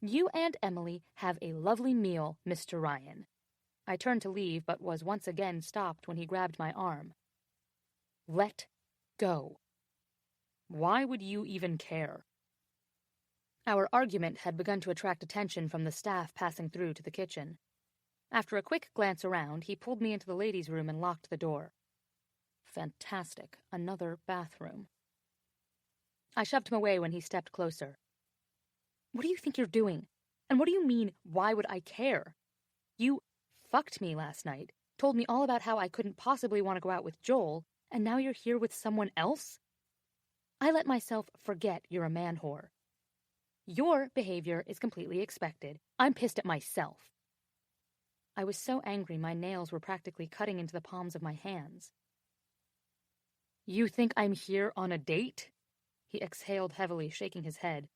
You and Emily have a lovely meal, Mr. Ryan. I turned to leave, but was once again stopped when he grabbed my arm. Let go. Why would you even care? Our argument had begun to attract attention from the staff passing through to the kitchen. After a quick glance around, he pulled me into the ladies' room and locked the door. Fantastic. Another bathroom. I shoved him away when he stepped closer. What do you think you're doing? And what do you mean, why would I care? You fucked me last night, told me all about how I couldn't possibly want to go out with Joel, and now you're here with someone else? I let myself forget you're a man whore. Your behavior is completely expected. I'm pissed at myself. I was so angry my nails were practically cutting into the palms of my hands. You think I'm here on a date? He exhaled heavily, shaking his head.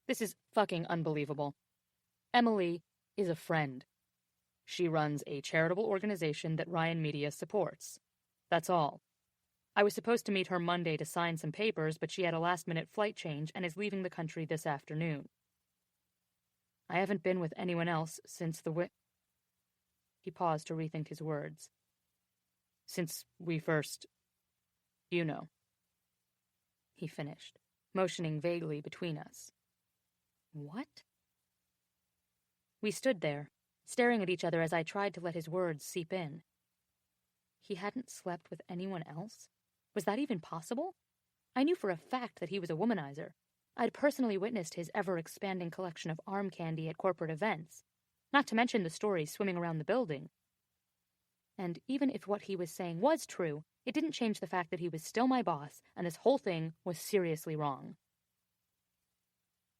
This is fucking unbelievable. Emily is a friend. She runs a charitable organization that Ryan Media supports. That's all. I was supposed to meet her Monday to sign some papers, but she had a last-minute flight change and is leaving the country this afternoon. I haven't been with anyone else since He paused to rethink his words. Since we first... You know. He finished, motioning vaguely between us. What? We stood there, staring at each other as I tried to let his words seep in. He hadn't slept with anyone else? Was that even possible? I knew for a fact that he was a womanizer. I'd personally witnessed his ever-expanding collection of arm candy at corporate events, not to mention the stories swimming around the building. And even if what he was saying was true, it didn't change the fact that he was still my boss, and this whole thing was seriously wrong.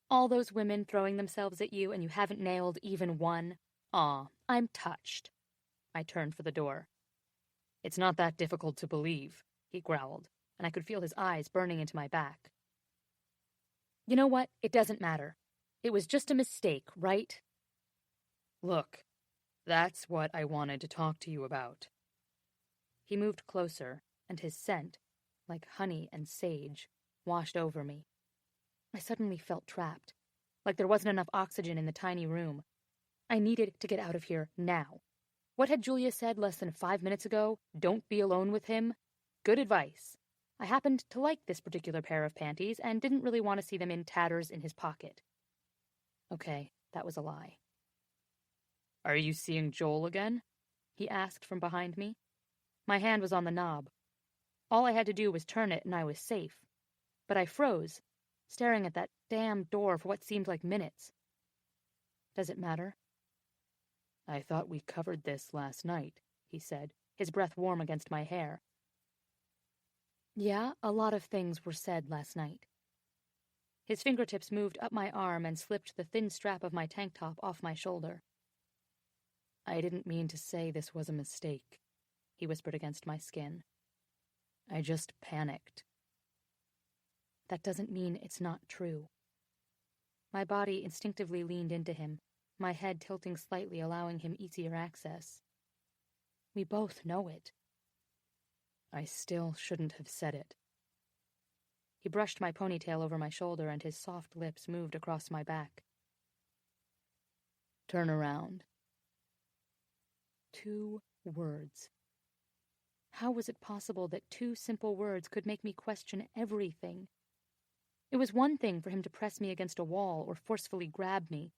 All those women throwing themselves at you and you haven't nailed even one? Aw, I'm touched. I turned for the door. It's not that difficult to believe, he growled, and I could feel his eyes burning into my back. You know what? It doesn't matter. It was just a mistake, right? Look, that's what I wanted to talk to you about. He moved closer, and his scent, like honey and sage, washed over me. I suddenly felt trapped, like there wasn't enough oxygen in the tiny room. I needed to get out of here now. What had Julia said less than 5 minutes ago? Don't be alone with him? Good advice. I happened to like this particular pair of panties and didn't really want to see them in tatters in his pocket. Okay, that was a lie. Are you seeing Joel again? He asked from behind me. My hand was on the knob. All I had to do was turn it and I was safe. But I froze, staring at that damn door for what seemed like minutes. Does it matter? I thought we covered this last night, he said, his breath warm against my hair. Yeah, a lot of things were said last night. His fingertips moved up my arm and slipped the thin strap of my tank top off my shoulder. I didn't mean to say this was a mistake, he whispered against my skin. I just panicked. That doesn't mean it's not true. My body instinctively leaned into him, my head tilting slightly, allowing him easier access. We both know it. I still shouldn't have said it. He brushed my ponytail over my shoulder and his soft lips moved across my back. Turn around. 2 words. How was it possible that 2 simple words could make me question everything? It was one thing for him to press me against a wall or forcefully grab me,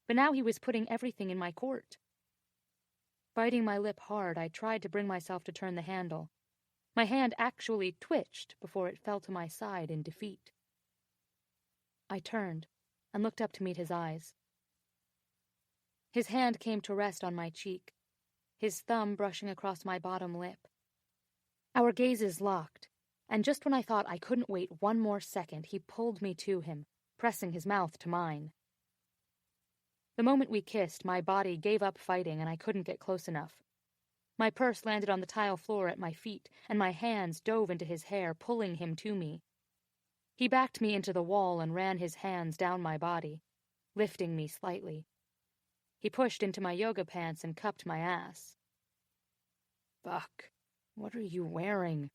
but now he was putting everything in my court. Biting my lip hard, I tried to bring myself to turn the handle. My hand actually twitched before it fell to my side in defeat. I turned and looked up to meet his eyes. His hand came to rest on my cheek, his thumb brushing across my bottom lip. Our gazes locked, and just when I thought I couldn't wait one more second, he pulled me to him, pressing his mouth to mine. The moment we kissed, my body gave up fighting and I couldn't get close enough. My purse landed on the tile floor at my feet, and my hands dove into his hair, pulling him to me. He backed me into the wall and ran his hands down my body, lifting me slightly. He pushed into my yoga pants and cupped my ass. Fuck, what are you wearing?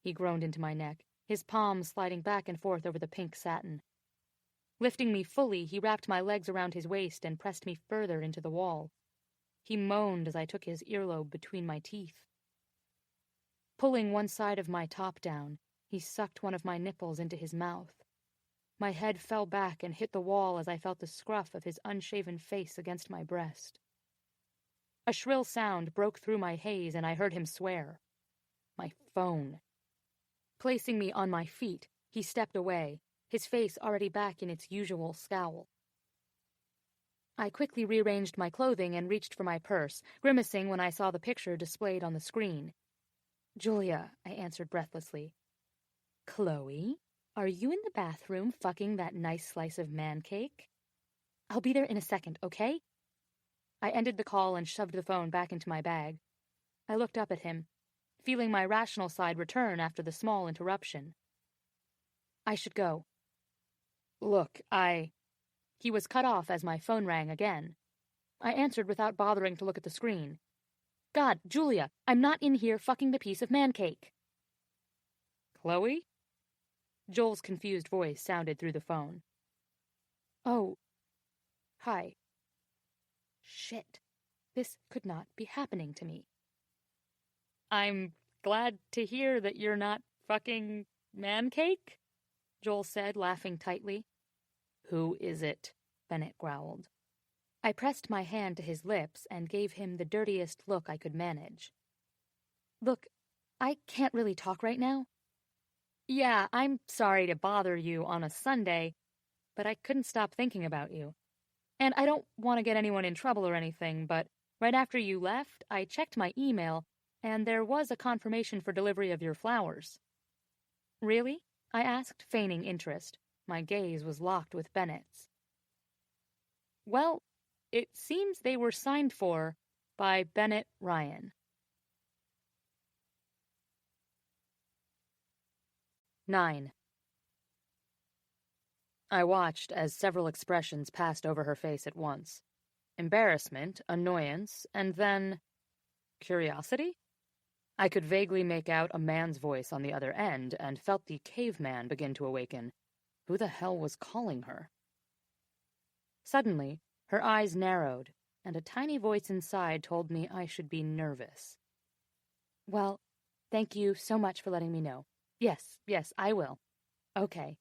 He groaned into my neck, his palms sliding back and forth over the pink satin. Lifting me fully, he wrapped my legs around his waist and pressed me further into the wall. He moaned as I took his earlobe between my teeth. Pulling one side of my top down, he sucked one of my nipples into his mouth. My head fell back and hit the wall as I felt the scruff of his unshaven face against my breast. A shrill sound broke through my haze and I heard him swear. My phone. Placing me on my feet, he stepped away, his face already back in its usual scowl. I quickly rearranged my clothing and reached for my purse, grimacing when I saw the picture displayed on the screen. "Julia," I answered breathlessly. "Chloe, are you in the bathroom fucking that nice slice of man cake? I'll be there in a second, okay?" I ended the call and shoved the phone back into my bag. I looked up at him, feeling my rational side return after the small interruption. "I should go." "Look, He was cut off as my phone rang again. I answered without bothering to look at the screen. "God, Julia, I'm not in here fucking the piece of man cake." "Chloe?" Joel's confused voice sounded through the phone. "Oh, hi." Shit. This could not be happening to me. "I'm glad to hear that you're not fucking man cake," Joel said, laughing tightly. "Who is it?" Bennett growled. I pressed my hand to his lips and gave him the dirtiest look I could manage. "Look, I can't really talk right now." "Yeah, I'm sorry to bother you on a Sunday, but I couldn't stop thinking about you. And I don't want to get anyone in trouble or anything, but right after you left, I checked my email, and there was a confirmation for delivery of your flowers." "Really?" I asked, feigning interest. My gaze was locked with Bennett's. "Well, it seems they were signed for by Bennett Ryan." 9. I watched as several expressions passed over her face at once. Embarrassment, annoyance, and then curiosity? I could vaguely make out a man's voice on the other end and felt the caveman begin to awaken. Who the hell was calling her? Suddenly, her eyes narrowed, and a tiny voice inside told me I should be nervous. "Well, thank you so much for letting me know. Yes, I will. Okay.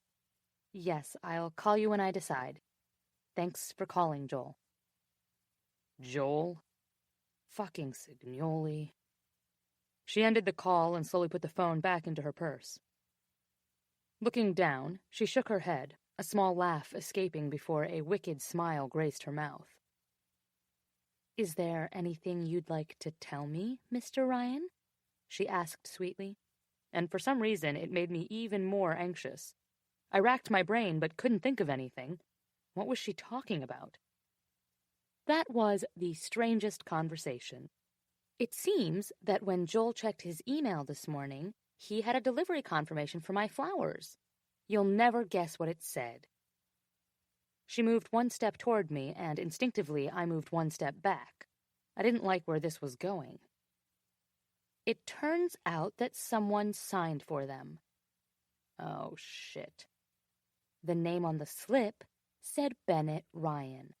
Yes, I'll call you when I decide. Thanks for calling, Joel." Joel? Fucking Signoli. She ended the call and slowly put the phone back into her purse. Looking down, she shook her head, a small laugh escaping before a wicked smile graced her mouth. "Is there anything you'd like to tell me, Mr. Ryan?" she asked sweetly, and for some reason it made me even more anxious. I racked my brain but couldn't think of anything. What was she talking about? That was the strangest conversation. It seems that when Joel checked his email this morning, he had a delivery confirmation for my flowers. You'll never guess what it said. She moved one step toward me, and instinctively I moved one step back. I didn't like where this was going. It turns out that someone signed for them. Oh, shit. The name on the slip said Bennett Ryan.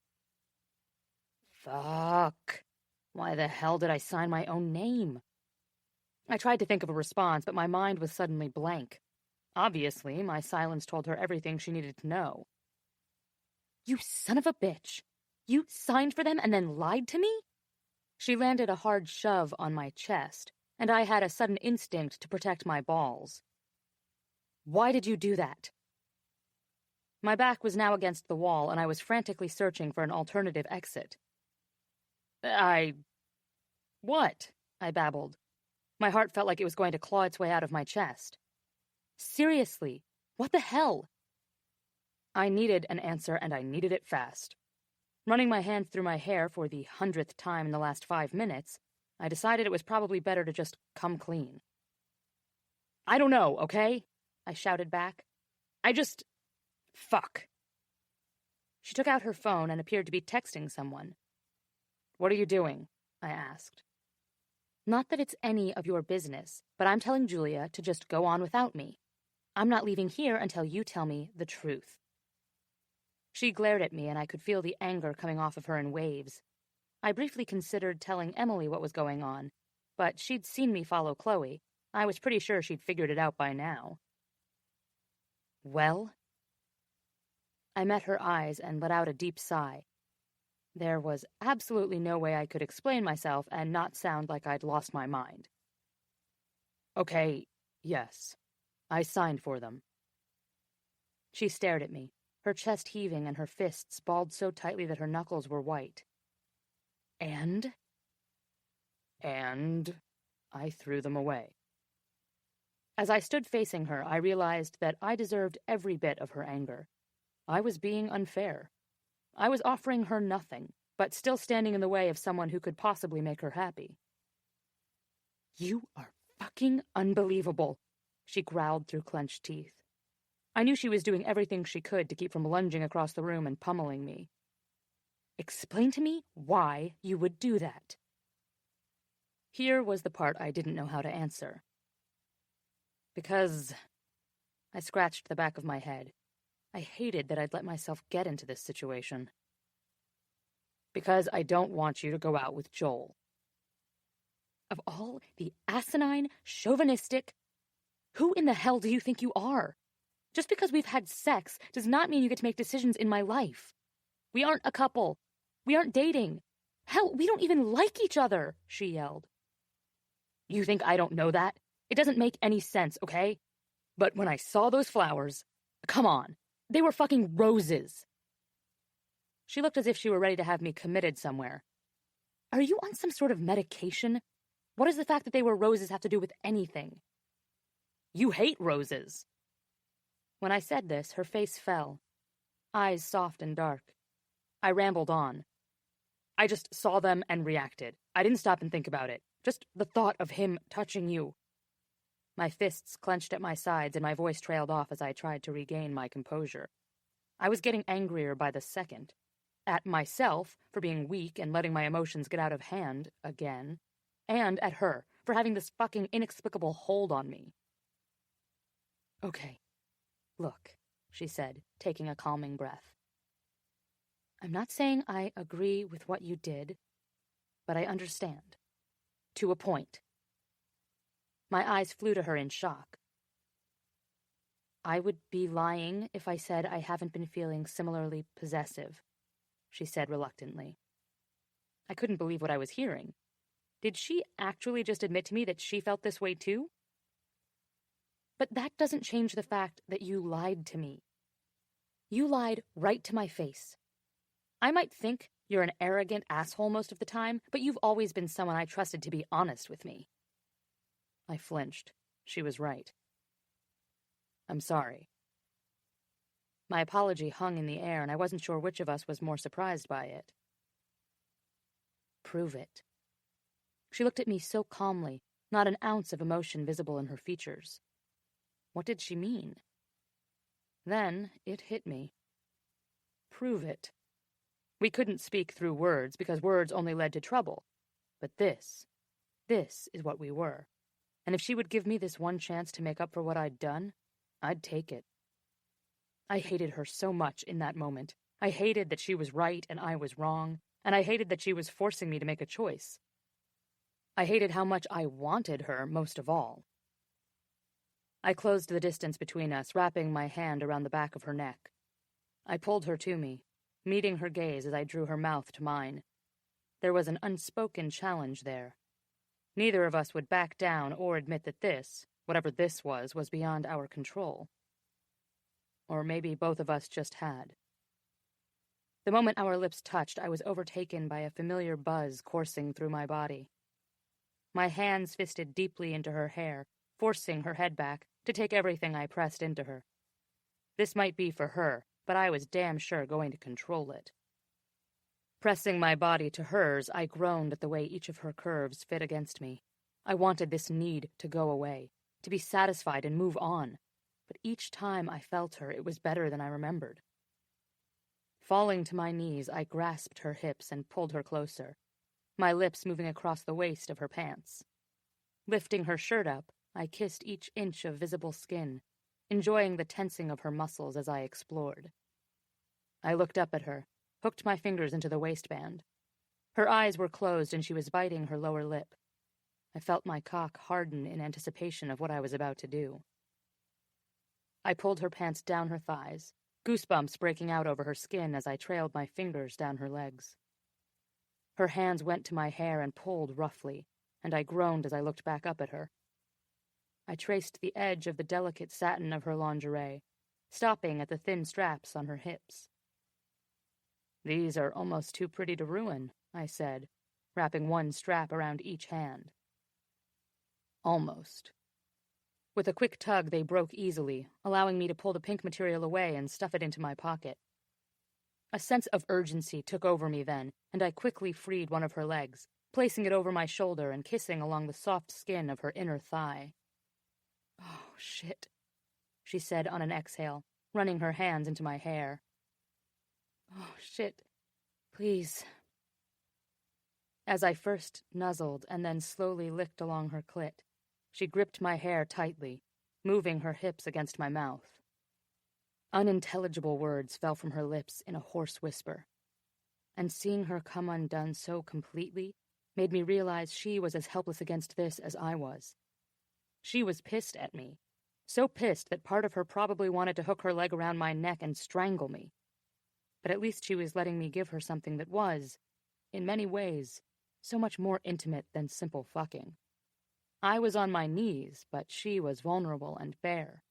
Fuck. Why the hell did I sign my own name? I tried to think of a response, but my mind was suddenly blank. Obviously, my silence told her everything she needed to know. "You son of a bitch! You signed for them and then lied to me?" She landed a hard shove on my chest, and I had a sudden instinct to protect my balls. "Why did you do that?" My back was now against the wall, and I was frantically searching for an alternative exit. What?" I babbled. My heart felt like it was going to claw its way out of my chest. "Seriously, what the hell?" I needed an answer, and I needed it fast. Running my hand through my hair for the 100th time in the last 5 minutes, I decided it was probably better to just come clean. "I don't know, okay?" I shouted back. Fuck. She took out her phone and appeared to be texting someone. "What are you doing?" I asked. "Not that it's any of your business, but I'm telling Julia to just go on without me. I'm not leaving here until you tell me the truth." She glared at me, and I could feel the anger coming off of her in waves. I briefly considered telling Emily what was going on, but she'd seen me follow Chloe. I was pretty sure she'd figured it out by now. Well? I met her eyes and let out a deep sigh. There was absolutely no way I could explain myself and not sound like I'd lost my mind. Okay, yes. I signed for them. She stared at me, her chest heaving and her fists balled so tightly that her knuckles were white. And I threw them away. As I stood facing her, I realized that I deserved every bit of her anger. I was being unfair. I was offering her nothing, but still standing in the way of someone who could possibly make her happy. You are fucking unbelievable, she growled through clenched teeth. I knew she was doing everything she could to keep from lunging across the room and pummeling me. Explain to me why you would do that. Here was the part I didn't know how to answer. Because I scratched the back of my head. I hated that I'd let myself get into this situation. Because I don't want you to go out with Joel. Of all the asinine, chauvinistic... Who in the hell do you think you are? Just because we've had sex does not mean you get to make decisions in my life. We aren't a couple. We aren't dating. Hell, we don't even like each other, she yelled. You think I don't know that? It doesn't make any sense, okay? But when I saw those flowers, come on, they were fucking roses. She looked as if she were ready to have me committed somewhere. Are you on some sort of medication? What does the fact that they were roses have to do with anything? You hate roses. When I said this, her face fell, eyes soft and dark. I rambled on. I just saw them and reacted. I didn't stop and think about it. Just the thought of him touching you. My fists clenched at my sides and my voice trailed off as I tried to regain my composure. I was getting angrier by the second. At myself for being weak and letting my emotions get out of hand again, and at her for having this fucking inexplicable hold on me. Okay, look, she said, taking a calming breath. I'm not saying I agree with what you did, but I understand. To a point. My eyes flew to her in shock. I would be lying if I said I haven't been feeling similarly possessive, she said reluctantly. I couldn't believe what I was hearing. Did she actually just admit to me that she felt this way too? But that doesn't change the fact that you lied to me. You lied right to my face. I might think you're an arrogant asshole most of the time, but you've always been someone I trusted to be honest with me. I flinched. She was right. I'm sorry. My apology hung in the air, and I wasn't sure which of us was more surprised by it. Prove it. She looked at me so calmly, not an ounce of emotion visible in her features. What did she mean? Then it hit me. Prove it. We couldn't speak through words because words only led to trouble. But this is what we were. And if she would give me this one chance to make up for what I'd done, I'd take it. I hated her so much in that moment. I hated that she was right and I was wrong, and I hated that she was forcing me to make a choice. I hated how much I wanted her most of all. I closed the distance between us, wrapping my hand around the back of her neck. I pulled her to me, meeting her gaze as I drew her mouth to mine. There was an unspoken challenge there. Neither of us would back down or admit that this, whatever this was beyond our control. Or maybe both of us just had. The moment our lips touched, I was overtaken by a familiar buzz coursing through my body. My hands fisted deeply into her hair, forcing her head back to take everything I pressed into her. This might be for her, but I was damn sure going to control it. Pressing my body to hers, I groaned at the way each of her curves fit against me. I wanted this need to go away, to be satisfied and move on. But each time I felt her, it was better than I remembered. Falling to my knees, I grasped her hips and pulled her closer, my lips moving across the waist of her pants. Lifting her shirt up, I kissed each inch of visible skin, enjoying the tensing of her muscles as I explored. I looked up at her, hooked my fingers into the waistband. Her eyes were closed and she was biting her lower lip. I felt my cock harden in anticipation of what I was about to do. I pulled her pants down her thighs, goosebumps breaking out over her skin as I trailed my fingers down her legs. Her hands went to my hair and pulled roughly, and I groaned as I looked back up at her. I traced the edge of the delicate satin of her lingerie, stopping at the thin straps on her hips. "These are almost too pretty to ruin," I said, wrapping one strap around each hand. Almost. With a quick tug, they broke easily, allowing me to pull the pink material away and stuff it into my pocket. A sense of urgency took over me then, and I quickly freed one of her legs, placing it over my shoulder and kissing along the soft skin of her inner thigh. "Oh, shit," she said on an exhale, running her hands into my hair. "Oh, shit. Please." As I first nuzzled and then slowly licked along her clit, she gripped my hair tightly, moving her hips against my mouth. Unintelligible words fell from her lips in a hoarse whisper, and seeing her come undone so completely made me realize she was as helpless against this as I was. She was pissed at me, so pissed that part of her probably wanted to hook her leg around my neck and strangle me. But at least she was letting me give her something that was, in many ways, so much more intimate than simple fucking. I was on my knees, but she was vulnerable and bare.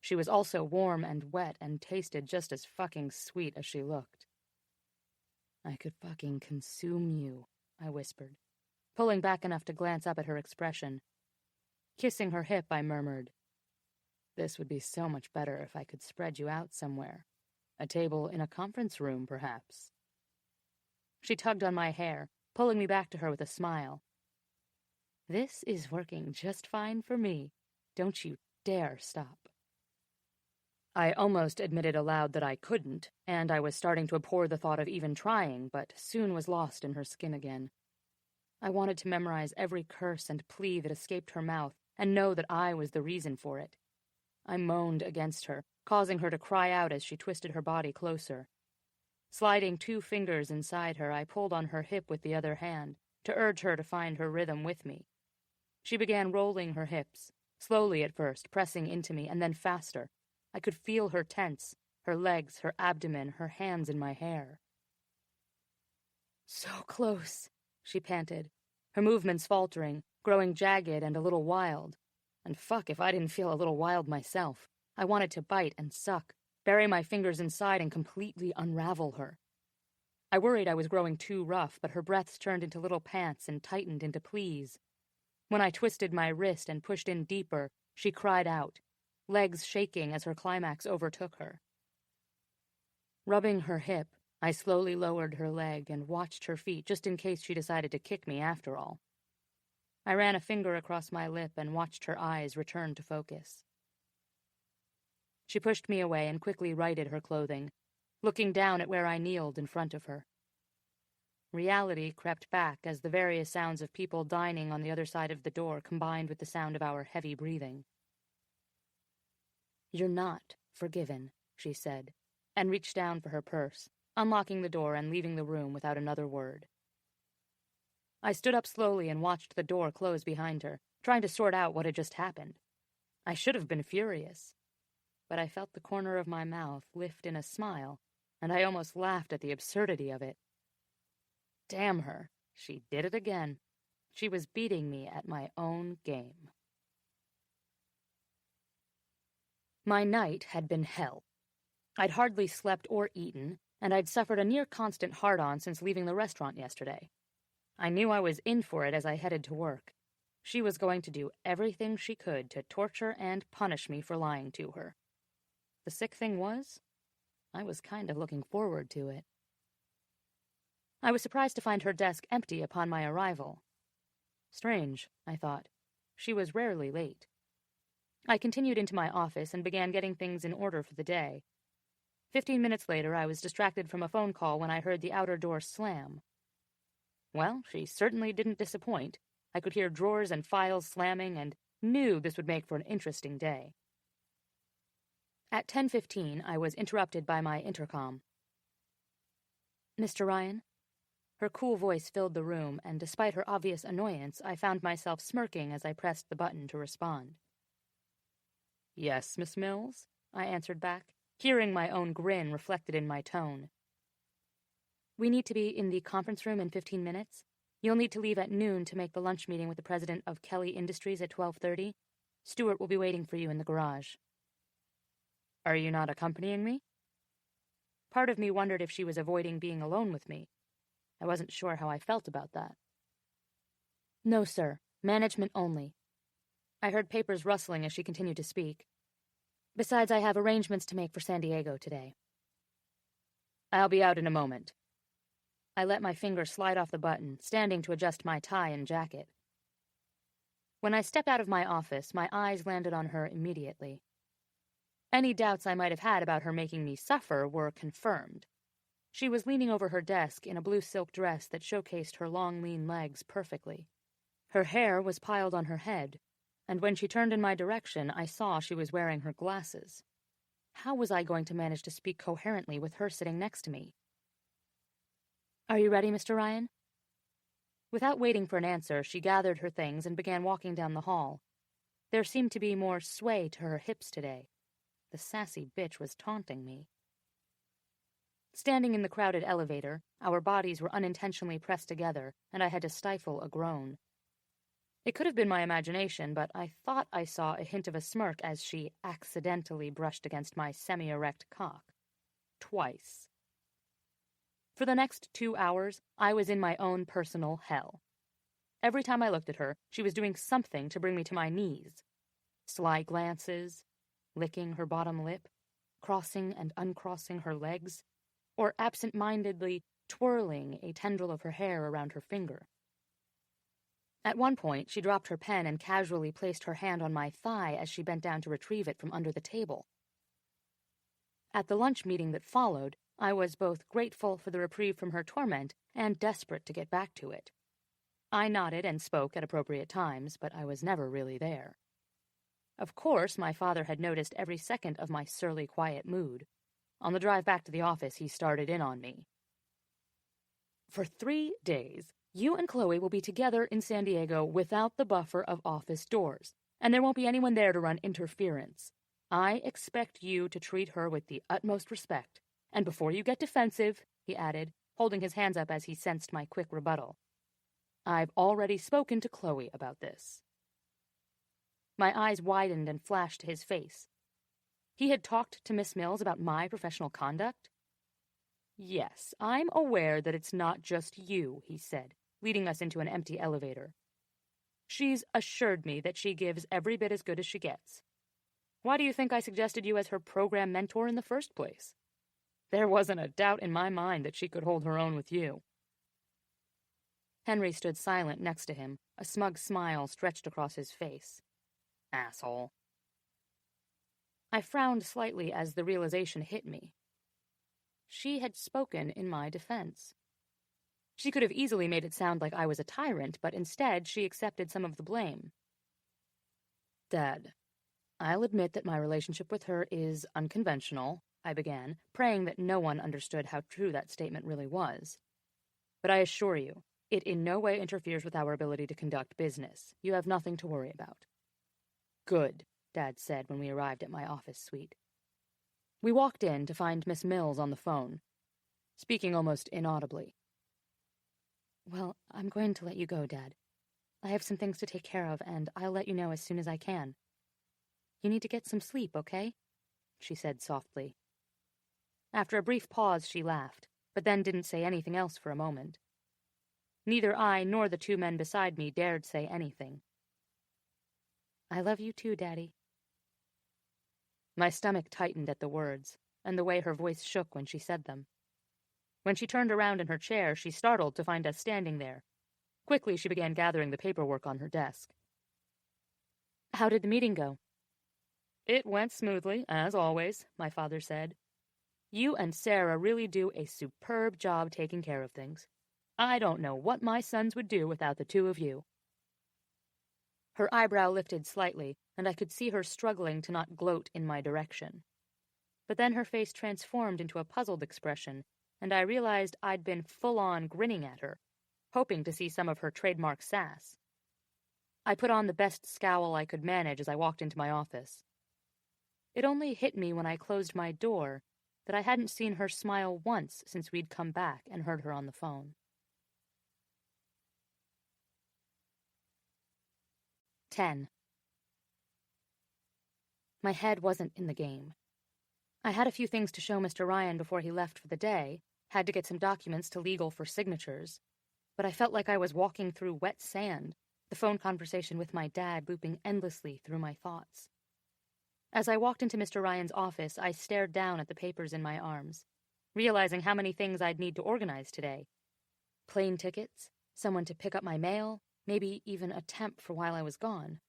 She was also warm and wet and tasted just as fucking sweet as she looked. "I could fucking consume you," I whispered, pulling back enough to glance up at her expression. Kissing her hip, I murmured, "This would be so much better if I could spread you out somewhere. A table in a conference room, perhaps." She tugged on my hair, pulling me back to her with a smile. "This is working just fine for me. Don't you dare stop." I almost admitted aloud that I couldn't, and I was starting to abhor the thought of even trying, but soon was lost in her skin again. I wanted to memorize every curse and plea that escaped her mouth and know that I was the reason for it. I moaned against her, causing her to cry out as she twisted her body closer. Sliding 2 fingers inside her, I pulled on her hip with the other hand, to urge her to find her rhythm with me. She began rolling her hips, slowly at first, pressing into me, and then faster. I could feel her tense, her legs, her abdomen, her hands in my hair. "So close," she panted, her movements faltering, growing jagged and a little wild. And fuck if I didn't feel a little wild myself. I wanted to bite and suck, bury my fingers inside and completely unravel her. I worried I was growing too rough, but her breaths turned into little pants and tightened into pleas. When I twisted my wrist and pushed in deeper, she cried out, legs shaking as her climax overtook her. Rubbing her hip, I slowly lowered her leg and watched her feet just in case she decided to kick me after all. I ran a finger across my lip and watched her eyes return to focus. She pushed me away and quickly righted her clothing, looking down at where I kneeled in front of her. Reality crept back as the various sounds of people dining on the other side of the door combined with the sound of our heavy breathing. "You're not forgiven," she said, and reached down for her purse, unlocking the door and leaving the room without another word. I stood up slowly and watched the door close behind her, trying to sort out what had just happened. I should have been furious, but I felt the corner of my mouth lift in a smile, and I almost laughed at the absurdity of it. Damn her, she did it again. She was beating me at my own game. My night had been hell. I'd hardly slept or eaten, and I'd suffered a near-constant hard-on since leaving the restaurant yesterday. I knew I was in for it as I headed to work. She was going to do everything she could to torture and punish me for lying to her. The sick thing was, I was kind of looking forward to it. I was surprised to find her desk empty upon my arrival. Strange, I thought. She was rarely late. I continued into my office and began getting things in order for the day. 15 minutes later, I was distracted from a phone call when I heard the outer door slam. Well, she certainly didn't disappoint. I could hear drawers and files slamming and knew this would make for an interesting day. At 10:15, I was interrupted by my intercom. "Mr. Ryan?" Her cool voice filled the room, and despite her obvious annoyance, I found myself smirking as I pressed the button to respond. "Yes, Miss Mills?" I answered back, hearing my own grin reflected in my tone. "We need to be in the conference room in 15 minutes. You'll need to leave at noon to make the lunch meeting with the president of Kelly Industries at 12:30. Stuart will be waiting for you in the garage." "Are you not accompanying me?" Part of me wondered if she was avoiding being alone with me. I wasn't sure how I felt about that. "No, sir. Management only." I heard papers rustling as she continued to speak. "Besides, I have arrangements to make for San Diego today." "I'll be out in a moment." I let my finger slide off the button, standing to adjust my tie and jacket. When I stepped out of my office, my eyes landed on her immediately. Any doubts I might have had about her making me suffer were confirmed. She was leaning over her desk in a blue silk dress that showcased her long, lean legs perfectly. Her hair was piled on her head, and when she turned in my direction, I saw she was wearing her glasses. How was I going to manage to speak coherently with her sitting next to me? "Are you ready, Mr. Ryan?" Without waiting for an answer, she gathered her things and began walking down the hall. There seemed to be more sway to her hips today. The sassy bitch was taunting me. Standing in the crowded elevator, our bodies were unintentionally pressed together, and I had to stifle a groan. It could have been my imagination, but I thought I saw a hint of a smirk as she accidentally brushed against my semi-erect cock. Twice. For the next 2 hours, I was in my own personal hell. Every time I looked at her, she was doing something to bring me to my knees. Sly glances, licking her bottom lip, crossing and uncrossing her legs, or absent-mindedly twirling a tendril of her hair around her finger. At one point, she dropped her pen and casually placed her hand on my thigh as she bent down to retrieve it from under the table. At the lunch meeting that followed, I was both grateful for the reprieve from her torment and desperate to get back to it. I nodded and spoke at appropriate times, but I was never really there. Of course, my father had noticed every second of my surly, quiet mood. On the drive back to the office, he started in on me. "For 3 days, you and Chloe will be together in San Diego without the buffer of office doors, and there won't be anyone there to run interference. I expect you to treat her with the utmost respect. And before you get defensive," he added, holding his hands up as he sensed my quick rebuttal, "I've already spoken to Chloe about this." My eyes widened and flashed to his face. He had talked to Miss Mills about my professional conduct? "Yes, I'm aware that it's not just you," he said, leading us into an empty elevator. "She's assured me that she gives every bit as good as she gets. Why do you think I suggested you as her program mentor in the first place? There wasn't a doubt in my mind that she could hold her own with you." Henry stood silent next to him, a smug smile stretched across his face. Asshole. I frowned slightly as the realization hit me. She had spoken in my defense. She could have easily made it sound like I was a tyrant, but instead she accepted some of the blame. "Dad, I'll admit that my relationship with her is unconventional," I began, praying that no one understood how true that statement really was. "But I assure you, it in no way interferes with our ability to conduct business. You have nothing to worry about." "Good," Dad said when we arrived at my office suite. We walked in to find Miss Mills on the phone, speaking almost inaudibly. "Well, I'm going to let you go, Dad. I have some things to take care of, and I'll let you know as soon as I can. You need to get some sleep, okay?" she said softly. After a brief pause, she laughed, but then didn't say anything else for a moment. Neither I nor the 2 men beside me dared say anything. "I love you too, Daddy." My stomach tightened at the words, and the way her voice shook when she said them. When she turned around in her chair, she startled to find us standing there. Quickly, she began gathering the paperwork on her desk. "How did the meeting go?" "It went smoothly, as always," my father said. "You and Sarah really do a superb job taking care of things. I don't know what my sons would do without the 2 of you." Her eyebrow lifted slightly, and I could see her struggling to not gloat in my direction. But then her face transformed into a puzzled expression, and I realized I'd been full-on grinning at her, hoping to see some of her trademark sass. I put on the best scowl I could manage as I walked into my office. It only hit me when I closed my door that I hadn't seen her smile once since we'd come back and heard her on the phone. 10. My head wasn't in the game. I had a few things to show Mr. Ryan before he left for the day, had to get some documents to legal for signatures, but I felt like I was walking through wet sand, the phone conversation with my dad looping endlessly through my thoughts. As I walked into Mr. Ryan's office, I stared down at the papers in my arms, realizing how many things I'd need to organize today. Plane tickets, someone to pick up my mail, maybe even a temp for while I was gone.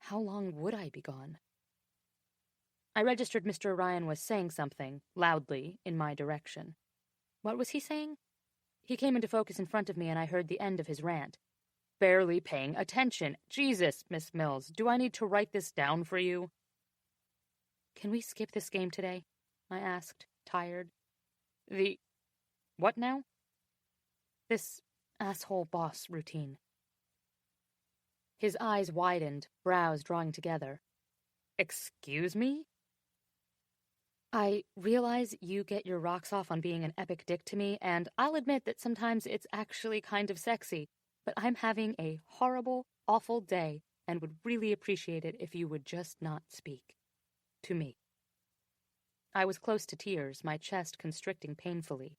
How long would I be gone? I registered Mr. Ryan was saying something, loudly, in my direction. What was he saying? He came into focus in front of me and I heard the end of his rant. Barely paying attention. Jesus, Miss Mills, do I need to write this down for you? Can we skip this game today? I asked, tired. What now? This asshole boss routine. His eyes widened, brows drawing together. Excuse me? I realize you get your rocks off on being an epic dick to me, and I'll admit that sometimes it's actually kind of sexy, but I'm having a horrible, awful day and would really appreciate it if you would just not speak. To me. I was close to tears, my chest constricting painfully.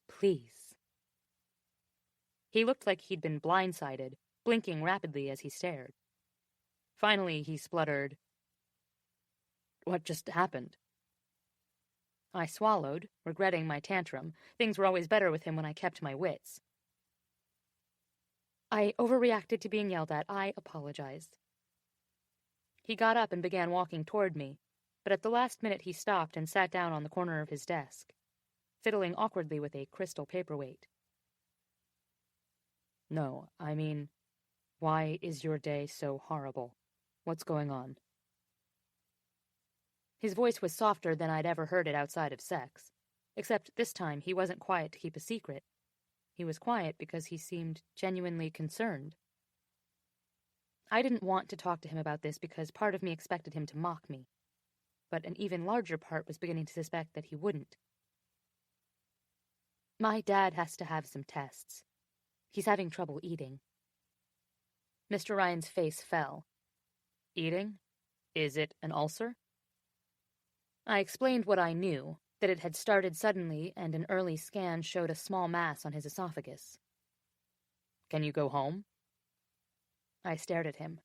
Please. He looked like he'd been blindsided, blinking rapidly as he stared. Finally, he spluttered, What just happened? I swallowed, regretting my tantrum. Things were always better with him when I kept my wits. I overreacted to being yelled at. I apologized. He got up and began walking toward me, but at the last minute he stopped and sat down on the corner of his desk, fiddling awkwardly with a crystal paperweight. No, I mean, why is your day so horrible? What's going on? His voice was softer than I'd ever heard it outside of sex, except this time he wasn't quiet to keep a secret. He was quiet because he seemed genuinely concerned. I didn't want to talk to him about this because part of me expected him to mock me, but an even larger part was beginning to suspect that he wouldn't. My dad has to have some tests. He's having trouble eating. Mr. Ryan's face fell. Eating? Is it an ulcer? I explained what I knew, that it had started suddenly and an early scan showed a small mass on his esophagus. Can you go home? I stared at him.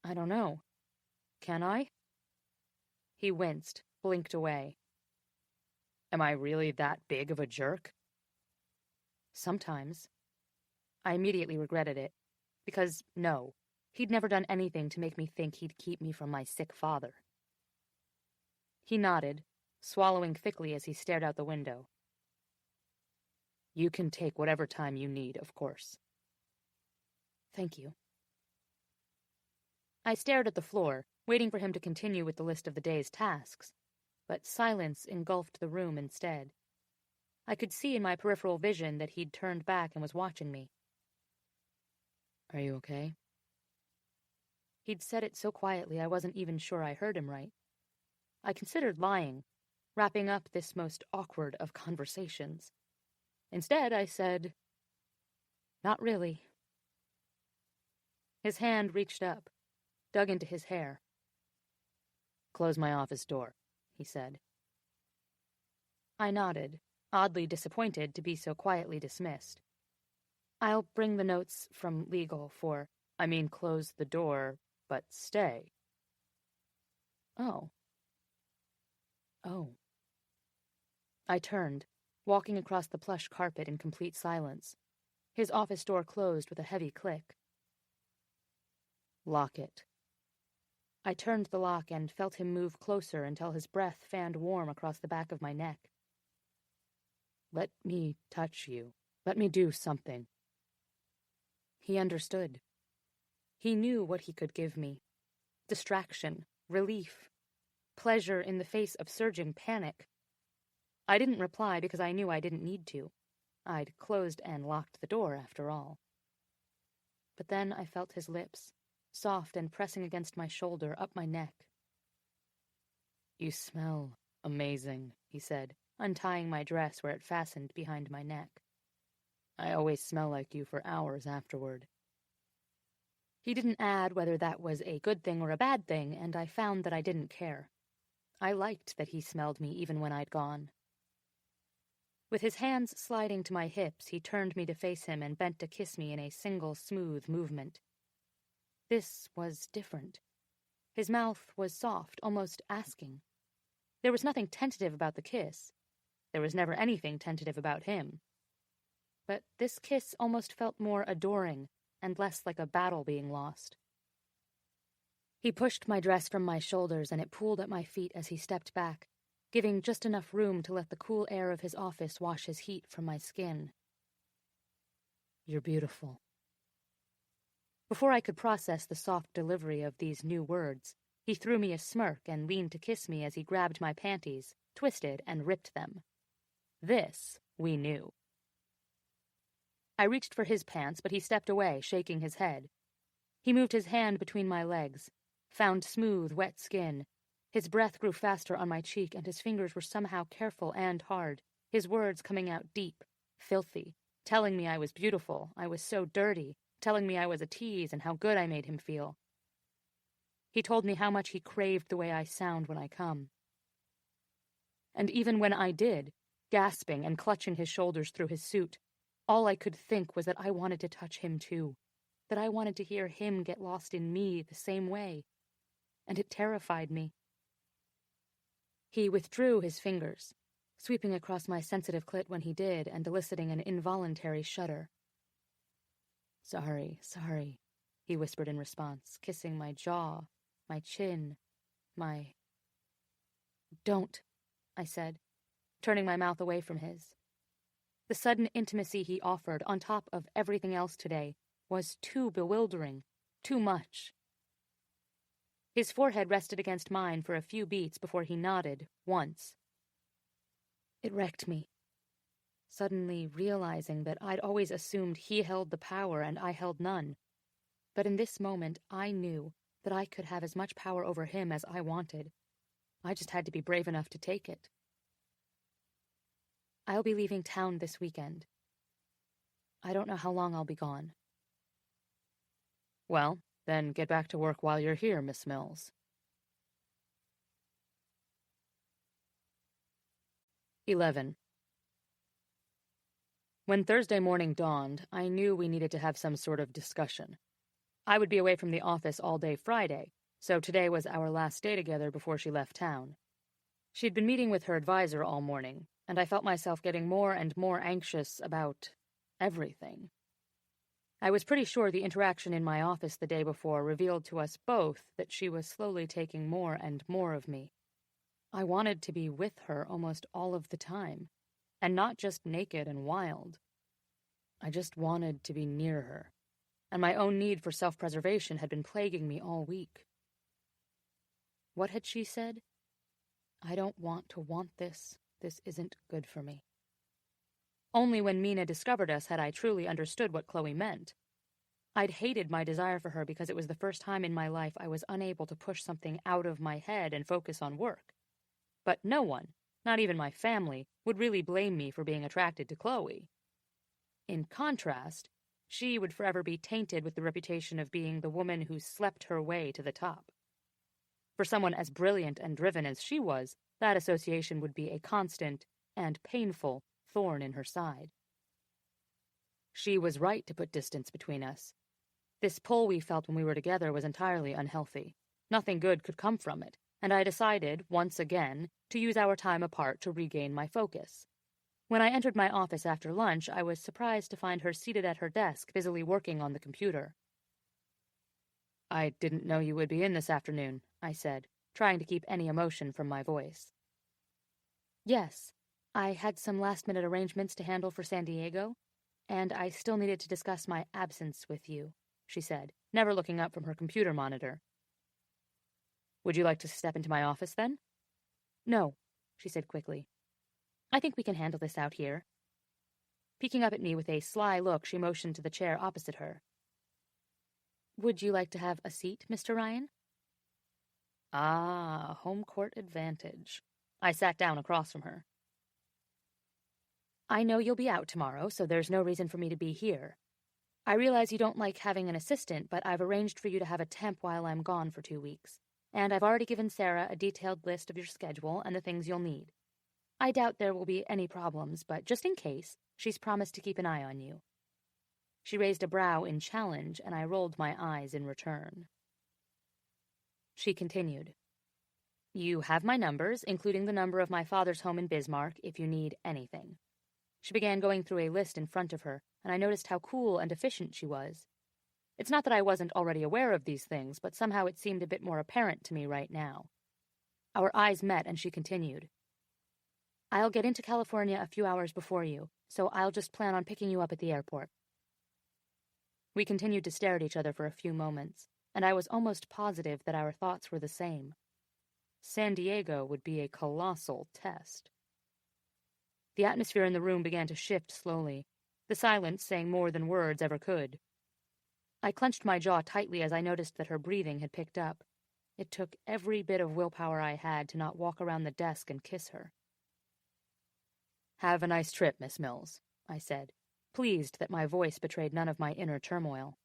I don't know. Can I? He winced, blinked away. Am I really that big of a jerk? Sometimes. I immediately regretted it, because, no, he'd never done anything to make me think he'd keep me from my sick father. He nodded, swallowing thickly as he stared out the window. You can take whatever time you need, of course. Thank you. I stared at the floor, waiting for him to continue with the list of the day's tasks, but silence engulfed the room instead. I could see in my peripheral vision that he'd turned back and was watching me. Are you okay? He'd said it so quietly I wasn't even sure I heard him right. I considered lying, wrapping up this most awkward of conversations. Instead, I said, Not really. His hand reached up, dug into his hair. Close my office door, he said. I nodded, oddly disappointed to be so quietly dismissed. I'll bring the notes from legal for, close the door, but stay. Oh. I turned, walking across the plush carpet in complete silence. His office door closed with a heavy click. Lock it. I turned the lock and felt him move closer until his breath fanned warm across the back of my neck. Let me touch you. Let me do something. He understood. He knew what he could give me. Distraction, relief, pleasure in the face of surging panic. I didn't reply because I knew I didn't need to. I'd closed and locked the door, after all. But then I felt his lips, soft and pressing against my shoulder, up my neck. "You smell amazing," he said, untying my dress where it fastened behind my neck. "I always smell like you for hours afterward." He didn't add whether that was a good thing or a bad thing, and I found that I didn't care. I liked that he smelled me even when I'd gone. With his hands sliding to my hips, he turned me to face him and bent to kiss me in a single smooth movement. This was different. His mouth was soft, almost asking. There was nothing tentative about the kiss. There was never anything tentative about him. But this kiss almost felt more adoring and less like a battle being lost. He pushed my dress from my shoulders and it pooled at my feet as he stepped back, giving just enough room to let the cool air of his office wash his heat from my skin. "You're beautiful." Before I could process the soft delivery of these new words, he threw me a smirk and leaned to kiss me as he grabbed my panties, twisted, and ripped them. This we knew. I reached for his pants, but he stepped away, shaking his head. He moved his hand between my legs, found smooth, wet skin. His breath grew faster on my cheek, and his fingers were somehow careful and hard, his words coming out deep, filthy, telling me I was beautiful, I was so dirty, telling me I was a tease and how good I made him feel. He told me how much he craved the way I sound when I come. And even when I did, gasping and clutching his shoulders through his suit, all I could think was that I wanted to touch him too, that I wanted to hear him get lost in me the same way, and it terrified me. He withdrew his fingers, sweeping across my sensitive clit when he did and eliciting an involuntary shudder. Sorry, he whispered in response, kissing my jaw, my chin, my... Don't, I said, turning my mouth away from his. The sudden intimacy he offered, on top of everything else today, was too bewildering, too much. His forehead rested against mine for a few beats before he nodded, once. It wrecked me, suddenly realizing that I'd always assumed he held the power and I held none. But in this moment, I knew that I could have as much power over him as I wanted. I just had to be brave enough to take it. I'll be leaving town this weekend. I don't know how long I'll be gone. Well, then get back to work while you're here, Miss Mills. 11. When Thursday morning dawned, I knew we needed to have some sort of discussion. I would be away from the office all day Friday, so today was our last day together before she left town. She'd been meeting with her advisor all morning, and I felt myself getting more and more anxious about everything. I was pretty sure the interaction in my office the day before revealed to us both that she was slowly taking more and more of me. I wanted to be with her almost all of the time, and not just naked and wild. I just wanted to be near her, and my own need for self-preservation had been plaguing me all week. What had she said? I don't want to want this. This isn't good for me. Only when Mina discovered us had I truly understood what Chloe meant. I'd hated my desire for her because it was the first time in my life I was unable to push something out of my head and focus on work. But no one, not even my family, would really blame me for being attracted to Chloe. In contrast, she would forever be tainted with the reputation of being the woman who slept her way to the top. For someone as brilliant and driven as she was, that association would be a constant and painful thorn in her side. She was right to put distance between us. This pull we felt when we were together was entirely unhealthy. Nothing good could come from it, and I decided, once again, to use our time apart to regain my focus. When I entered my office after lunch, I was surprised to find her seated at her desk, busily working on the computer. I didn't know you would be in this afternoon, I said, trying to keep any emotion from my voice. Yes, I had some last-minute arrangements to handle for San Diego, and I still needed to discuss my absence with you, she said, never looking up from her computer monitor. Would you like to step into my office, then? No, she said quickly. I think we can handle this out here. Peeking up at me with a sly look, she motioned to the chair opposite her. Would you like to have a seat, Mr. Ryan? Ah, home court advantage. I sat down across from her. I know you'll be out tomorrow, so there's no reason for me to be here. I realize you don't like having an assistant, but I've arranged for you to have a temp while I'm gone for 2 weeks. And I've already given Sarah a detailed list of your schedule and the things you'll need. I doubt there will be any problems, but just in case, she's promised to keep an eye on you. She raised a brow in challenge, and I rolled my eyes in return. She continued. You have my numbers, including the number of my father's home in Bismarck, if you need anything. She began going through a list in front of her, and I noticed how cool and efficient she was. It's not that I wasn't already aware of these things, but somehow it seemed a bit more apparent to me right now. Our eyes met, and she continued. I'll get into California a few hours before you, so I'll just plan on picking you up at the airport. We continued to stare at each other for a few moments, and I was almost positive that our thoughts were the same. San Diego would be a colossal test. The atmosphere in the room began to shift slowly, the silence saying more than words ever could. I clenched my jaw tightly as I noticed that her breathing had picked up. It took every bit of willpower I had to not walk around the desk and kiss her. Have a nice trip, Miss Mills, I said, pleased that my voice betrayed none of my inner turmoil.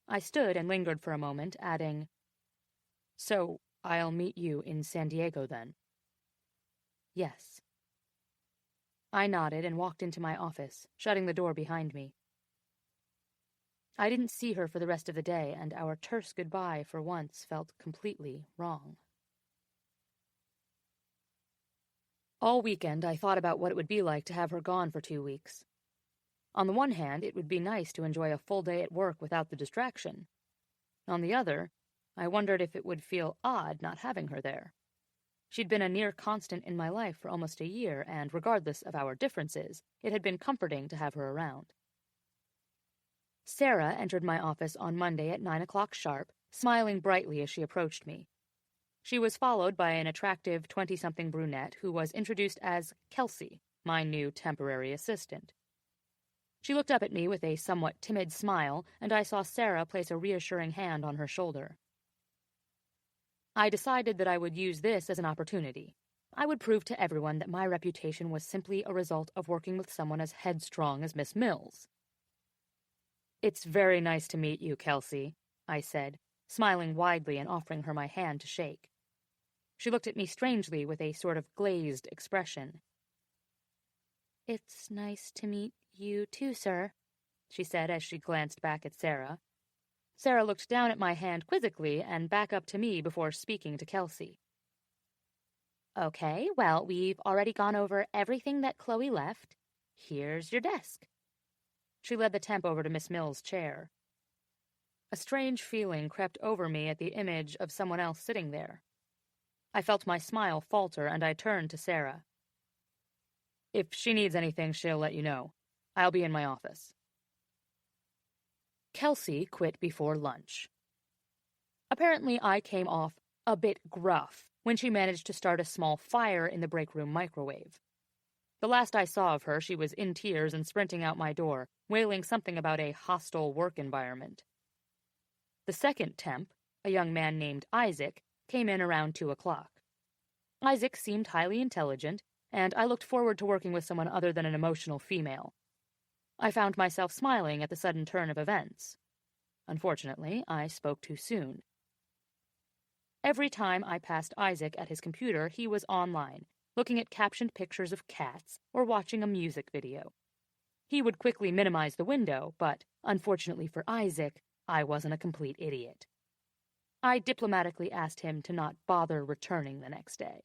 I stood and lingered for a moment, adding, So, I'll meet you in San Diego then? Yes. I nodded and walked into my office, shutting the door behind me. I didn't see her for the rest of the day, and our terse goodbye for once felt completely wrong. All weekend, I thought about what it would be like to have her gone for 2 weeks. On the one hand, it would be nice to enjoy a full day at work without the distraction. On the other, I wondered if it would feel odd not having her there. She'd been a near constant in my life for almost a year, and regardless of our differences, it had been comforting to have her around. Sarah entered my office on Monday at 9 o'clock sharp, smiling brightly as she approached me. She was followed by an attractive 20-something brunette who was introduced as Kelsey, my new temporary assistant. She looked up at me with a somewhat timid smile, and I saw Sarah place a reassuring hand on her shoulder. I decided that I would use this as an opportunity. I would prove to everyone that my reputation was simply a result of working with someone as headstrong as Miss Mills. It's very nice to meet you, Kelsey, I said, smiling widely and offering her my hand to shake. She looked at me strangely with a sort of glazed expression. It's nice to meet you too, sir, she said as she glanced back at Sarah. Sarah looked down at my hand quizzically and back up to me before speaking to Kelsey. Okay, well, we've already gone over everything that Chloe left. Here's your desk. She led the temp over to Miss Mills' chair. A strange feeling crept over me at the image of someone else sitting there. I felt my smile falter, and I turned to Sarah. If she needs anything, she'll let you know. I'll be in my office. Kelsey quit before lunch. Apparently, I came off a bit gruff when she managed to start a small fire in the break room microwave. The last I saw of her, she was in tears and sprinting out my door, wailing something about a hostile work environment. The second temp, a young man named Isaac, came in around 2 o'clock. Isaac seemed highly intelligent, and I looked forward to working with someone other than an emotional female. I found myself smiling at the sudden turn of events. Unfortunately, I spoke too soon. Every time I passed Isaac at his computer, he was online, looking at captioned pictures of cats or watching a music video. He would quickly minimize the window, but, unfortunately for Isaac, I wasn't a complete idiot. I diplomatically asked him to not bother returning the next day.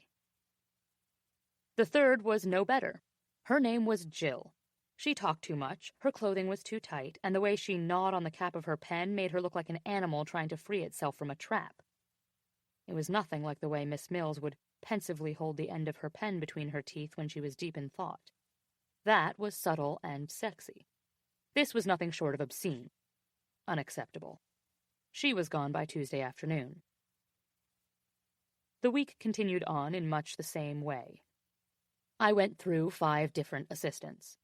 The third was no better. Her name was Jill. She talked too much, her clothing was too tight, and the way she gnawed on the cap of her pen made her look like an animal trying to free itself from a trap. It was nothing like the way Miss Mills would pensively hold the end of her pen between her teeth when she was deep in thought. That was subtle and sexy. This was nothing short of obscene. Unacceptable. She was gone by Tuesday afternoon. The week continued on in much the same way. I went through 5 different assistants.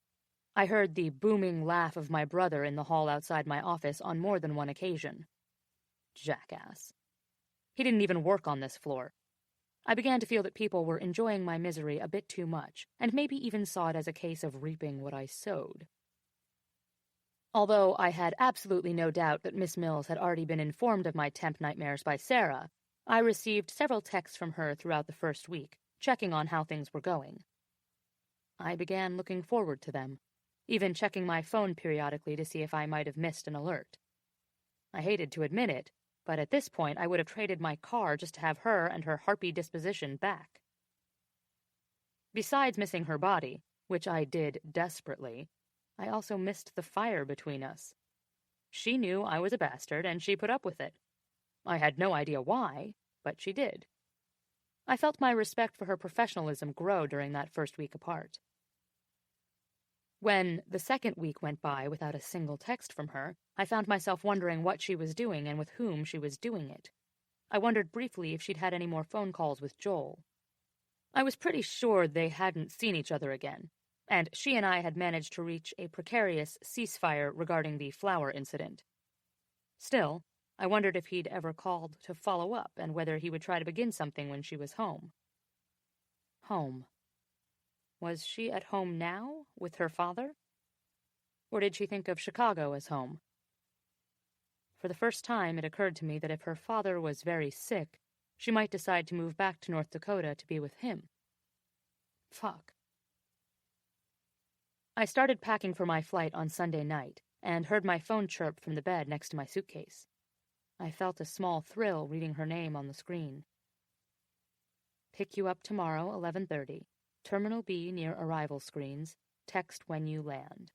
I heard the booming laugh of my brother in the hall outside my office on more than one occasion. Jackass. He didn't even work on this floor. I began to feel that people were enjoying my misery a bit too much, and maybe even saw it as a case of reaping what I sowed. Although I had absolutely no doubt that Miss Mills had already been informed of my temp nightmares by Sarah, I received several texts from her throughout the first week, checking on how things were going. I began looking forward to them, even checking my phone periodically to see if I might have missed an alert. I hated to admit it, but at this point I would have traded my car just to have her and her harpy disposition back. Besides missing her body, which I did desperately, I also missed the fire between us. She knew I was a bastard, and she put up with it. I had no idea why, but she did. I felt my respect for her professionalism grow during that first week apart. When the second week went by without a single text from her, I found myself wondering what she was doing and with whom she was doing it. I wondered briefly if she'd had any more phone calls with Joel. I was pretty sure they hadn't seen each other again, and she and I had managed to reach a precarious ceasefire regarding the flower incident. Still, I wondered if he'd ever called to follow up and whether he would try to begin something when she was home. Home. Was she at home now, with her father? Or did she think of Chicago as home? For the first time, it occurred to me that if her father was very sick, she might decide to move back to North Dakota to be with him. Fuck. I started packing for my flight on Sunday night, and heard my phone chirp from the bed next to my suitcase. I felt a small thrill reading her name on the screen. Pick you up tomorrow, 11:30. Terminal B near arrival screens. Text when you land.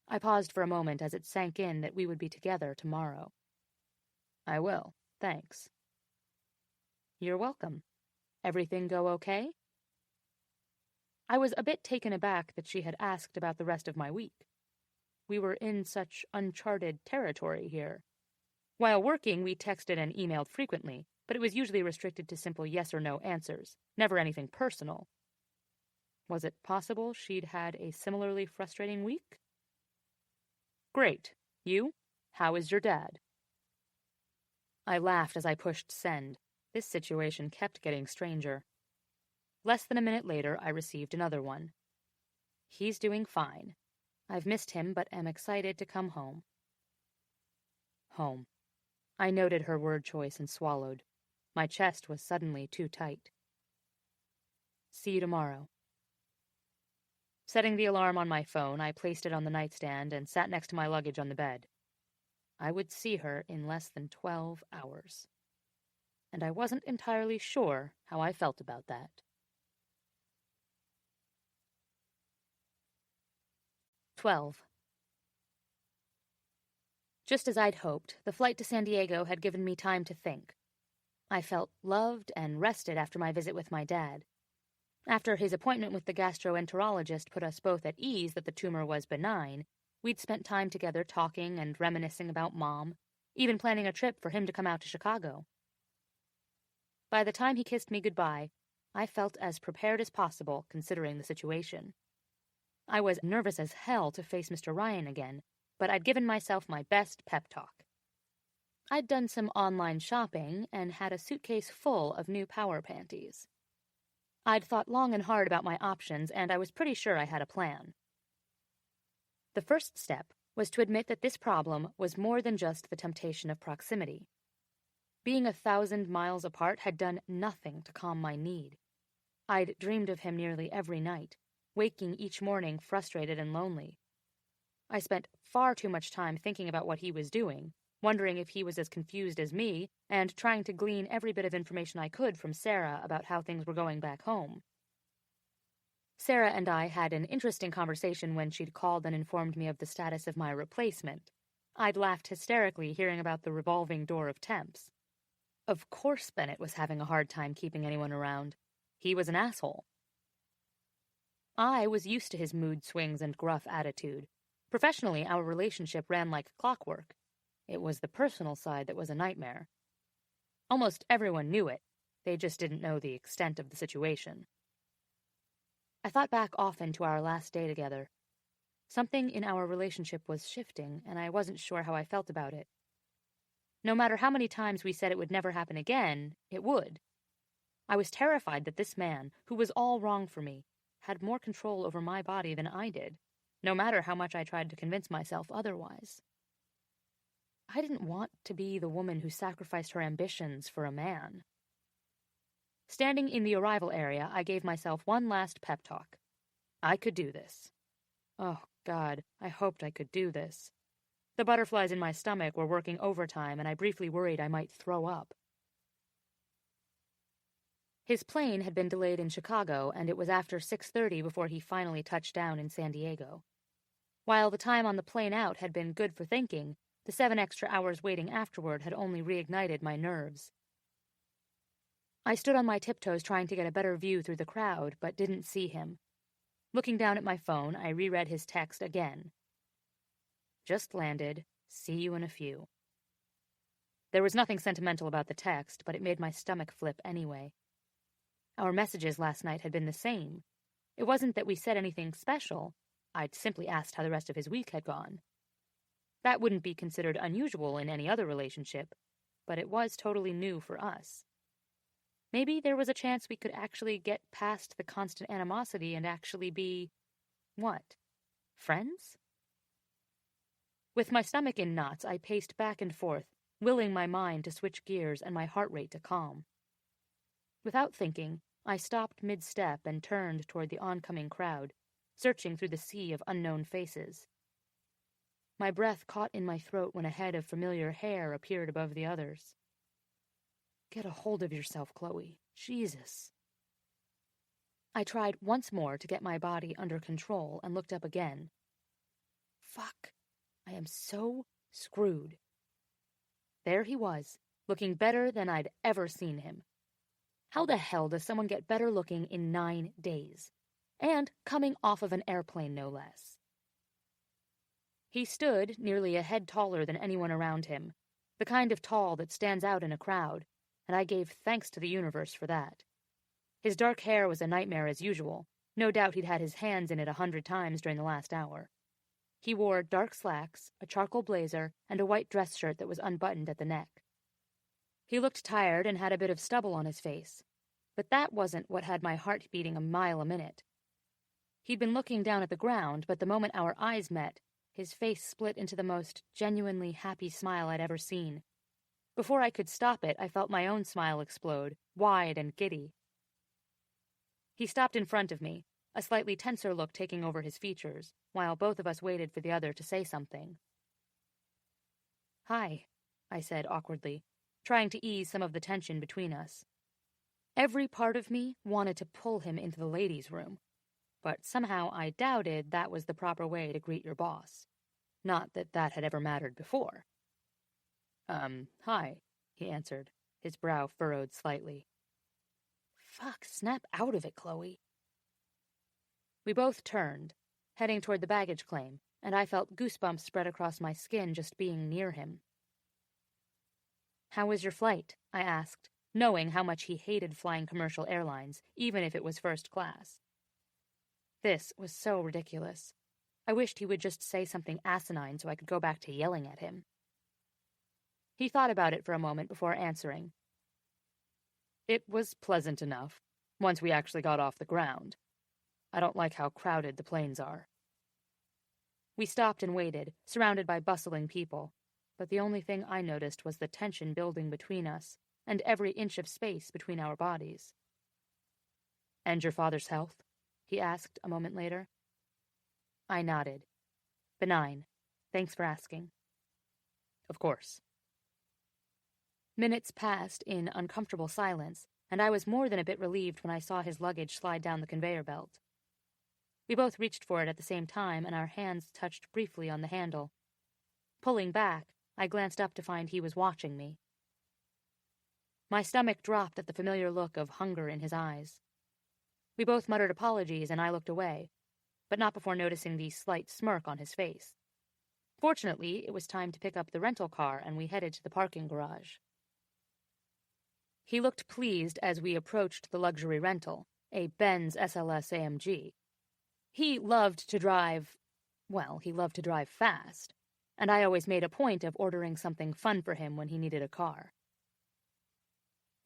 I paused for a moment as it sank in that we would be together tomorrow. I will, thanks. You're welcome. Everything go okay? I was a bit taken aback that she had asked about the rest of my week. We were in such uncharted territory here. While working, we texted and emailed frequently, but it was usually restricted to simple yes or no answers, never anything personal. Was it possible she'd had a similarly frustrating week? Great. You? How is your dad? I laughed as I pushed send. This situation kept getting stranger. Less than a minute later, I received another one. He's doing fine. I've missed him, but am excited to come home. Home. I noted her word choice and swallowed. My chest was suddenly too tight. See you tomorrow. Setting the alarm on my phone, I placed it on the nightstand and sat next to my luggage on the bed. I would see her in less than 12 hours. And I wasn't entirely sure how I felt about that. 12. Just as I'd hoped, the flight to San Diego had given me time to think. I felt loved and rested after my visit with my dad. After his appointment with the gastroenterologist put us both at ease that the tumor was benign, we'd spent time together talking and reminiscing about Mom, even planning a trip for him to come out to Chicago. By the time he kissed me goodbye, I felt as prepared as possible, considering the situation. I was nervous as hell to face Mr. Ryan again, but I'd given myself my best pep talk. I'd done some online shopping and had a suitcase full of new power panties. I'd thought long and hard about my options, and I was pretty sure I had a plan. The first step was to admit that this problem was more than just the temptation of proximity. Being 1,000 miles apart had done nothing to calm my need. I'd dreamed of him nearly every night, waking each morning frustrated and lonely. I spent far too much time thinking about what he was doing, wondering if he was as confused as me, and trying to glean every bit of information I could from Sarah about how things were going back home. Sarah and I had an interesting conversation when she'd called and informed me of the status of my replacement. I'd laughed hysterically hearing about the revolving door of temps. Of course Bennett was having a hard time keeping anyone around. He was an asshole. I was used to his mood swings and gruff attitude. Professionally, our relationship ran like clockwork. It was the personal side that was a nightmare. Almost everyone knew it, They just didn't know the extent of the situation. I thought back often to our last day together. Something in our relationship was shifting, and I wasn't sure how I felt about it. No matter how many times we said it would never happen again, it would. I was terrified that this man, who was all wrong for me, had more control over my body than I did, no matter how much I tried to convince myself otherwise. I didn't want to be the woman who sacrificed her ambitions for a man. Standing in the arrival area, I gave myself one last pep talk. I could do this. Oh, God, I hoped I could do this. The butterflies in my stomach were working overtime, and I briefly worried I might throw up. His plane had been delayed in Chicago, and it was after 6:30 before he finally touched down in San Diego. While the time on the plane out had been good for thinking, the 7 extra hours waiting afterward had only reignited my nerves. I stood on my tiptoes trying to get a better view through the crowd, but didn't see him. Looking down at my phone, I reread his text again. Just landed. See you in a few. There was nothing sentimental about the text, but it made my stomach flip anyway. Our messages last night had been the same. It wasn't that we said anything special. I'd simply asked how the rest of his week had gone. That wouldn't be considered unusual in any other relationship, but it was totally new for us. Maybe there was a chance we could actually get past the constant animosity and actually be... what? Friends? With my stomach in knots, I paced back and forth, willing my mind to switch gears and my heart rate to calm. Without thinking, I stopped mid-step and turned toward the oncoming crowd, searching through the sea of unknown faces. My breath caught in my throat when a head of familiar hair appeared above the others. Get a hold of yourself, Chloe. Jesus. I tried once more to get my body under control and looked up again. Fuck. I am so screwed. There he was, looking better than I'd ever seen him. How the hell does someone get better looking in 9 days? And coming off of an airplane, no less. He stood nearly a head taller than anyone around him, the kind of tall that stands out in a crowd, and I gave thanks to the universe for that. His dark hair was a nightmare as usual. No doubt he'd had his hands in it 100 times during the last hour. He wore dark slacks, a charcoal blazer, and a white dress shirt that was unbuttoned at the neck. He looked tired and had a bit of stubble on his face, but that wasn't what had my heart beating a mile a minute. He'd been looking down at the ground, but the moment our eyes met, his face split into the most genuinely happy smile I'd ever seen. Before I could stop it, I felt my own smile explode, wide and giddy. He stopped in front of me, a slightly tenser look taking over his features, while both of us waited for the other to say something. Hi, I said awkwardly, trying to ease some of the tension between us. Every part of me wanted to pull him into the ladies' room, but somehow I doubted that was the proper way to greet your boss. Not that that had ever mattered before. Hi, he answered, his brow furrowed slightly. Fuck, snap out of it, Chloe. We both turned, heading toward the baggage claim, and I felt goosebumps spread across my skin just being near him. How was your flight? I asked, knowing how much he hated flying commercial airlines, even if it was first class. This was so ridiculous. I wished he would just say something asinine so I could go back to yelling at him. He thought about it for a moment before answering. It was pleasant enough, once we actually got off the ground. I don't like how crowded the planes are. We stopped and waited, surrounded by bustling people, but the only thing I noticed was the tension building between us, and every inch of space between our bodies. And your father's health? He asked a moment later. I nodded. Benign. Thanks for asking. Of course. Minutes passed in uncomfortable silence, and I was more than a bit relieved when I saw his luggage slide down the conveyor belt. We both reached for it at the same time, and our hands touched briefly on the handle. Pulling back, I glanced up to find he was watching me. My stomach dropped at the familiar look of hunger in his eyes. We both muttered apologies, and I looked away, but not before noticing the slight smirk on his face. Fortunately, it was time to pick up the rental car, and we headed to the parking garage. He looked pleased as we approached the luxury rental, a Benz SLS AMG. He loved to drive fast, and I always made a point of ordering something fun for him when he needed a car.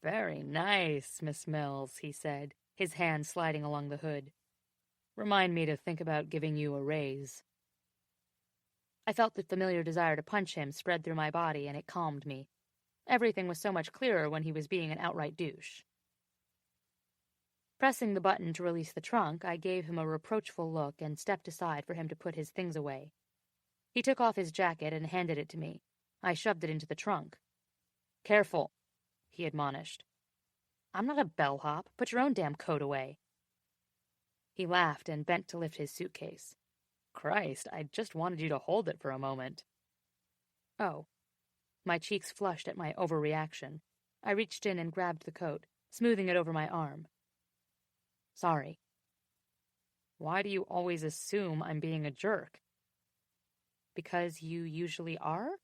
"Very nice, Miss Mills," he said, his hand sliding along the hood. "Remind me to think about giving you a raise." I felt the familiar desire to punch him spread through my body, and it calmed me. Everything was so much clearer when he was being an outright douche. Pressing the button to release the trunk, I gave him a reproachful look and stepped aside for him to put his things away. He took off his jacket and handed it to me. I shoved it into the trunk. "Careful," he admonished. "I'm not a bellhop. Put your own damn coat away." He laughed and bent to lift his suitcase. "Christ, I just wanted you to hold it for a moment." "Oh." My cheeks flushed at my overreaction. I reached in and grabbed the coat, smoothing it over my arm. "Sorry." "Why do you always assume I'm being a jerk?" "Because you usually are?"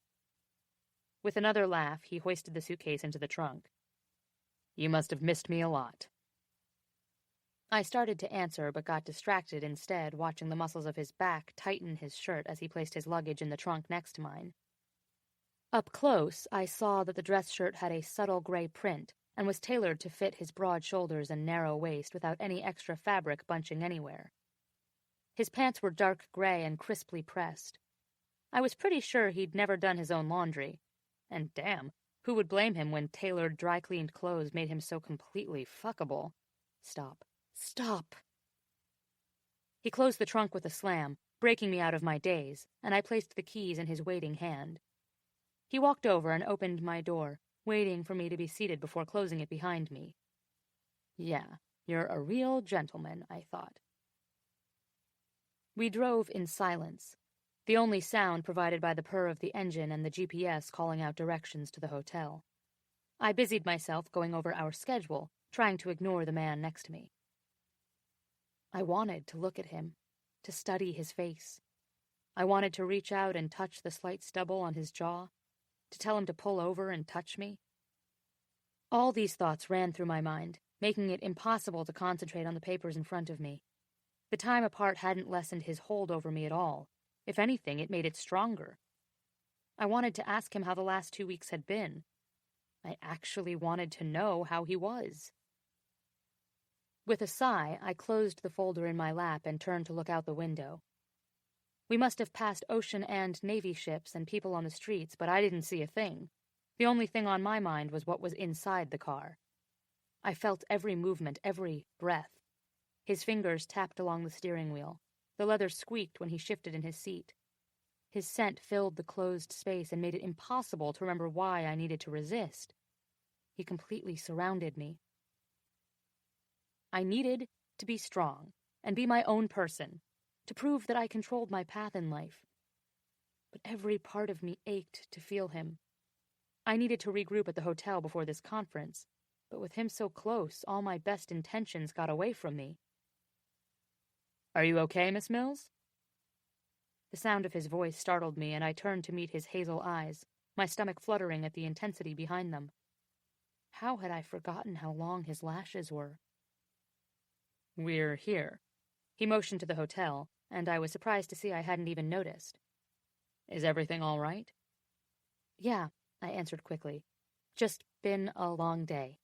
With another laugh, he hoisted the suitcase into the trunk. "You must have missed me a lot." I started to answer, but got distracted instead, watching the muscles of his back tighten his shirt as he placed his luggage in the trunk next to mine. Up close, I saw that the dress shirt had a subtle gray print and was tailored to fit his broad shoulders and narrow waist without any extra fabric bunching anywhere. His pants were dark gray and crisply pressed. I was pretty sure he'd never done his own laundry. And damn, who would blame him when tailored, dry-cleaned clothes made him so completely fuckable? Stop. He closed the trunk with a slam, breaking me out of my daze, and I placed the keys in his waiting hand. He walked over and opened my door, waiting for me to be seated before closing it behind me. Yeah, you're a real gentleman, I thought. We drove in silence, the only sound provided by the purr of the engine and the GPS calling out directions to the hotel. I busied myself going over our schedule, trying to ignore the man next to me. I wanted to look at him, to study his face. I wanted to reach out and touch the slight stubble on his jaw, to tell him to pull over and touch me. All these thoughts ran through my mind, making it impossible to concentrate on the papers in front of me. The time apart hadn't lessened his hold over me at all. If anything, it made it stronger. I wanted to ask him how the last 2 weeks had been. I actually wanted to know how he was. With a sigh, I closed the folder in my lap and turned to look out the window. We must have passed ocean and Navy ships and people on the streets, but I didn't see a thing. The only thing on my mind was what was inside the car. I felt every movement, every breath. His fingers tapped along the steering wheel. The leather squeaked when he shifted in his seat. His scent filled the closed space and made it impossible to remember why I needed to resist. He completely surrounded me. I needed to be strong and be my own person, to prove that I controlled my path in life. But every part of me ached to feel him. I needed to regroup at the hotel before this conference, but with him so close, all my best intentions got away from me. "Are you okay, Miss Mills?" The sound of his voice startled me, and I turned to meet his hazel eyes, my stomach fluttering at the intensity behind them. How had I forgotten how long his lashes were? "We're here." He motioned to the hotel, and I was surprised to see I hadn't even noticed. "Is everything all right?" "Yeah," I answered quickly. "Just been a long day."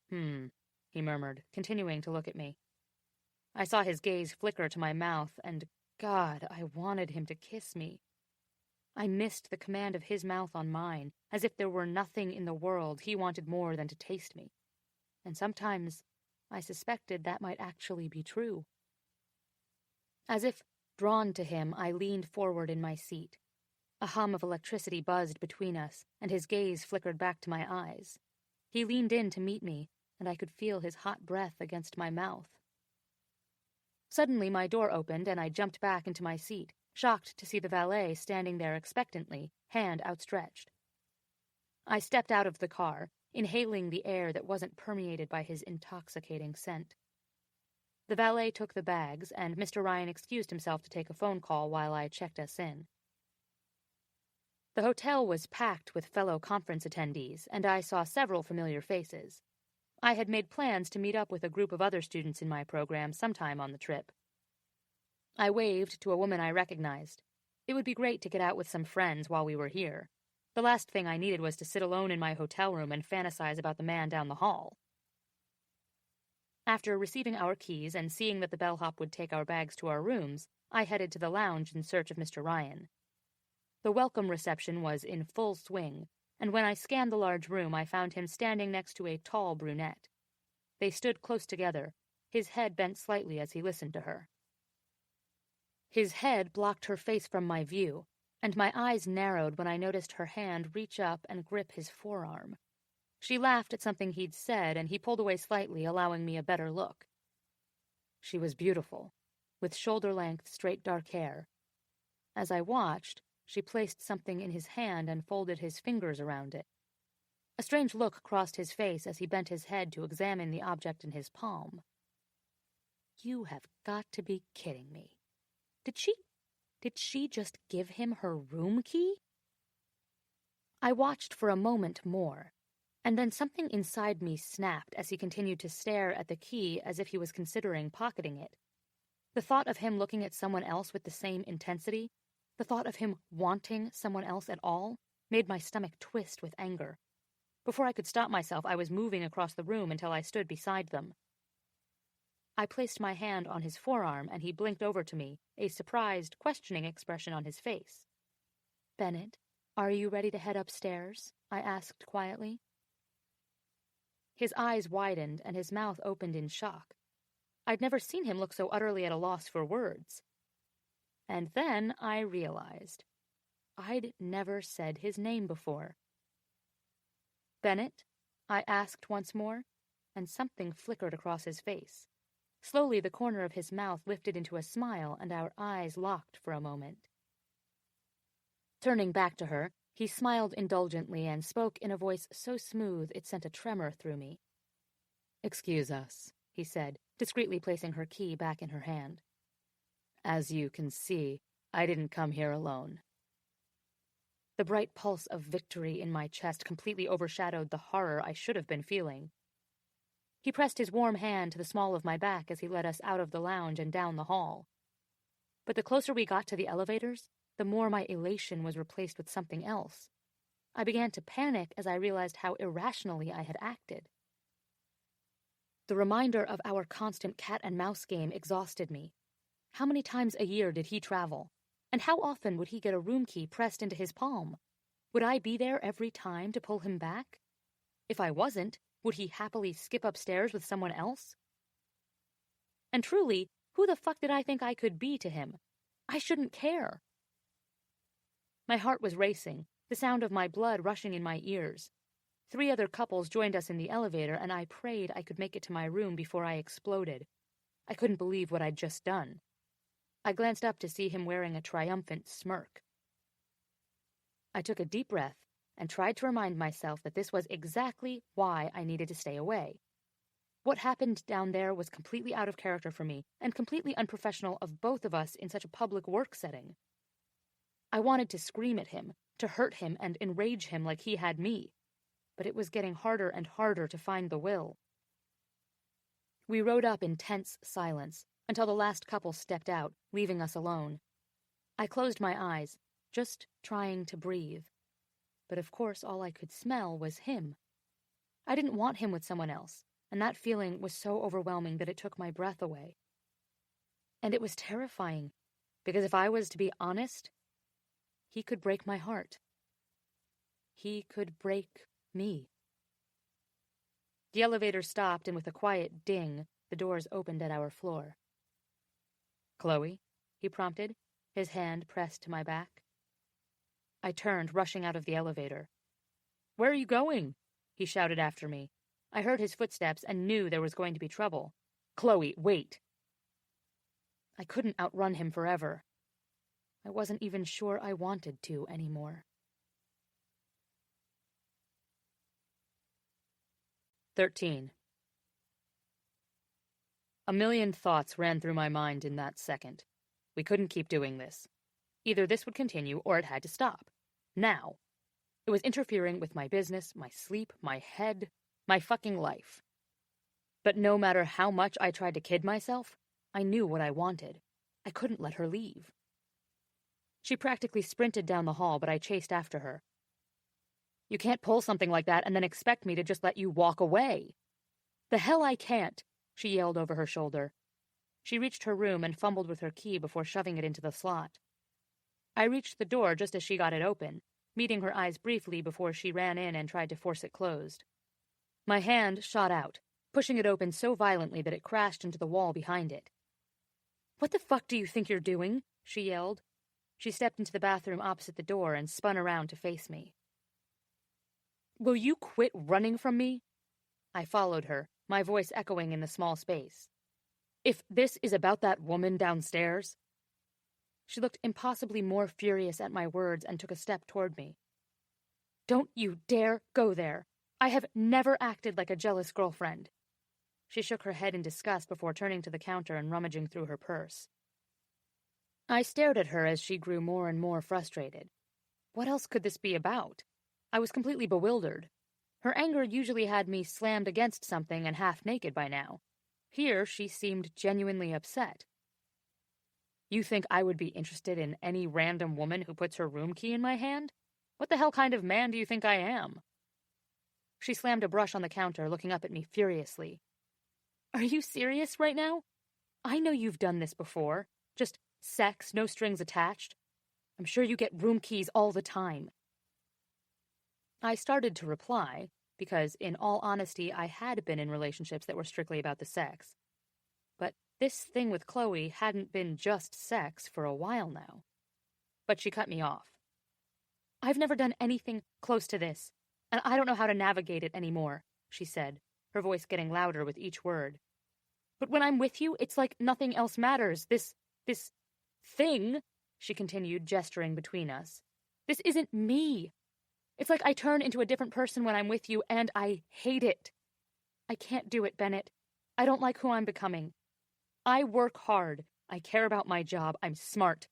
He murmured, continuing to look at me. I saw his gaze flicker to my mouth, and God, I wanted him to kiss me. I missed the command of his mouth on mine, as if there were nothing in the world he wanted more than to taste me. And sometimes I suspected that might actually be true. As if drawn to him, I leaned forward in my seat. A hum of electricity buzzed between us, and his gaze flickered back to my eyes. He leaned in to meet me, and I could feel his hot breath against my mouth. Suddenly my door opened, and I jumped back into my seat, shocked to see the valet standing there expectantly, hand outstretched. I stepped out of the car, inhaling the air that wasn't permeated by his intoxicating scent. The valet took the bags, and Mr. Ryan excused himself to take a phone call while I checked us in. The hotel was packed with fellow conference attendees, and I saw several familiar faces. I had made plans to meet up with a group of other students in my program sometime on the trip. I waved to a woman I recognized. It would be great to get out with some friends while we were here. The last thing I needed was to sit alone in my hotel room and fantasize about the man down the hall. After receiving our keys and seeing that the bellhop would take our bags to our rooms, I headed to the lounge in search of Mr. Ryan. The welcome reception was in full swing, and when I scanned the large room, I found him standing next to a tall brunette. They stood close together, his head bent slightly as he listened to her. His head blocked her face from my view, and my eyes narrowed when I noticed her hand reach up and grip his forearm. She laughed at something he'd said, and he pulled away slightly, allowing me a better look. She was beautiful, with shoulder-length, straight dark hair. As I watched, she placed something in his hand and folded his fingers around it. A strange look crossed his face as he bent his head to examine the object in his palm. You have got to be kidding me. Did she just give him her room key? I watched for a moment more, and then something inside me snapped as he continued to stare at the key as if he was considering pocketing it. The thought of him looking at someone else with the same intensity, the thought of him wanting someone else at all, made my stomach twist with anger. Before I could stop myself, I was moving across the room until I stood beside them. I placed my hand on his forearm, and he blinked over to me, a surprised, questioning expression on his face. "Bennett, are you ready to head upstairs?" I asked quietly. His eyes widened, and his mouth opened in shock. I'd never seen him look so utterly at a loss for words. And then I realized. I'd never said his name before. "Bennett?" I asked once more, and something flickered across his face. Slowly, the corner of his mouth lifted into a smile, and our eyes locked for a moment. Turning back to her, he smiled indulgently and spoke in a voice so smooth it sent a tremor through me. "Excuse us," he said, discreetly placing her key back in her hand. "As you can see, I didn't come here alone." The bright pulse of victory in my chest completely overshadowed the horror I should have been feeling. He pressed his warm hand to the small of my back as he led us out of the lounge and down the hall. But the closer we got to the elevators, the more my elation was replaced with something else. I began to panic as I realized how irrationally I had acted. The reminder of our constant cat-and-mouse game exhausted me. How many times a year did he travel? And how often would he get a room key pressed into his palm? Would I be there every time to pull him back? If I wasn't, would he happily skip upstairs with someone else? And truly, who the fuck did I think I could be to him? I shouldn't care. My heart was racing, the sound of my blood rushing in my ears. 3 other couples joined us in the elevator, and I prayed I could make it to my room before I exploded. I couldn't believe what I'd just done. I glanced up to see him wearing a triumphant smirk. I took a deep breath and tried to remind myself that this was exactly why I needed to stay away. What happened down there was completely out of character for me, and completely unprofessional of both of us in such a public work setting. I wanted to scream at him, to hurt him and enrage him like he had me, but it was getting harder and harder to find the will. We rode up in tense silence until the last couple stepped out, leaving us alone. I closed my eyes, just trying to breathe. But of course all I could smell was him. I didn't want him with someone else, and that feeling was so overwhelming that it took my breath away. And it was terrifying, because if I was to be honest, he could break my heart. He could break me. The elevator stopped, and with a quiet ding, the doors opened at our floor. "Chloe?" he prompted, his hand pressed to my back. I turned, rushing out of the elevator. "Where are you going?" he shouted after me. I heard his footsteps and knew there was going to be trouble. "Chloe, wait!" I couldn't outrun him forever. I wasn't even sure I wanted to anymore. 13. A million thoughts ran through my mind in that second. We couldn't keep doing this. Either this would continue or it had to stop. Now. It was interfering with my business, my sleep, my head, my fucking life. But no matter how much I tried to kid myself, I knew what I wanted. I couldn't let her leave. She practically sprinted down the hall, but I chased after her. You can't pull something like that and then expect me to just let you walk away. The hell I can't, she yelled over her shoulder. She reached her room and fumbled with her key before shoving it into the slot. I reached the door just as she got it open, meeting her eyes briefly before she ran in and tried to force it closed. My hand shot out, pushing it open so violently that it crashed into the wall behind it. What the fuck do you think you're doing? She yelled. She stepped into the bathroom opposite the door and spun around to face me. Will you quit running from me? I followed her, my voice echoing in the small space. If this is about that woman downstairs... She looked impossibly more furious at my words and took a step toward me. Don't you dare go there. I have never acted like a jealous girlfriend. She shook her head in disgust before turning to the counter and rummaging through her purse. I stared at her as she grew more and more frustrated. What else could this be about? I was completely bewildered. Her anger usually had me slammed against something and half naked by now. Here she seemed genuinely upset. You think I would be interested in any random woman who puts her room key in my hand? What the hell kind of man do you think I am? She slammed a brush on the counter, looking up at me furiously. Are you serious right now? I know you've done this before. Just sex, no strings attached. I'm sure you get room keys all the time. I started to reply, because in all honesty I had been in relationships that were strictly about the sex. But this thing with Chloe hadn't been just sex for a while now. But she cut me off. I've never done anything close to this, and I don't know how to navigate it anymore, she said, her voice getting louder with each word. But when I'm with you, it's like nothing else matters. This thing, she continued, gesturing between us. This isn't me. It's like I turn into a different person when I'm with you, and I hate it. I can't do it, Bennett. I don't like who I'm becoming. I work hard. I care about my job. I'm smart.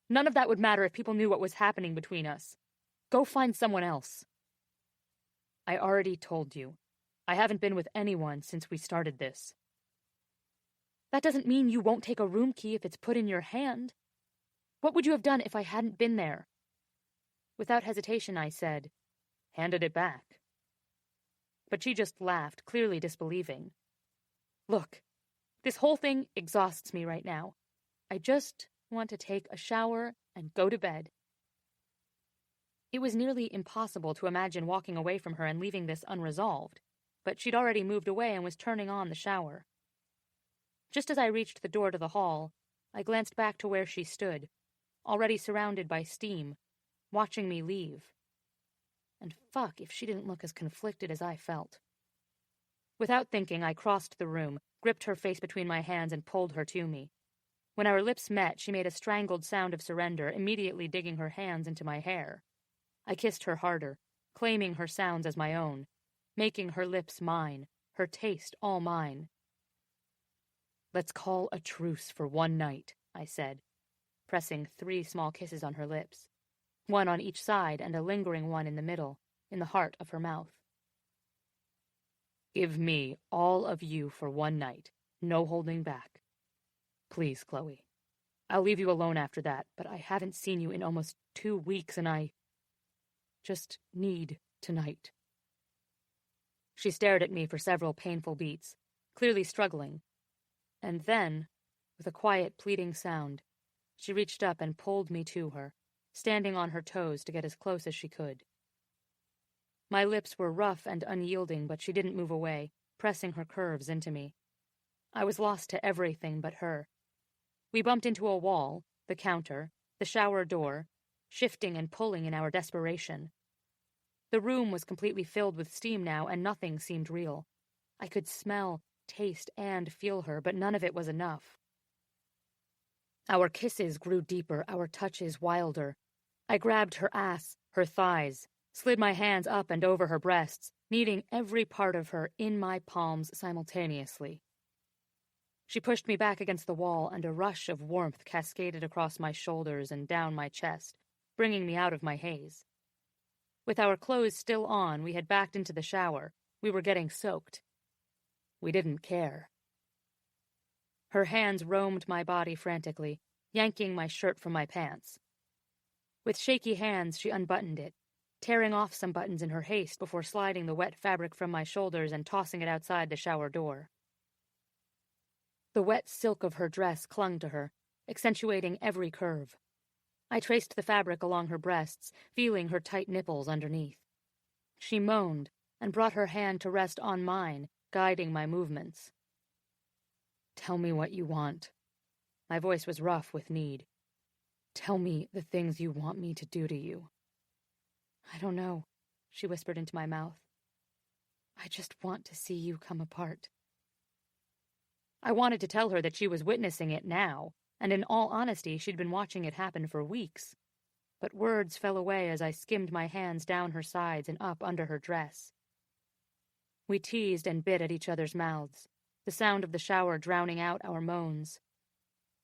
None of that would matter if people knew what was happening between us. Go find someone else. I already told you. I haven't been with anyone since we started this. That doesn't mean you won't take a room key if it's put in your hand. What would you have done if I hadn't been there? Without hesitation, I said, handed it back. But she just laughed, clearly disbelieving. Look, this whole thing exhausts me right now. I just want to take a shower and go to bed. It was nearly impossible to imagine walking away from her and leaving this unresolved, but she'd already moved away and was turning on the shower. Just as I reached the door to the hall, I glanced back to where she stood, already surrounded by steam, watching me leave. And fuck if she didn't look as conflicted as I felt. Without thinking, I crossed the room, gripped her face between my hands, and pulled her to me. When our lips met, she made a strangled sound of surrender, immediately digging her hands into my hair. I kissed her harder, claiming her sounds as my own, making her lips mine, her taste all mine. Let's call a truce for one night, I said, pressing 3 small kisses on her lips, one on each side and a lingering one in the middle, in the heart of her mouth. Give me all of you for one night, no holding back. Please, Chloe. I'll leave you alone after that, but I haven't seen you in almost 2 weeks and I just need tonight. She stared at me for several painful beats, clearly struggling, and then, with a quiet, pleading sound, she reached up and pulled me to her, standing on her toes to get as close as she could. My lips were rough and unyielding, but she didn't move away, pressing her curves into me. I was lost to everything but her. We bumped into a wall, the counter, the shower door, shifting and pulling in our desperation. The room was completely filled with steam now, and nothing seemed real. I could smell, taste, and feel her, but none of it was enough. Our kisses grew deeper, our touches wilder. I grabbed her ass, her thighs, slid my hands up and over her breasts, needing every part of her in my palms simultaneously. She pushed me back against the wall, and a rush of warmth cascaded across my shoulders and down my chest, bringing me out of my haze. With our clothes still on, we had backed into the shower. We were getting soaked. We didn't care. Her hands roamed my body frantically, yanking my shirt from my pants. With shaky hands, she unbuttoned it, tearing off some buttons in her haste before sliding the wet fabric from my shoulders and tossing it outside the shower door. The wet silk of her dress clung to her, accentuating every curve. I traced the fabric along her breasts, feeling her tight nipples underneath. She moaned and brought her hand to rest on mine, guiding my movements. "Tell me what you want." My voice was rough with need. "Tell me the things you want me to do to you." "I don't know," she whispered into my mouth. "I just want to see you come apart." I wanted to tell her that she was witnessing it now, and in all honesty, she'd been watching it happen for weeks. But words fell away as I skimmed my hands down her sides and up under her dress. We teased and bit at each other's mouths, the sound of the shower drowning out our moans.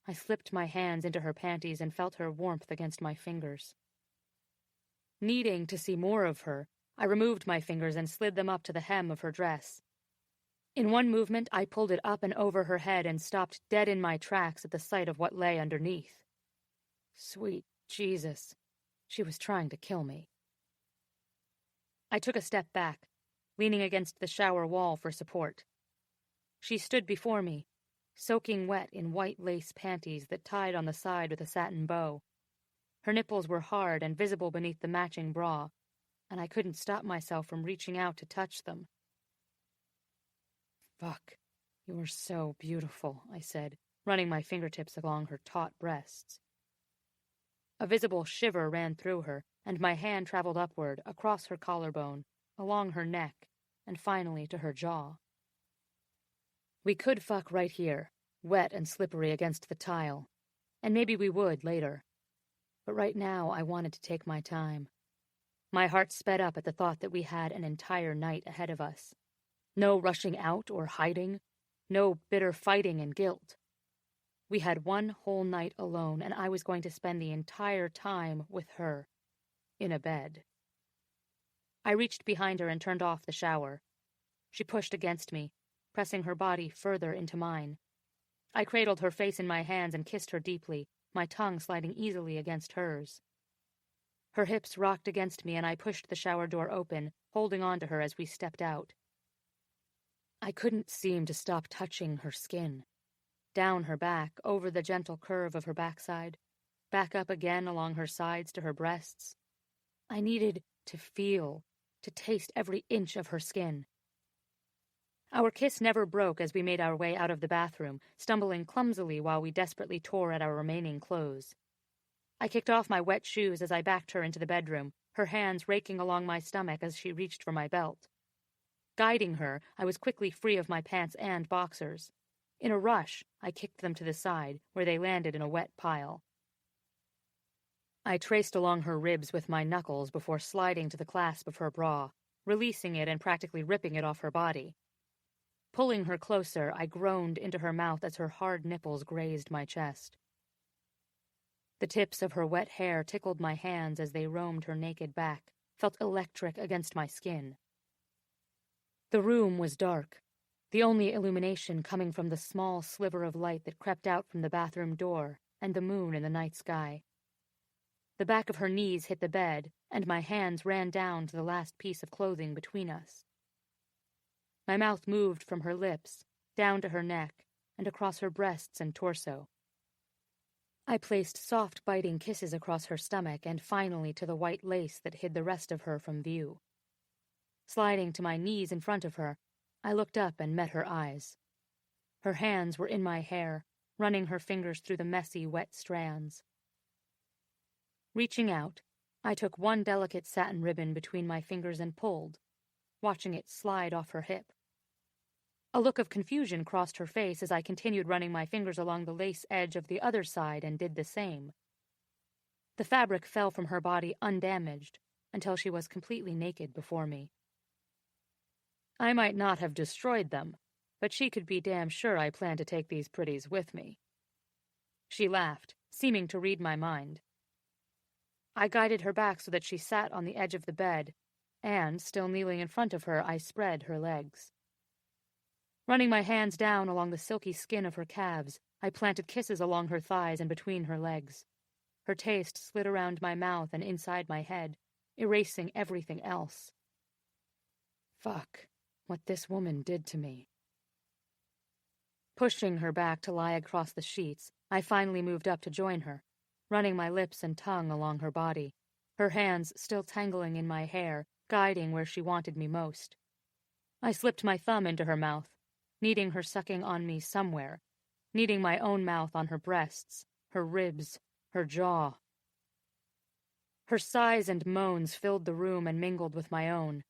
I slipped my hands into her panties and felt her warmth against my fingers. Needing to see more of her, I removed my fingers and slid them up to the hem of her dress. In one movement, I pulled it up and over her head and stopped dead in my tracks at the sight of what lay underneath. Sweet Jesus, she was trying to kill me. I took a step back, leaning against the shower wall for support. She stood before me, soaking wet in white lace panties that tied on the side with a satin bow. Her nipples were hard and visible beneath the matching bra, and I couldn't stop myself from reaching out to touch them. "Fuck, you are so beautiful," I said, running my fingertips along her taut breasts. A visible shiver ran through her, and my hand traveled upward, across her collarbone, along her neck, and finally to her jaw. We could fuck right here, wet and slippery against the tile, and maybe we would later. But right now I wanted to take my time. My heart sped up at the thought that we had an entire night ahead of us. No rushing out or hiding, no bitter fighting and guilt. We had one whole night alone, and I was going to spend the entire time with her, in a bed. I reached behind her and turned off the shower. She pushed against me, pressing her body further into mine. I cradled her face in my hands and kissed her deeply, my tongue sliding easily against hers. Her hips rocked against me, and I pushed the shower door open, holding on to her as we stepped out. I couldn't seem to stop touching her skin. Down her back, over the gentle curve of her backside, back up again along her sides to her breasts. I needed to feel, to taste every inch of her skin. Our kiss never broke as we made our way out of the bathroom, stumbling clumsily while we desperately tore at our remaining clothes. I kicked off my wet shoes as I backed her into the bedroom, her hands raking along my stomach as she reached for my belt. Guiding her, I was quickly free of my pants and boxers. In a rush, I kicked them to the side, where they landed in a wet pile. I traced along her ribs with my knuckles before sliding to the clasp of her bra, releasing it and practically ripping it off her body. Pulling her closer, I groaned into her mouth as her hard nipples grazed my chest. The tips of her wet hair tickled my hands as they roamed her naked back, felt electric against my skin. The room was dark, the only illumination coming from the small sliver of light that crept out from the bathroom door and the moon in the night sky. The back of her knees hit the bed, and my hands ran down to the last piece of clothing between us. My mouth moved from her lips, down to her neck, and across her breasts and torso. I placed soft, biting kisses across her stomach and finally to the white lace that hid the rest of her from view. Sliding to my knees in front of her, I looked up and met her eyes. Her hands were in my hair, running her fingers through the messy, wet strands. Reaching out, I took one delicate satin ribbon between my fingers and pulled, watching it slide off her hip. A look of confusion crossed her face as I continued running my fingers along the lace edge of the other side and did the same. The fabric fell from her body undamaged until she was completely naked before me. I might not have destroyed them, but she could be damn sure I planned to take these pretties with me. She laughed, seeming to read my mind. I guided her back so that she sat on the edge of the bed, and, still kneeling in front of her, I spread her legs. Running my hands down along the silky skin of her calves, I planted kisses along her thighs and between her legs. Her taste slid around my mouth and inside my head, erasing everything else. Fuck, what this woman did to me. Pushing her back to lie across the sheets, I finally moved up to join her, running my lips and tongue along her body, her hands still tangling in my hair, guiding where she wanted me most. I slipped my thumb into her mouth, needing her sucking on me somewhere, needing my own mouth on her breasts, her ribs, her jaw. Her sighs and moans filled the room and mingled with my own.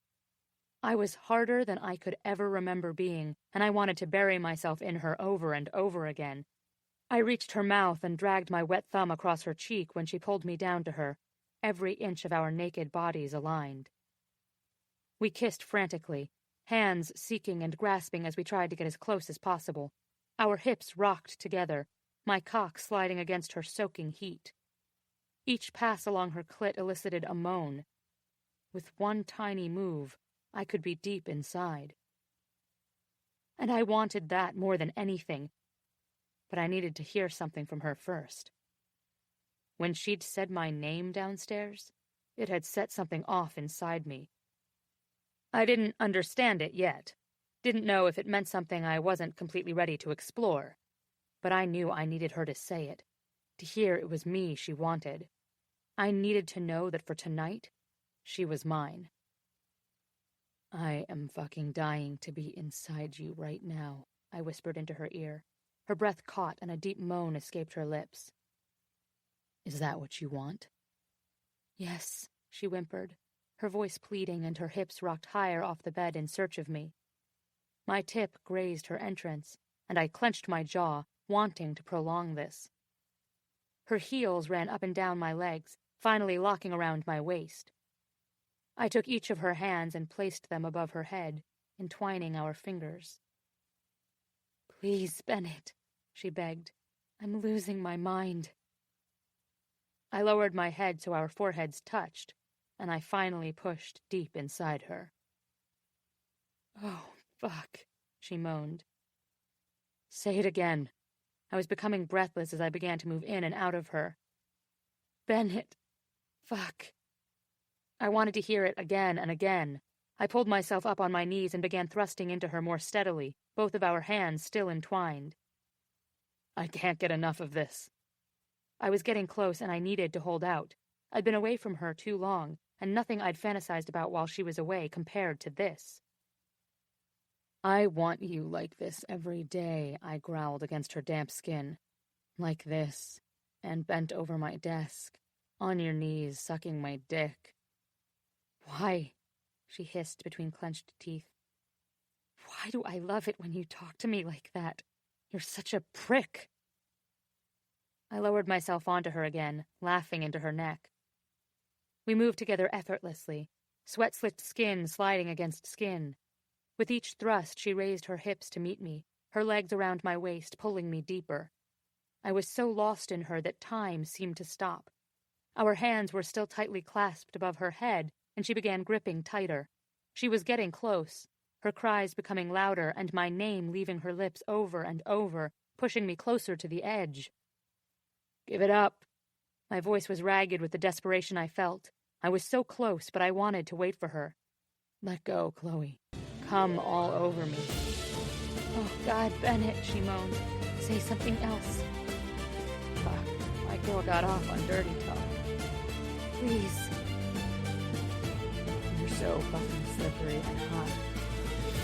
I was harder than I could ever remember being, and I wanted to bury myself in her over and over again. I reached her mouth and dragged my wet thumb across her cheek when she pulled me down to her, every inch of our naked bodies aligned. We kissed frantically, hands seeking and grasping as we tried to get as close as possible. Our hips rocked together, my cock sliding against her soaking heat. Each pass along her clit elicited a moan. With one tiny move, I could be deep inside. And I wanted that more than anything, but I needed to hear something from her first. When she'd said my name downstairs, it had set something off inside me. I didn't understand it yet, didn't know if it meant something I wasn't completely ready to explore, but I knew I needed her to say it, to hear it was me she wanted. I needed to know that for tonight, she was mine. I am fucking dying to be inside you right now, I whispered into her ear. Her breath caught and a deep moan escaped her lips. Is that what you want? Yes, she whimpered, her voice pleading and her hips rocked higher off the bed in search of me. My tip grazed her entrance, and I clenched my jaw, wanting to prolong this. Her heels ran up and down my legs, finally locking around my waist. I took each of her hands and placed them above her head, entwining our fingers. Please, Bennett, she begged. I'm losing my mind. I lowered my head so our foreheads touched, and I finally pushed deep inside her. Oh, fuck, she moaned. Say it again. I was becoming breathless as I began to move in and out of her. Bennett, fuck. I wanted to hear it again and again. I pulled myself up on my knees and began thrusting into her more steadily, both of our hands still entwined. I can't get enough of this. I was getting close and I needed to hold out. I'd been away from her too long, and nothing I'd fantasized about while she was away compared to this. I want you like this every day, I growled against her damp skin. Like this, and bent over my desk, on your knees, sucking my dick. Why? She hissed between clenched teeth. Why do I love it when you talk to me like that? You're such a prick. I lowered myself onto her again, laughing into her neck. We moved together effortlessly, sweat-slicked skin sliding against skin. With each thrust, she raised her hips to meet me, her legs around my waist, pulling me deeper. I was so lost in her that time seemed to stop. Our hands were still tightly clasped above her head, and she began gripping tighter. She was getting close, her cries becoming louder and my name leaving her lips over and over, pushing me closer to the edge. Give it up. My voice was ragged with the desperation I felt. I was so close, but I wanted to wait for her. Let go, Chloe. Come all over me. Oh, God, Bennett, she moaned. Say something else. Fuck, my girl got off on dirty talk. Please. You're so fucking slippery and hot.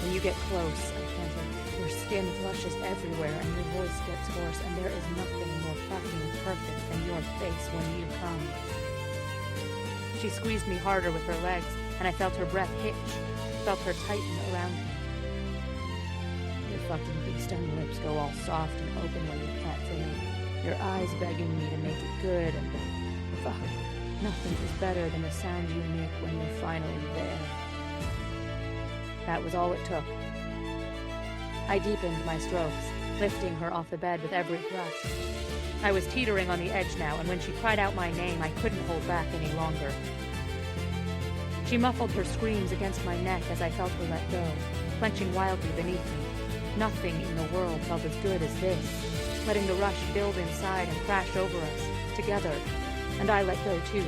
When you get close, I panted, your skin flushes everywhere and your voice gets hoarse, and there is nothing more fucking perfect than your face when you come. She squeezed me harder with her legs, and I felt her breath hitch, felt her tighten around me. Your fucking beast-on lips go all soft and open when you can't feel me. Your eyes begging me to make it good, and fuck, nothing is better than the sound you make when you're finally there. That was all it took. I deepened my strokes, lifting her off the bed with every thrust. I was teetering on the edge now, and when she cried out my name, I couldn't hold back any longer. She muffled her screams against my neck as I felt her let go, clenching wildly beneath me. Nothing in the world felt as good as this, letting the rush build inside and crash over us, together, and I let go too.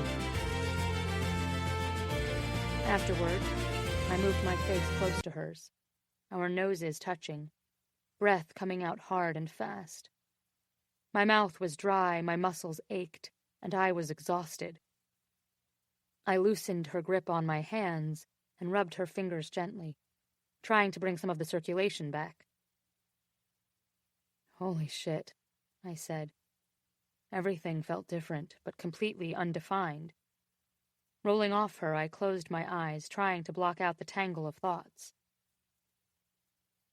Afterward, I moved my face close to hers, our noses touching, breath coming out hard and fast. My mouth was dry, my muscles ached, and I was exhausted. I loosened her grip on my hands and rubbed her fingers gently, trying to bring some of the circulation back. "Holy shit," I said. Everything felt different, but completely undefined. Rolling off her, I closed my eyes, trying to block out the tangle of thoughts.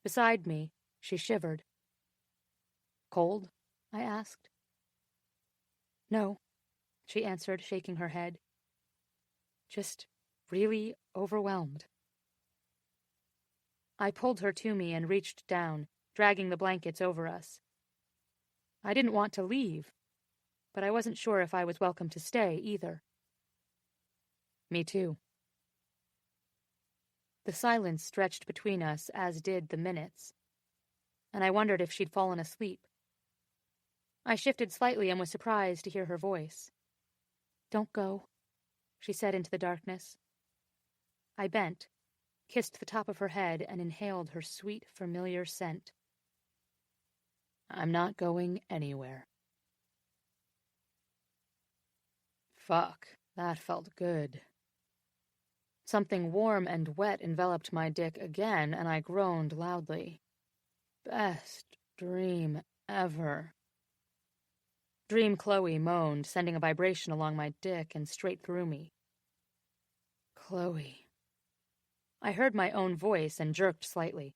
Beside me, she shivered. "Cold?" I asked. "No," she answered, shaking her head. "Just really overwhelmed." I pulled her to me and reached down, dragging the blankets over us. I didn't want to leave, but I wasn't sure if I was welcome to stay either. "Me too." The silence stretched between us, as did the minutes, and I wondered if she'd fallen asleep. I shifted slightly and was surprised to hear her voice. "Don't go," she said into the darkness. I bent, kissed the top of her head, and inhaled her sweet, familiar scent. "I'm not going anywhere." Fuck, that felt good. Something warm and wet enveloped my dick again, and I groaned loudly. "Best dream ever." Dream Chloe moaned, sending a vibration along my dick and straight through me. Chloe. I heard my own voice and jerked slightly.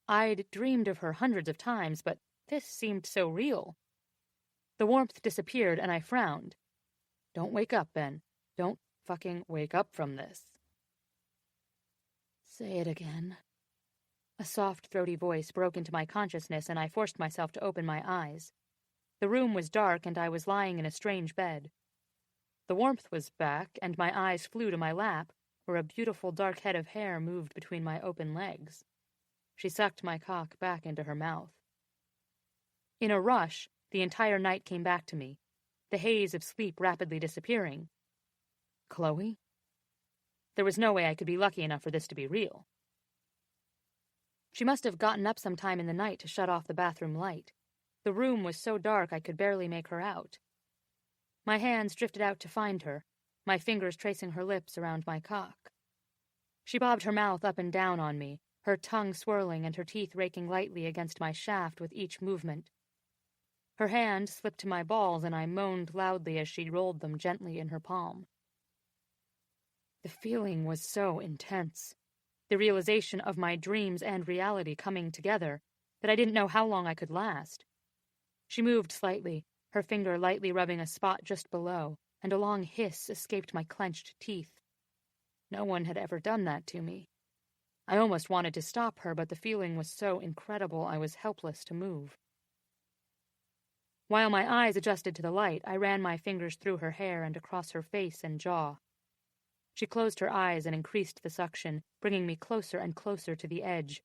I'd dreamed of her hundreds of times, but this seemed so real. The warmth disappeared, and I frowned. "Don't wake up, Ben. Don't fucking wake up from this." "Say it again." A soft, throaty voice broke into my consciousness, and I forced myself to open my eyes. The room was dark, and I was lying in a strange bed. The warmth was back, and my eyes flew to my lap, where a beautiful dark head of hair moved between my open legs. She sucked my cock back into her mouth. In a rush, the entire night came back to me, the haze of sleep rapidly disappearing. Chloe? There was no way I could be lucky enough for this to be real. She must have gotten up sometime in the night to shut off the bathroom light. The room was so dark I could barely make her out. My hands drifted out to find her, my fingers tracing her lips around my cock. She bobbed her mouth up and down on me, her tongue swirling and her teeth raking lightly against my shaft with each movement. Her hand slipped to my balls, and I moaned loudly as she rolled them gently in her palm. The feeling was so intense, the realization of my dreams and reality coming together, that I didn't know how long I could last. She moved slightly, her finger lightly rubbing a spot just below, and a long hiss escaped my clenched teeth. No one had ever done that to me. I almost wanted to stop her, but the feeling was so incredible I was helpless to move. While my eyes adjusted to the light, I ran my fingers through her hair and across her face and jaw. She closed her eyes and increased the suction, bringing me closer and closer to the edge.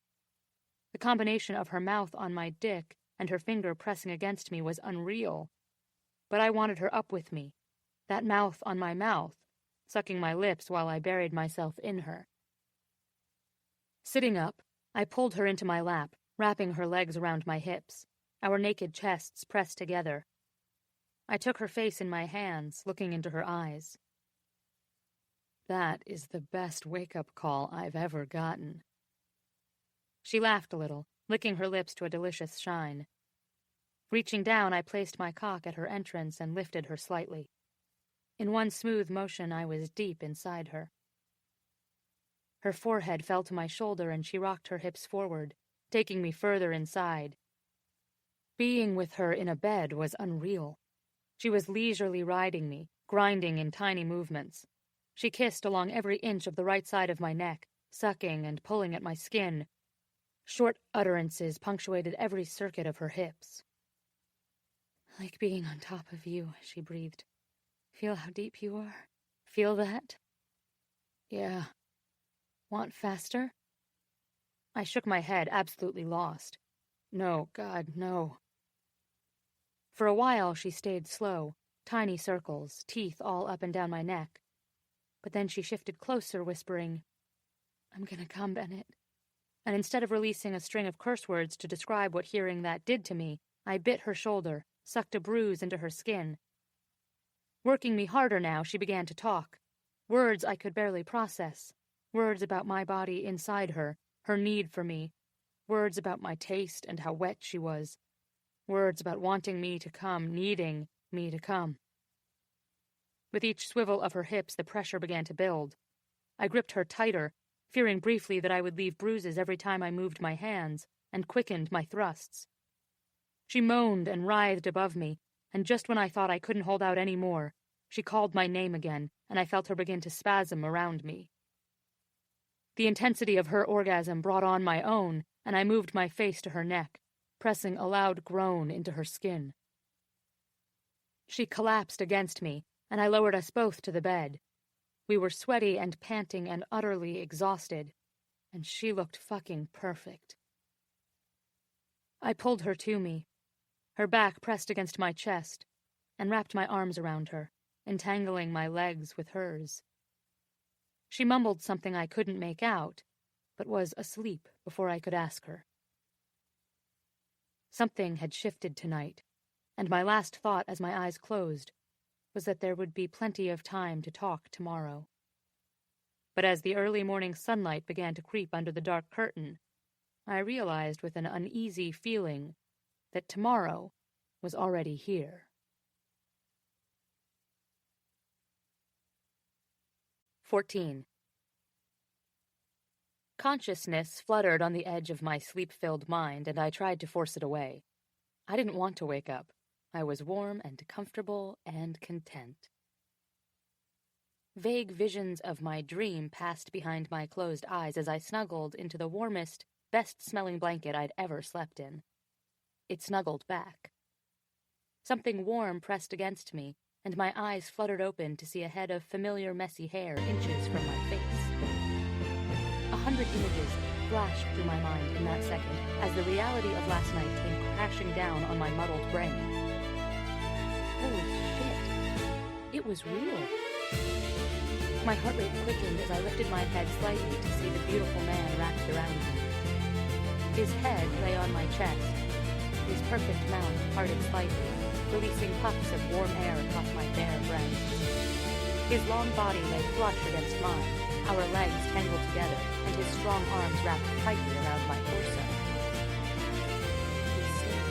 The combination of her mouth on my dick and her finger pressing against me was unreal. But I wanted her up with me, that mouth on my mouth, sucking my lips while I buried myself in her. Sitting up, I pulled her into my lap, wrapping her legs around my hips, our naked chests pressed together. I took her face in my hands, looking into her eyes. That is the best wake-up call I've ever gotten. She laughed a little, licking her lips to a delicious shine. Reaching down, I placed my cock at her entrance and lifted her slightly. In one smooth motion, I was deep inside her. Her forehead fell to my shoulder, and she rocked her hips forward, taking me further inside. Being with her in a bed was unreal. She was leisurely riding me, grinding in tiny movements. She kissed along every inch of the right side of my neck, sucking and pulling at my skin. Short utterances punctuated every circuit of her hips. "Like being on top of you," she breathed. "Feel how deep you are? Feel that?" "Yeah." "Want faster?" I shook my head, absolutely lost. No, God, no. For a while she stayed slow, tiny circles, teeth all up and down my neck. But then she shifted closer, whispering, "I'm gonna come, Bennett." And instead of releasing a string of curse words to describe what hearing that did to me, I bit her shoulder, sucked a bruise into her skin. Working me harder now, she began to talk. Words I could barely process. Words about my body inside her need for me. Words about my taste and how wet she was. Words about wanting me to come, needing me to come. With each swivel of her hips, the pressure began to build. I gripped her tighter, fearing briefly that I would leave bruises every time I moved my hands, and quickened my thrusts. She moaned and writhed above me, and just when I thought I couldn't hold out any more, she called my name again, and I felt her begin to spasm around me. The intensity of her orgasm brought on my own, and I moved my face to her neck, pressing a loud groan into her skin. She collapsed against me, and I lowered us both to the bed. We were sweaty and panting and utterly exhausted, and she looked fucking perfect. I pulled her to me, her back pressed against my chest, and wrapped my arms around her, entangling my legs with hers. She mumbled something I couldn't make out, but was asleep before I could ask her. Something had shifted tonight, and my last thought as my eyes closed was that there would be plenty of time to talk tomorrow. But as the early morning sunlight began to creep under the dark curtain, I realized with an uneasy feeling that tomorrow was already here. 14. Consciousness fluttered on the edge of my sleep-filled mind, and I tried to force it away. I didn't want to wake up. I was warm and comfortable and content. Vague visions of my dream passed behind my closed eyes as I snuggled into the warmest, best-smelling blanket I'd ever slept in. It snuggled back. Something warm pressed against me, and my eyes fluttered open to see a head of familiar messy hair inches from my face. 100 images flashed through my mind in that second as the reality of last night came crashing down on my muddled brain. Holy shit. It was real. My heart rate quickened as I lifted my head slightly to see the beautiful man wrapped around me. His head lay on my chest, his perfect mouth parted slightly, releasing puffs of warm air across my bare breast. His long body lay flush against mine, our legs tangled together, and his strong arms wrapped tightly around my torso. He stayed.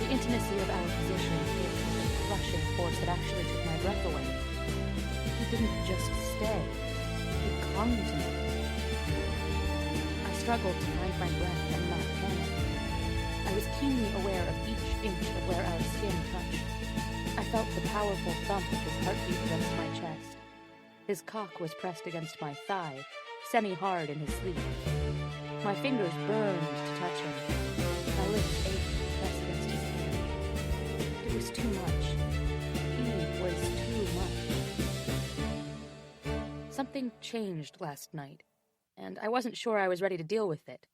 The intimacy of our position gave me a crushing force that actually took my breath away. He didn't just stay, he clung to me. I struggled to find my breath and not panic. I was keenly aware of each inch of where our skin touched. I felt the powerful thump of his heartbeat against my chest. His cock was pressed against my thigh, semi-hard in his sleep. My fingers burned to touch him. My lips ached to press against his hair. It was too much. He was too much. Something changed last night, and I wasn't sure I was ready to deal with it.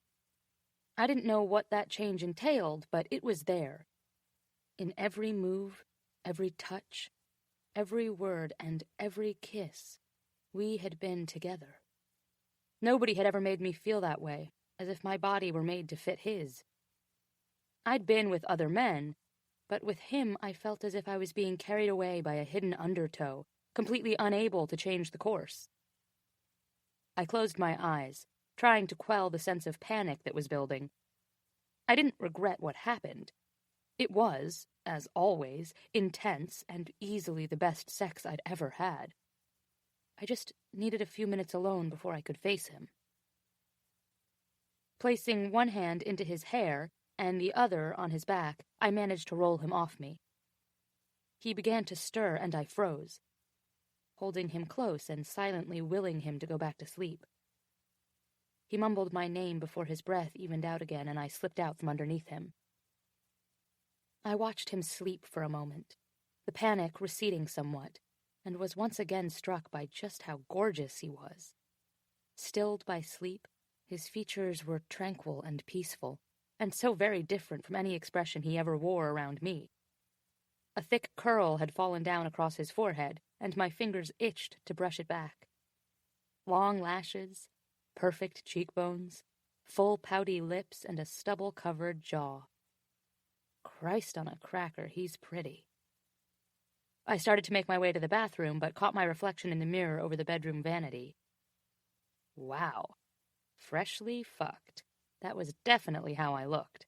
I didn't know what that change entailed, but it was there. In every move, every touch, every word, and every kiss, we had been together. Nobody had ever made me feel that way, as if my body were made to fit his. I'd been with other men, but with him I felt as if I was being carried away by a hidden undertow, completely unable to change the course. I closed my eyes, trying to quell the sense of panic that was building. I didn't regret what happened. It was, as always, intense and easily the best sex I'd ever had. I just needed a few minutes alone before I could face him. Placing one hand into his hair and the other on his back, I managed to roll him off me. He began to stir, and I froze, holding him close and silently willing him to go back to sleep. He mumbled my name before his breath evened out again, and I slipped out from underneath him. I watched him sleep for a moment, the panic receding somewhat, and was once again struck by just how gorgeous he was. Stilled by sleep, his features were tranquil and peaceful, and so very different from any expression he ever wore around me. A thick curl had fallen down across his forehead, and my fingers itched to brush it back. Long lashes, perfect cheekbones, full pouty lips, and a stubble-covered jaw. Christ on a cracker, he's pretty. I started to make my way to the bathroom, but caught my reflection in the mirror over the bedroom vanity. Wow. Freshly fucked. That was definitely how I looked.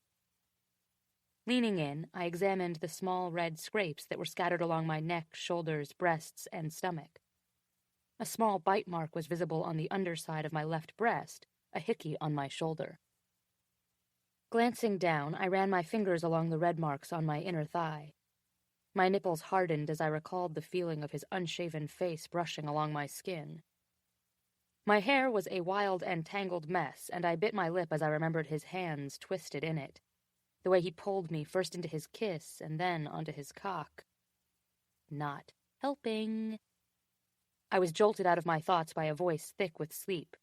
Leaning in, I examined the small red scrapes that were scattered along my neck, shoulders, breasts, and stomach. A small bite mark was visible on the underside of my left breast, a hickey on my shoulder. Glancing down, I ran my fingers along the red marks on my inner thigh. My nipples hardened as I recalled the feeling of his unshaven face brushing along my skin. My hair was a wild and tangled mess, and I bit my lip as I remembered his hands twisted in it, the way he pulled me first into his kiss and then onto his cock. Not helping. I was jolted out of my thoughts by a voice thick with sleep.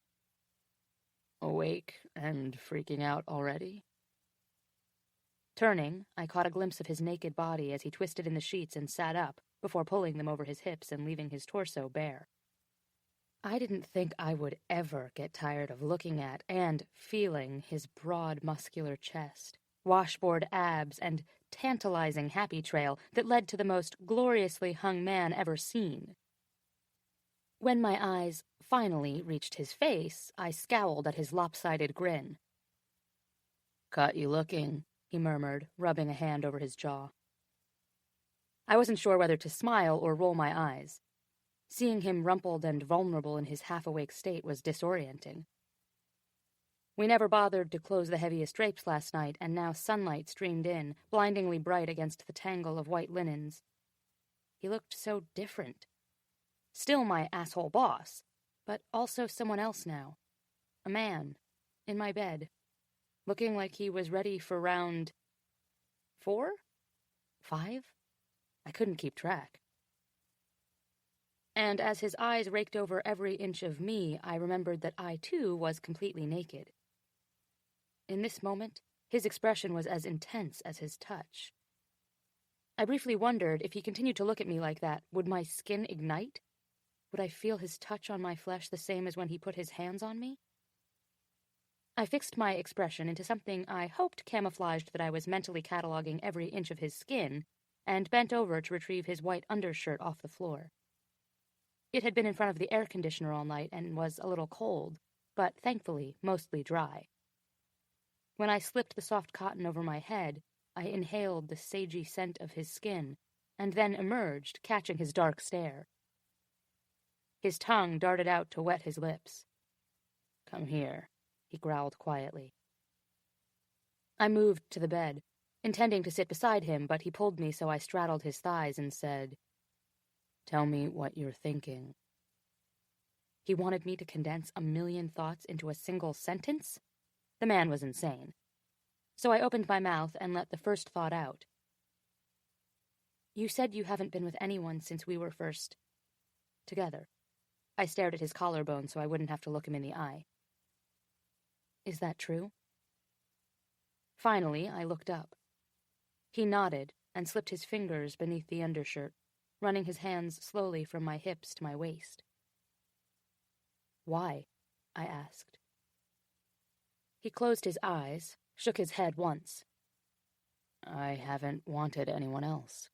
Awake and freaking out already? Turning, I caught a glimpse of his naked body as he twisted in the sheets and sat up, before pulling them over his hips and leaving his torso bare. I didn't think I would ever get tired of looking at and feeling his broad, muscular chest, washboard abs, and tantalizing happy trail that led to the most gloriously hung man ever seen. When my eyes finally reached his face, I scowled at his lopsided grin. "Caught you looking," he murmured, rubbing a hand over his jaw. I wasn't sure whether to smile or roll my eyes. Seeing him rumpled and vulnerable in his half-awake state was disorienting. We never bothered to close the heaviest drapes last night, and now sunlight streamed in, blindingly bright against the tangle of white linens. He looked so different. Still my asshole boss, but also someone else now. A man, in my bed, looking like he was ready for round 4? 5? I couldn't keep track. And as his eyes raked over every inch of me, I remembered that I, too, was completely naked. In this moment, his expression was as intense as his touch. I briefly wondered if he continued to look at me like that, would my skin ignite? Would I feel his touch on my flesh the same as when he put his hands on me? I fixed my expression into something I hoped camouflaged that I was mentally cataloging every inch of his skin, and bent over to retrieve his white undershirt off the floor. It had been in front of the air conditioner all night and was a little cold, but thankfully mostly dry. When I slipped the soft cotton over my head, I inhaled the sagey scent of his skin, and then emerged, catching his dark stare. His tongue darted out to wet his lips. "Come here," he growled quietly. I moved to the bed, intending to sit beside him, but he pulled me so I straddled his thighs and said, "Tell me what you're thinking." He wanted me to condense 1,000,000 thoughts into a single sentence? The man was insane. So I opened my mouth and let the first thought out. "You said you haven't been with anyone since we were first together." I stared at his collarbone so I wouldn't have to look him in the eye. "Is that true?" Finally, I looked up. He nodded and slipped his fingers beneath the undershirt, running his hands slowly from my hips to my waist. "Why?" I asked. He closed his eyes, shook his head once. "I haven't wanted anyone else."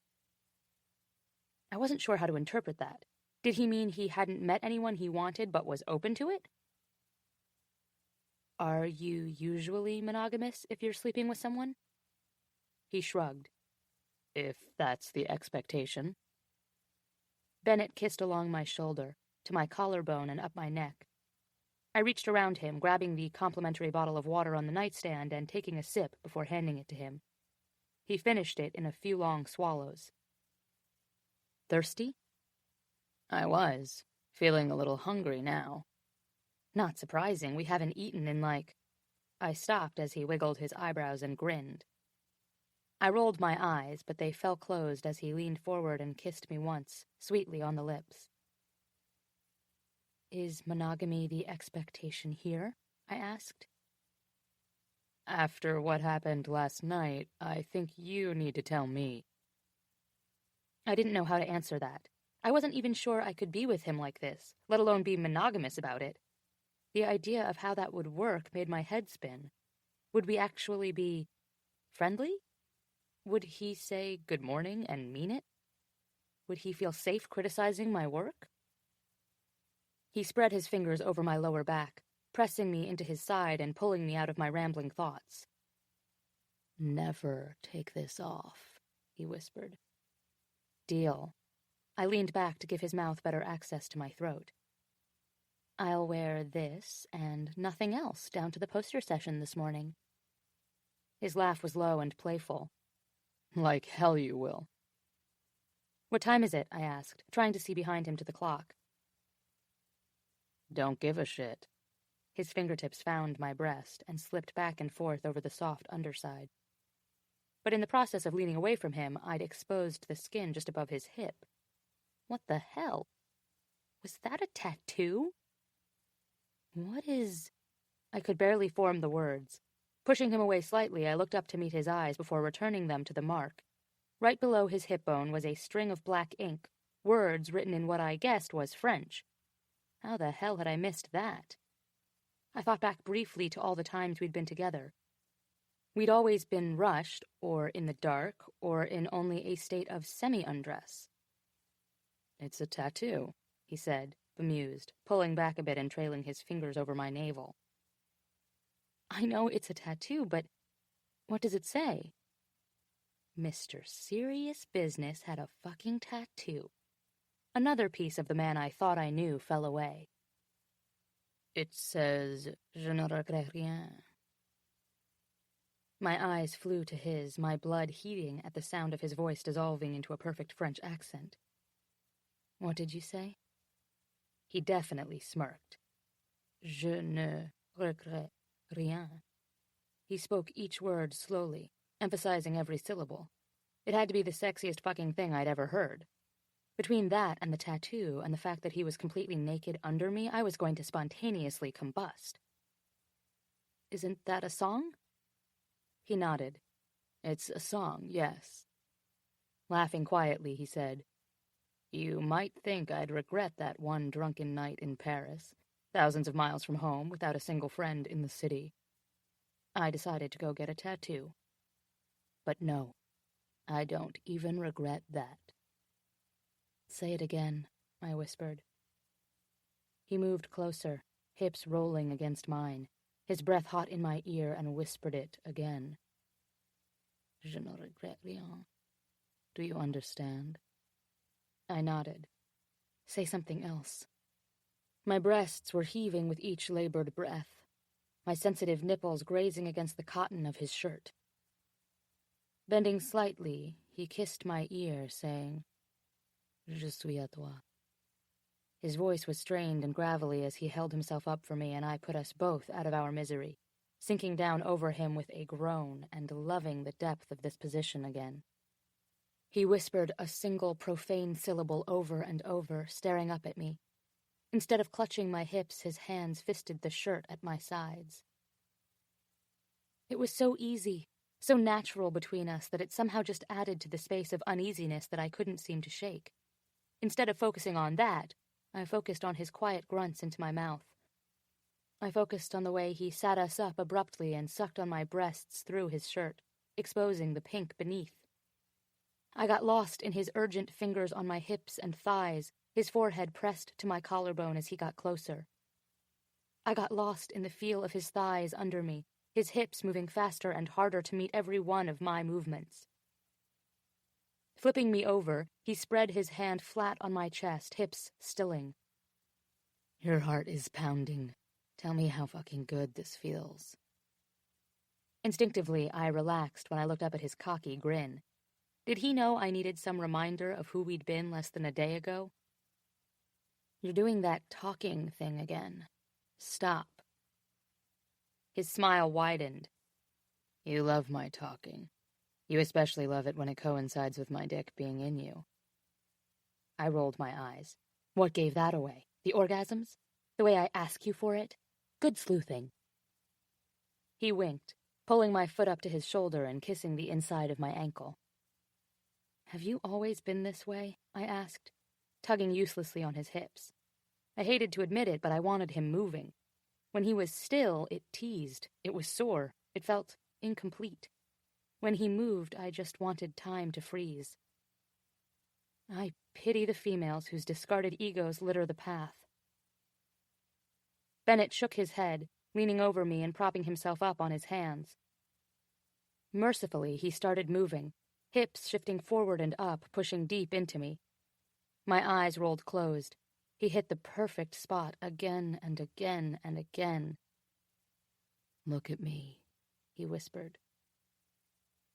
I wasn't sure how to interpret that. Did he mean he hadn't met anyone he wanted but was open to it? "Are you usually monogamous if you're sleeping with someone?" He shrugged. "If that's the expectation." Bennett kissed along my shoulder, to my collarbone and up my neck. I reached around him, grabbing the complimentary bottle of water on the nightstand and taking a sip before handing it to him. He finished it in a few long swallows. "Thirsty?" I was, feeling a little hungry now. Not surprising, we haven't eaten in like... I stopped as he wiggled his eyebrows and grinned. I rolled my eyes, but they fell closed as he leaned forward and kissed me once, sweetly on the lips. Is monogamy the expectation here? I asked. After what happened last night, I think you need to tell me. I didn't know how to answer that. I wasn't even sure I could be with him like this, let alone be monogamous about it. The idea of how that would work made my head spin. Would we actually be friendly? Would he say good morning and mean it? Would he feel safe criticizing my work? He spread his fingers over my lower back, pressing me into his side and pulling me out of my rambling thoughts. Never take this off, he whispered. Deal. I leaned back to give his mouth better access to my throat. I'll wear this and nothing else down to the poster session this morning. His laugh was low and playful. Like hell you will. What time is it? I asked, trying to see behind him to the clock. Don't give a shit. His fingertips found my breast and slipped back and forth over the soft underside. But in the process of leaning away from him, I'd exposed the skin just above his hip. What the hell? Was that a tattoo? What is... I could barely form the words. Pushing him away slightly, I looked up to meet his eyes before returning them to the mark. Right below his hip bone was a string of black ink, words written in what I guessed was French. How the hell had I missed that? I thought back briefly to all the times we'd been together. We'd always been rushed, or in the dark, or in only a state of semi-undress. It's a tattoo, he said, bemused, pulling back a bit and trailing his fingers over my navel. I know it's a tattoo, but what does it say? Mr. Serious Business had a fucking tattoo. Another piece of the man I thought I knew fell away. It says, Je ne regrette rien. My eyes flew to his, my blood heating at the sound of his voice dissolving into a perfect French accent. What did you say? He definitely smirked. Je ne regrette rien. He spoke each word slowly, emphasizing every syllable. It had to be the sexiest fucking thing I'd ever heard. Between that and the tattoo and the fact that he was completely naked under me, I was going to spontaneously combust. Isn't that a song? He nodded. It's a song, yes. Laughing quietly, he said, You might think I'd regret that one drunken night in Paris, thousands of miles from home, without a single friend in the city. I decided to go get a tattoo. But no, I don't even regret that. Say it again, I whispered. He moved closer, hips rolling against mine, his breath hot in my ear, and whispered it again. Je ne regrette rien. Do you understand? I nodded. Say something else. My breasts were heaving with each labored breath, my sensitive nipples grazing against the cotton of his shirt. Bending slightly, he kissed my ear, saying, Je suis à toi. His voice was strained and gravelly as he held himself up for me, and I put us both out of our misery, sinking down over him with a groan and loving the depth of this position again. He whispered a single profane syllable over and over, staring up at me. Instead of clutching my hips, his hands fisted the shirt at my sides. It was so easy, so natural between us that it somehow just added to the space of uneasiness that I couldn't seem to shake. Instead of focusing on that, I focused on his quiet grunts into my mouth. I focused on the way he sat us up abruptly and sucked on my breasts through his shirt, exposing the pink beneath. I got lost in his urgent fingers on my hips and thighs, his forehead pressed to my collarbone as he got closer. I got lost in the feel of his thighs under me, his hips moving faster and harder to meet every one of my movements. Flipping me over, he spread his hand flat on my chest, hips stilling. Your heart is pounding. Tell me how fucking good this feels. Instinctively, I relaxed when I looked up at his cocky grin. Did he know I needed some reminder of who we'd been less than a day ago? You're doing that talking thing again, Stop. His smile widened. You love my talking. You especially love it when it coincides with my dick being in you. I rolled my eyes. What gave that away? The orgasms? The way I ask you for it? Good sleuthing. He winked, pulling my foot up to his shoulder and kissing the inside of my ankle. Have you always been this way? I asked, tugging uselessly on his hips. I hated to admit it, but I wanted him moving. When he was still, it teased. It was sore. It felt incomplete. When he moved, I just wanted time to freeze. I pity the females whose discarded egos litter the path. Bennett shook his head, leaning over me and propping himself up on his hands. Mercifully, he started moving, hips shifting forward and up, pushing deep into me. My eyes rolled closed. He hit the perfect spot again and again and again. Look at me, he whispered.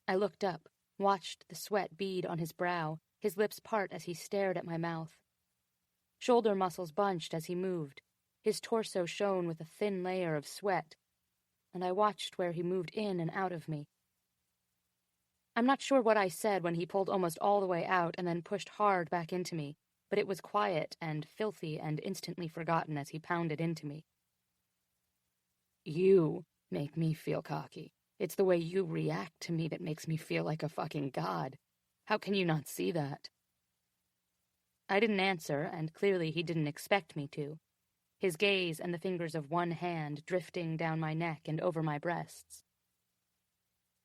I looked up, watched the sweat bead on his brow, his lips part as he stared at my mouth. Shoulder muscles bunched as he moved. His torso shone with a thin layer of sweat, and I watched where he moved in and out of me. I'm not sure what I said when he pulled almost all the way out and then pushed hard back into me, but it was quiet and filthy and instantly forgotten as he pounded into me. You make me feel cocky. It's the way you react to me that makes me feel like a fucking god. How can you not see that? I didn't answer, and clearly he didn't expect me to. His gaze and the fingers of one hand drifting down my neck and over my breasts.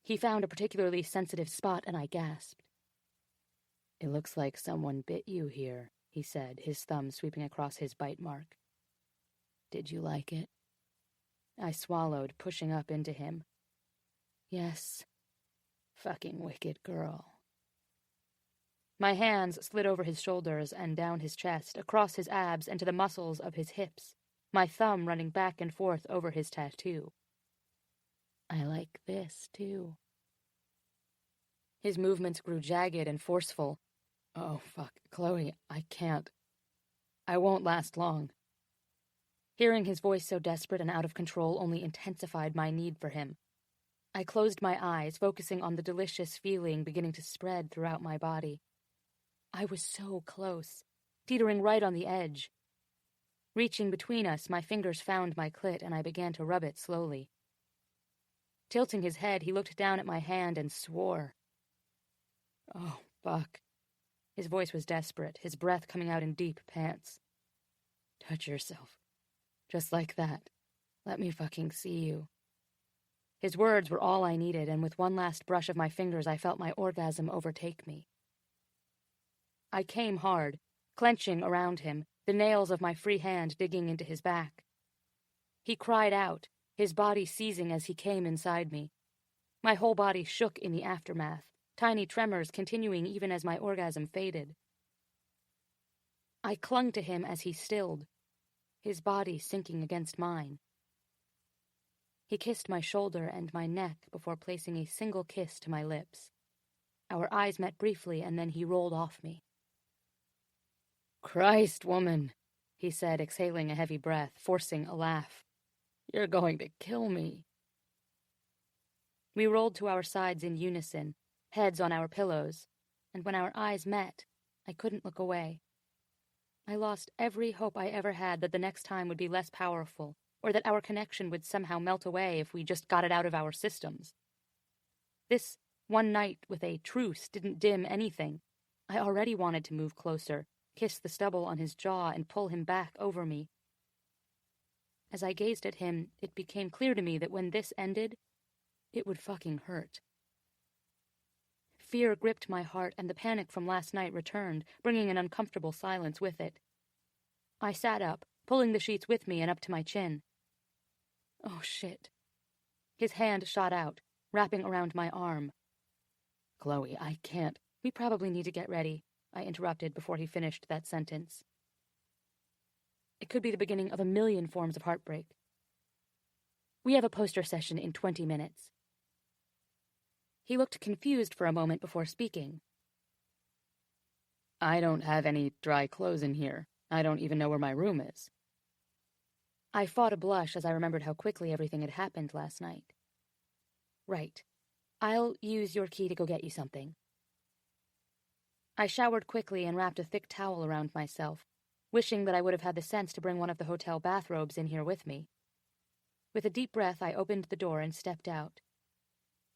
He found a particularly sensitive spot, and I gasped. It looks like someone bit you here, he said, his thumb sweeping across his bite mark. Did you like it? I swallowed, pushing up into him. Yes. Fucking wicked girl. My hands slid over his shoulders and down his chest, across his abs and to the muscles of his hips, my thumb running back and forth over his tattoo. I like this, too. His movements grew jagged and forceful. Oh, fuck, Chloe, I can't. I won't last long. Hearing his voice so desperate and out of control only intensified my need for him. I closed my eyes, focusing on the delicious feeling beginning to spread throughout my body. I was so close, teetering right on the edge. Reaching between us, my fingers found my clit, and I began to rub it slowly. Tilting his head, he looked down at my hand and swore. Oh, fuck. His voice was desperate, his breath coming out in deep pants. Touch yourself. Just like that. Let me fucking see you. His words were all I needed, and with one last brush of my fingers, I felt my orgasm overtake me. I came hard, clenching around him, the nails of my free hand digging into his back. He cried out, his body seizing as he came inside me. My whole body shook in the aftermath, tiny tremors continuing even as my orgasm faded. I clung to him as he stilled, his body sinking against mine. He kissed my shoulder and my neck before placing a single kiss to my lips. Our eyes met briefly, and then he rolled off me. Christ, woman, he said, exhaling a heavy breath, forcing a laugh. You're going to kill me. We rolled to our sides in unison, heads on our pillows, and when our eyes met, I couldn't look away. I lost every hope I ever had that the next time would be less powerful, or that our connection would somehow melt away if we just got it out of our systems. This one night with a truce didn't dim anything. I already wanted to move closer, kiss the stubble on his jaw, and pull him back over me. As I gazed at him, it became clear to me that when this ended, it would fucking hurt. Fear gripped my heart, and the panic from last night returned, bringing an uncomfortable silence with it. I sat up, pulling the sheets with me and up to my chin. Oh, shit. His hand shot out, wrapping around my arm. Chloe, I can't. We probably need to get ready, I interrupted before he finished that sentence. It could be the beginning of 1,000,000 forms of heartbreak. We have a poster session in 20 minutes. He looked confused for a moment before speaking. I don't have any dry clothes in here. I don't even know where my room is. I fought a blush as I remembered how quickly everything had happened last night. Right. I'll use your key to go get you something. I showered quickly and wrapped a thick towel around myself, wishing that I would have had the sense to bring one of the hotel bathrobes in here with me. With a deep breath, I opened the door and stepped out.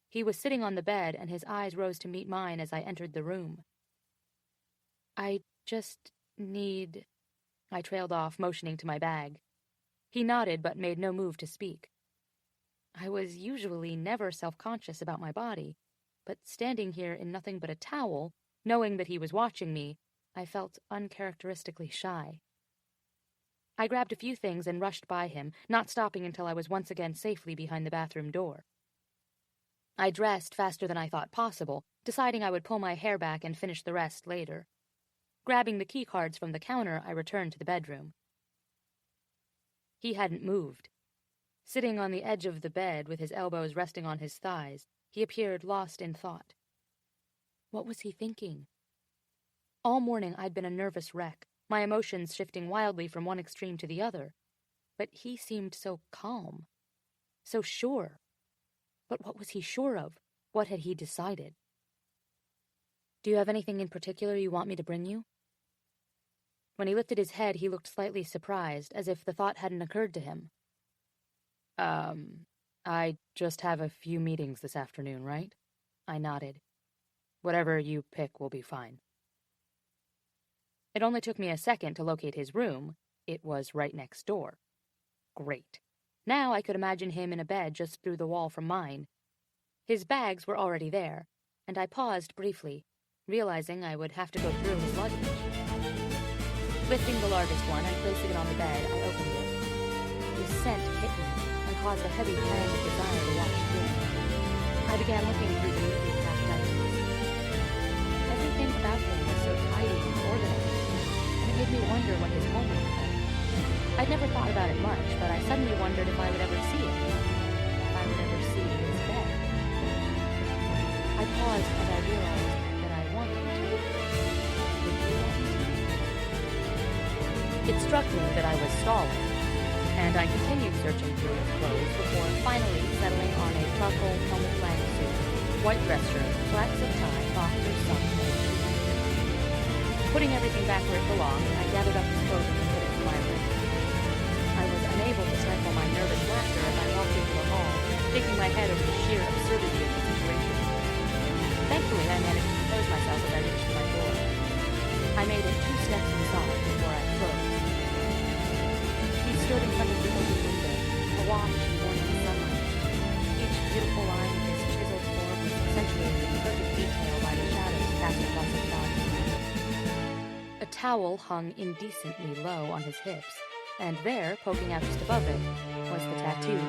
He was sitting on the bed, and his eyes rose to meet mine as I entered the room. I just need... I trailed off, motioning to my bag. He nodded but made no move to speak. I was usually never self-conscious about my body, but standing here in nothing but a towel, knowing that he was watching me, I felt uncharacteristically shy. I grabbed a few things and rushed by him, not stopping until I was once again safely behind the bathroom door. I dressed faster than I thought possible, deciding I would pull my hair back and finish the rest later. Grabbing the key cards from the counter, I returned to the bedroom. He hadn't moved. Sitting on the edge of the bed with his elbows resting on his thighs, he appeared lost in thought. What was he thinking? All morning I'd been a nervous wreck, my emotions shifting wildly from one extreme to the other. But he seemed so calm, so sure. But what was he sure of? What had he decided? Do you have anything in particular you want me to bring you? When he lifted his head, he looked slightly surprised, as if the thought hadn't occurred to him. I just have a few meetings this afternoon, right? I nodded. Whatever you pick will be fine. It only took me a second to locate his room. It was right next door. Great. Now I could imagine him in a bed just through the wall from mine. His bags were already there, and I paused briefly, realizing I would have to go through his luggage. Lifting the largest one and placing it on the bed, I opened it. The scent hit me and caused a heavy pang of desire to watch through. I began looking through the neatly packed items. Everything about him was so tidy and organized, and it made me wonder what his home looked like. I'd never thought about it much, but I suddenly wondered if I would ever see it. If I would ever see his bed. I paused as I realized that I wanted to. Would you want me to? It struck me that I was stalling, and I continued searching through his clothes before finally settling on a charcoal helmet-lang suit, white dress shirt, black zip tie, boxers, socks, and shoes. Putting everything back where it belonged, I gathered up his clothing and put it in my room. I was unable to stifle my nervous laughter as I walked into the hall, shaking my head over the sheer absurdity of the situation. Thankfully, I managed to compose myself as I reached my door. I made it 2 steps inside before I closed. He stood in front of the open window, awash in morning sunlight. Each beautiful line of his chiseled form was accentuated in perfect detail by the shadows cast across his body. A towel hung indecently low on his hips, and there, poking out just above it, was the tattoo.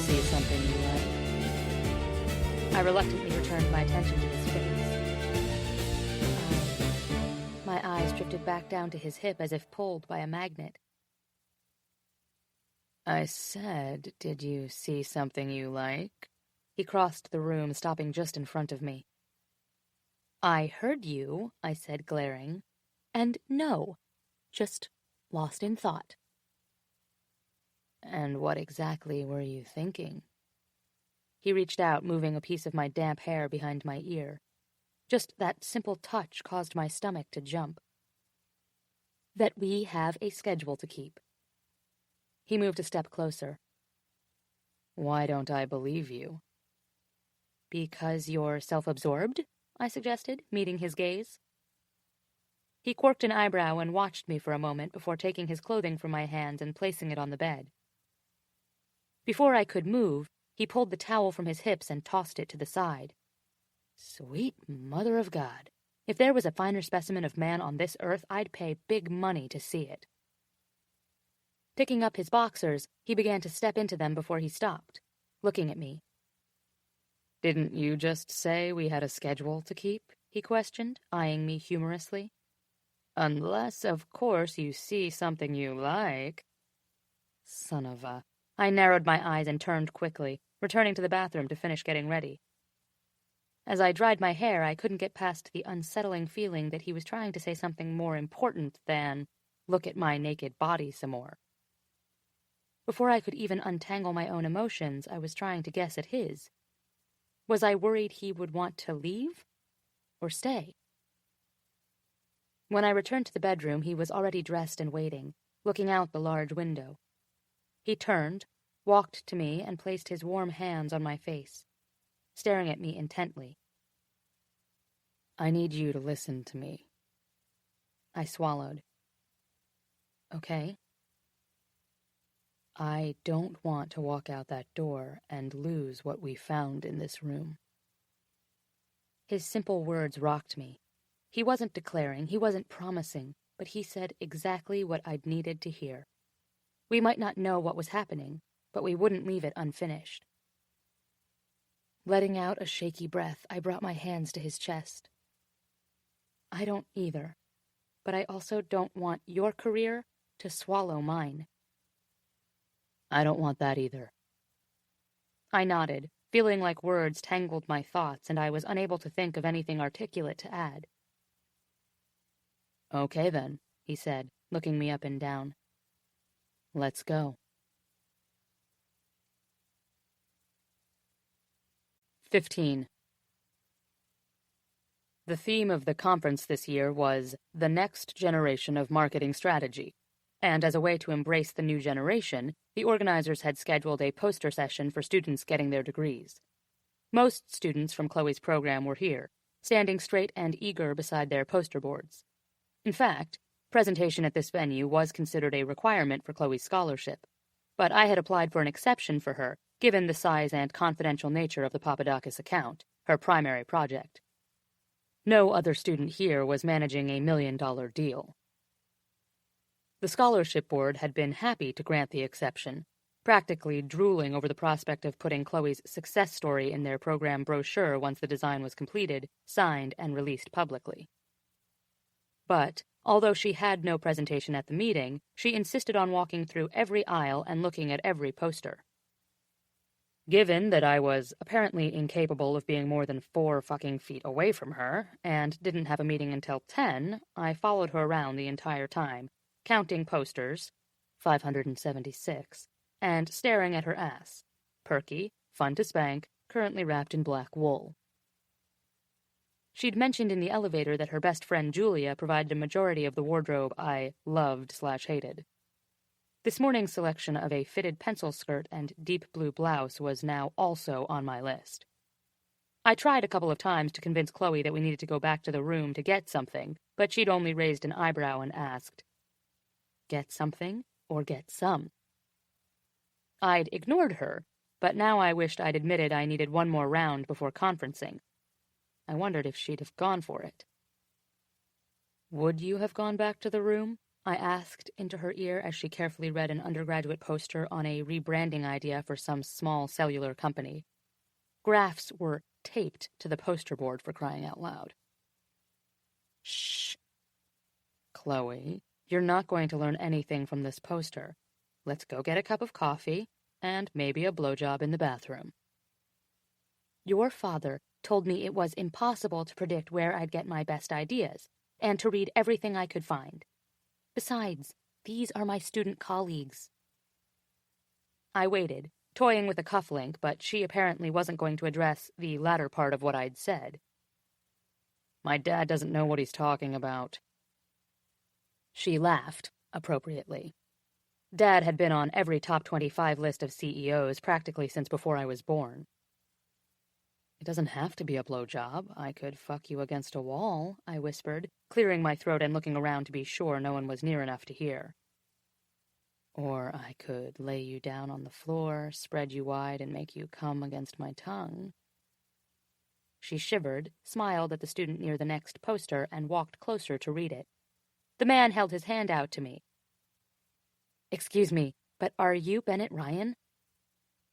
See something you like? I reluctantly returned my attention to his face. My eyes drifted back down to his hip as if pulled by a magnet. I said, did you see something you like? He crossed the room, stopping just in front of me. I heard you, I said, glaring. And no, just lost in thought. And what exactly were you thinking? He reached out, moving a piece of my damp hair behind my ear. Just that simple touch caused my stomach to jump. That we have a schedule to keep. He moved a step closer. Why don't I believe you? Because you're self-absorbed, I suggested, meeting his gaze. He quirked an eyebrow and watched me for a moment before taking his clothing from my hands and placing it on the bed. Before I could move, he pulled the towel from his hips and tossed it to the side. Sweet mother of God. If there was a finer specimen of man on this earth, I'd pay big money to see it. Picking up his boxers, he began to step into them before he stopped, looking at me. Didn't you just say we had a schedule to keep? He questioned, eyeing me humorously. Unless, of course, you see something you like. Son of a... I narrowed my eyes and turned quickly, returning to the bathroom to finish getting ready. As I dried my hair, I couldn't get past the unsettling feeling that he was trying to say something more important than, look at my naked body some more. Before I could even untangle my own emotions, I was trying to guess at his. Was I worried he would want to leave? Or stay? When I returned to the bedroom, he was already dressed and waiting, looking out the large window. He turned, walked to me, and placed his warm hands on my face, staring at me intently. "I need you to listen to me." I swallowed. "Okay." "I don't want to walk out that door and lose what we found in this room." His simple words rocked me. He wasn't declaring, he wasn't promising, but he said exactly what I'd needed to hear. We might not know what was happening, but we wouldn't leave it unfinished. Letting out a shaky breath, I brought my hands to his chest. "I don't either, but I also don't want your career to swallow mine." "I don't want that either." I nodded, feeling like words tangled my thoughts, and I was unable to think of anything articulate to add. "Okay then," he said, looking me up and down. "Let's go." 15. The theme of the conference this year was the next generation of marketing strategy, and as a way to embrace the new generation, the organizers had scheduled a poster session for students getting their degrees. Most students from Chloe's program were here, standing straight and eager beside their poster boards. In fact, presentation at this venue was considered a requirement for Chloe's scholarship, but I had applied for an exception for her, given the size and confidential nature of the Papadakis account, her primary project. No other student here was managing a $1 million deal. The scholarship board had been happy to grant the exception, practically drooling over the prospect of putting Chloe's success story in their program brochure once the design was completed, signed, and released publicly. But, although she had no presentation at the meeting, she insisted on walking through every aisle and looking at every poster. Given that I was apparently incapable of being more than 4 fucking feet away from her, and didn't have a meeting until 10, I followed her around the entire time, counting posters, 576, and staring at her ass, perky, fun to spank, currently wrapped in black wool. She'd mentioned in the elevator that her best friend Julia provided a majority of the wardrobe I loved/hated. This morning's selection of a fitted pencil skirt and deep blue blouse was now also on my list. I tried a couple of times to convince Chloe that we needed to go back to the room to get something, but she'd only raised an eyebrow and asked, "Get something or get some?" I'd ignored her, but now I wished I'd admitted I needed one more round before conferencing. I wondered if she'd have gone for it. "Would you have gone back to the room?" I asked into her ear as she carefully read an undergraduate poster on a rebranding idea for some small cellular company. Graphs were taped to the poster board, for crying out loud. "Shh. Chloe, you're not going to learn anything from this poster. Let's go get a cup of coffee, and maybe a blowjob in the bathroom." "Your father told me it was impossible to predict where I'd get my best ideas, and to read everything I could find. Besides, these are my student colleagues." I waited, toying with a cufflink, but she apparently wasn't going to address the latter part of what I'd said. "My dad doesn't know what he's talking about." She laughed, appropriately. Dad had been on every top 25 list of CEOs practically since before I was born. "It doesn't have to be a blowjob. I could fuck you against a wall," I whispered, clearing my throat and looking around to be sure no one was near enough to hear. "Or I could lay you down on the floor, spread you wide, and make you come against my tongue." She shivered, smiled at the student near the next poster, and walked closer to read it. The man held his hand out to me. "Excuse me, but are you Bennett Ryan?"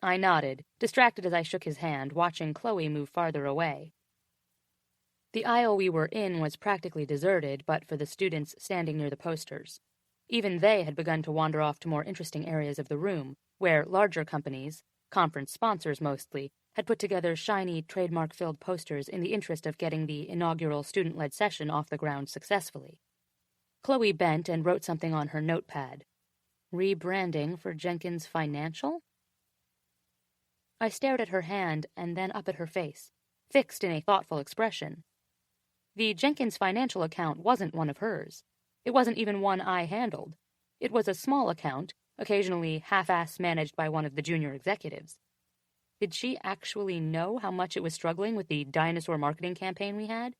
I nodded, distracted as I shook his hand, watching Chloe move farther away. The aisle we were in was practically deserted, but for the students standing near the posters. Even they had begun to wander off to more interesting areas of the room, where larger companies, conference sponsors mostly, had put together shiny, trademark-filled posters in the interest of getting the inaugural student-led session off the ground successfully. Chloe bent and wrote something on her notepad. Rebranding for Jenkins Financial? I stared at her hand and then up at her face, fixed in a thoughtful expression. The Jenkins Financial account wasn't one of hers. It wasn't even one I handled. It was a small account, occasionally half-ass managed by one of the junior executives. Did she actually know how much it was struggling with the dinosaur marketing campaign we had?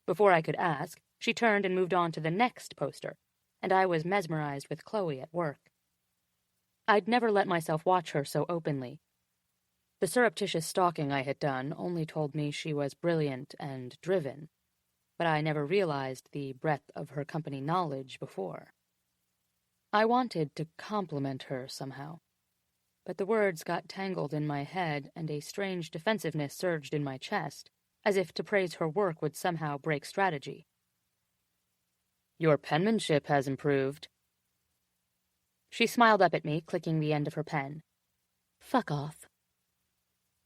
Before I could ask, she turned and moved on to the next poster, and I was mesmerized with Chloe at work. I'd never let myself watch her so openly. The surreptitious stalking I had done only told me she was brilliant and driven, but I never realized the breadth of her company knowledge before. I wanted to compliment her somehow, but the words got tangled in my head and a strange defensiveness surged in my chest, as if to praise her work would somehow break strategy. "Your penmanship has improved." She smiled up at me, clicking the end of her pen. "Fuck off."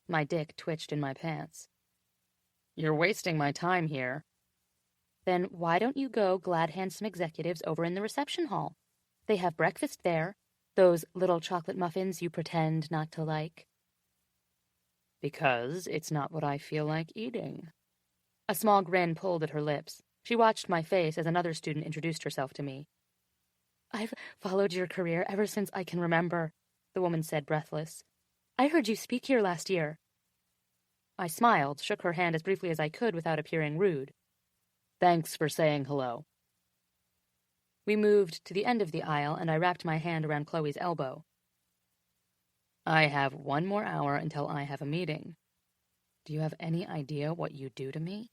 My dick twitched in my pants. "You're wasting my time here." "Then why don't you go glad hand some executives over in the reception hall? They have breakfast there, those little chocolate muffins you pretend not to like." "Because it's not what I feel like eating." A small grin pulled at her lips. She watched my face as another student introduced herself to me. "I've followed your career ever since I can remember," the woman said, breathless. "I heard you speak here last year." I smiled, shook her hand as briefly as I could without appearing rude. "Thanks for saying hello." We moved to the end of the aisle, and I wrapped my hand around Chloe's elbow. "I have 1 more hour until I have a meeting. Do you have any idea what you do to me?"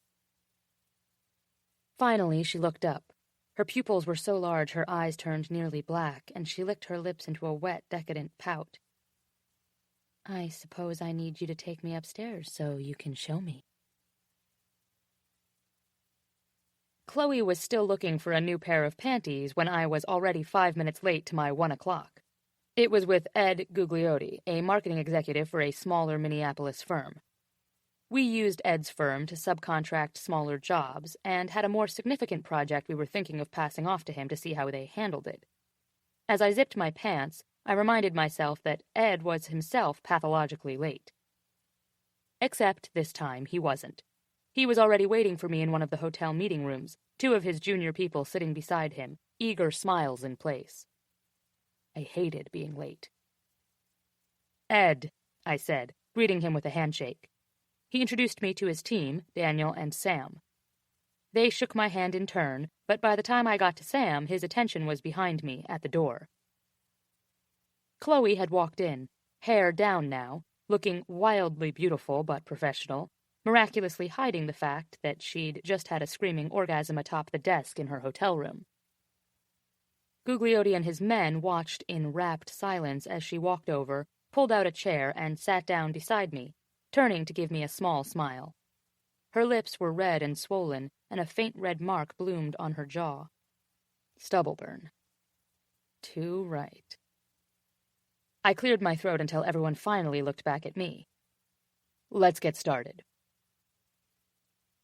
Finally, she looked up. Her pupils were so large her eyes turned nearly black, and she licked her lips into a wet, decadent pout. "I suppose I need you to take me upstairs so you can show me." Chloe was still looking for a new pair of panties when I was already 5 minutes late to my 1 o'clock. It was with Ed Gugliotti, a marketing executive for a smaller Minneapolis firm. We used Ed's firm to subcontract smaller jobs, and had a more significant project we were thinking of passing off to him to see how they handled it. As I zipped my pants, I reminded myself that Ed was himself pathologically late. Except this time he wasn't. He was already waiting for me in one of the hotel meeting rooms, 2 of his junior people sitting beside him, eager smiles in place. I hated being late. "Ed," I said, greeting him with a handshake. He introduced me to his team, Daniel and Sam. They shook my hand in turn, but by the time I got to Sam, his attention was behind me, at the door. Chloe had walked in, hair down now, looking wildly beautiful but professional, miraculously hiding the fact that she'd just had a screaming orgasm atop the desk in her hotel room. Gugliotti and his men watched in rapt silence as she walked over, pulled out a chair, and sat down beside me, turning to give me a small smile. Her lips were red and swollen, and a faint red mark bloomed on her jaw. Stubble burn. Too right. I cleared my throat until everyone finally looked back at me. "Let's get started."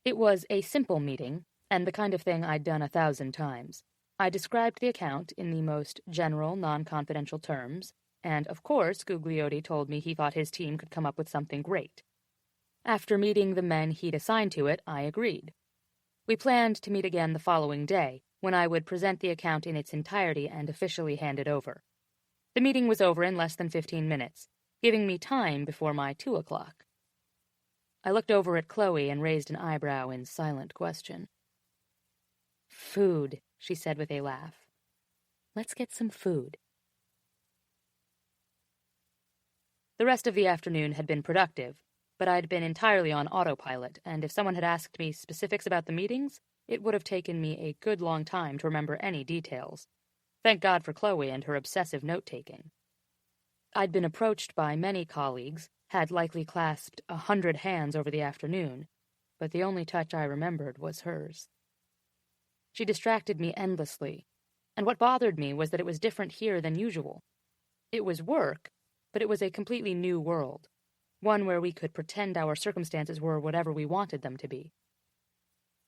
It was a simple meeting, and the kind of thing I'd done 1,000 times. I described the account in the most general, non-confidential terms, and of course Gugliotti told me he thought his team could come up with something great. After meeting the men he'd assigned to it, I agreed. We planned to meet again the following day, when I would present the account in its entirety and officially hand it over. The meeting was over in less than 15 minutes, giving me time before my 2 o'clock. I looked over at Chloe and raised an eyebrow in silent question. "Food," she said with a laugh. "Let's get some food." The rest of the afternoon had been productive, but I'd been entirely on autopilot, and if someone had asked me specifics about the meetings, it would have taken me a good long time to remember any details. Thank God for Chloe and her obsessive note-taking. I'd been approached by many colleagues, had likely clasped 100 hands over the afternoon, but the only touch I remembered was hers. She distracted me endlessly, and what bothered me was that it was different here than usual. It was work, but it was a completely new world, one where we could pretend our circumstances were whatever we wanted them to be.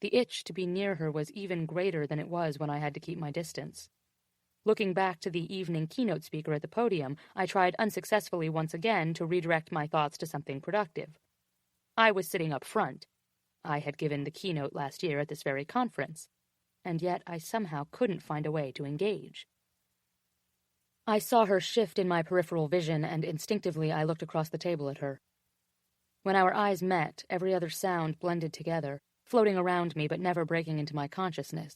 The itch to be near her was even greater than it was when I had to keep my distance. Looking back to the evening keynote speaker at the podium, I tried unsuccessfully once again to redirect my thoughts to something productive. I was sitting up front. I had given the keynote last year at this very conference, and yet I somehow couldn't find a way to engage. I saw her shift in my peripheral vision, and instinctively I looked across the table at her. When our eyes met, every other sound blended together, floating around me but never breaking into my consciousness.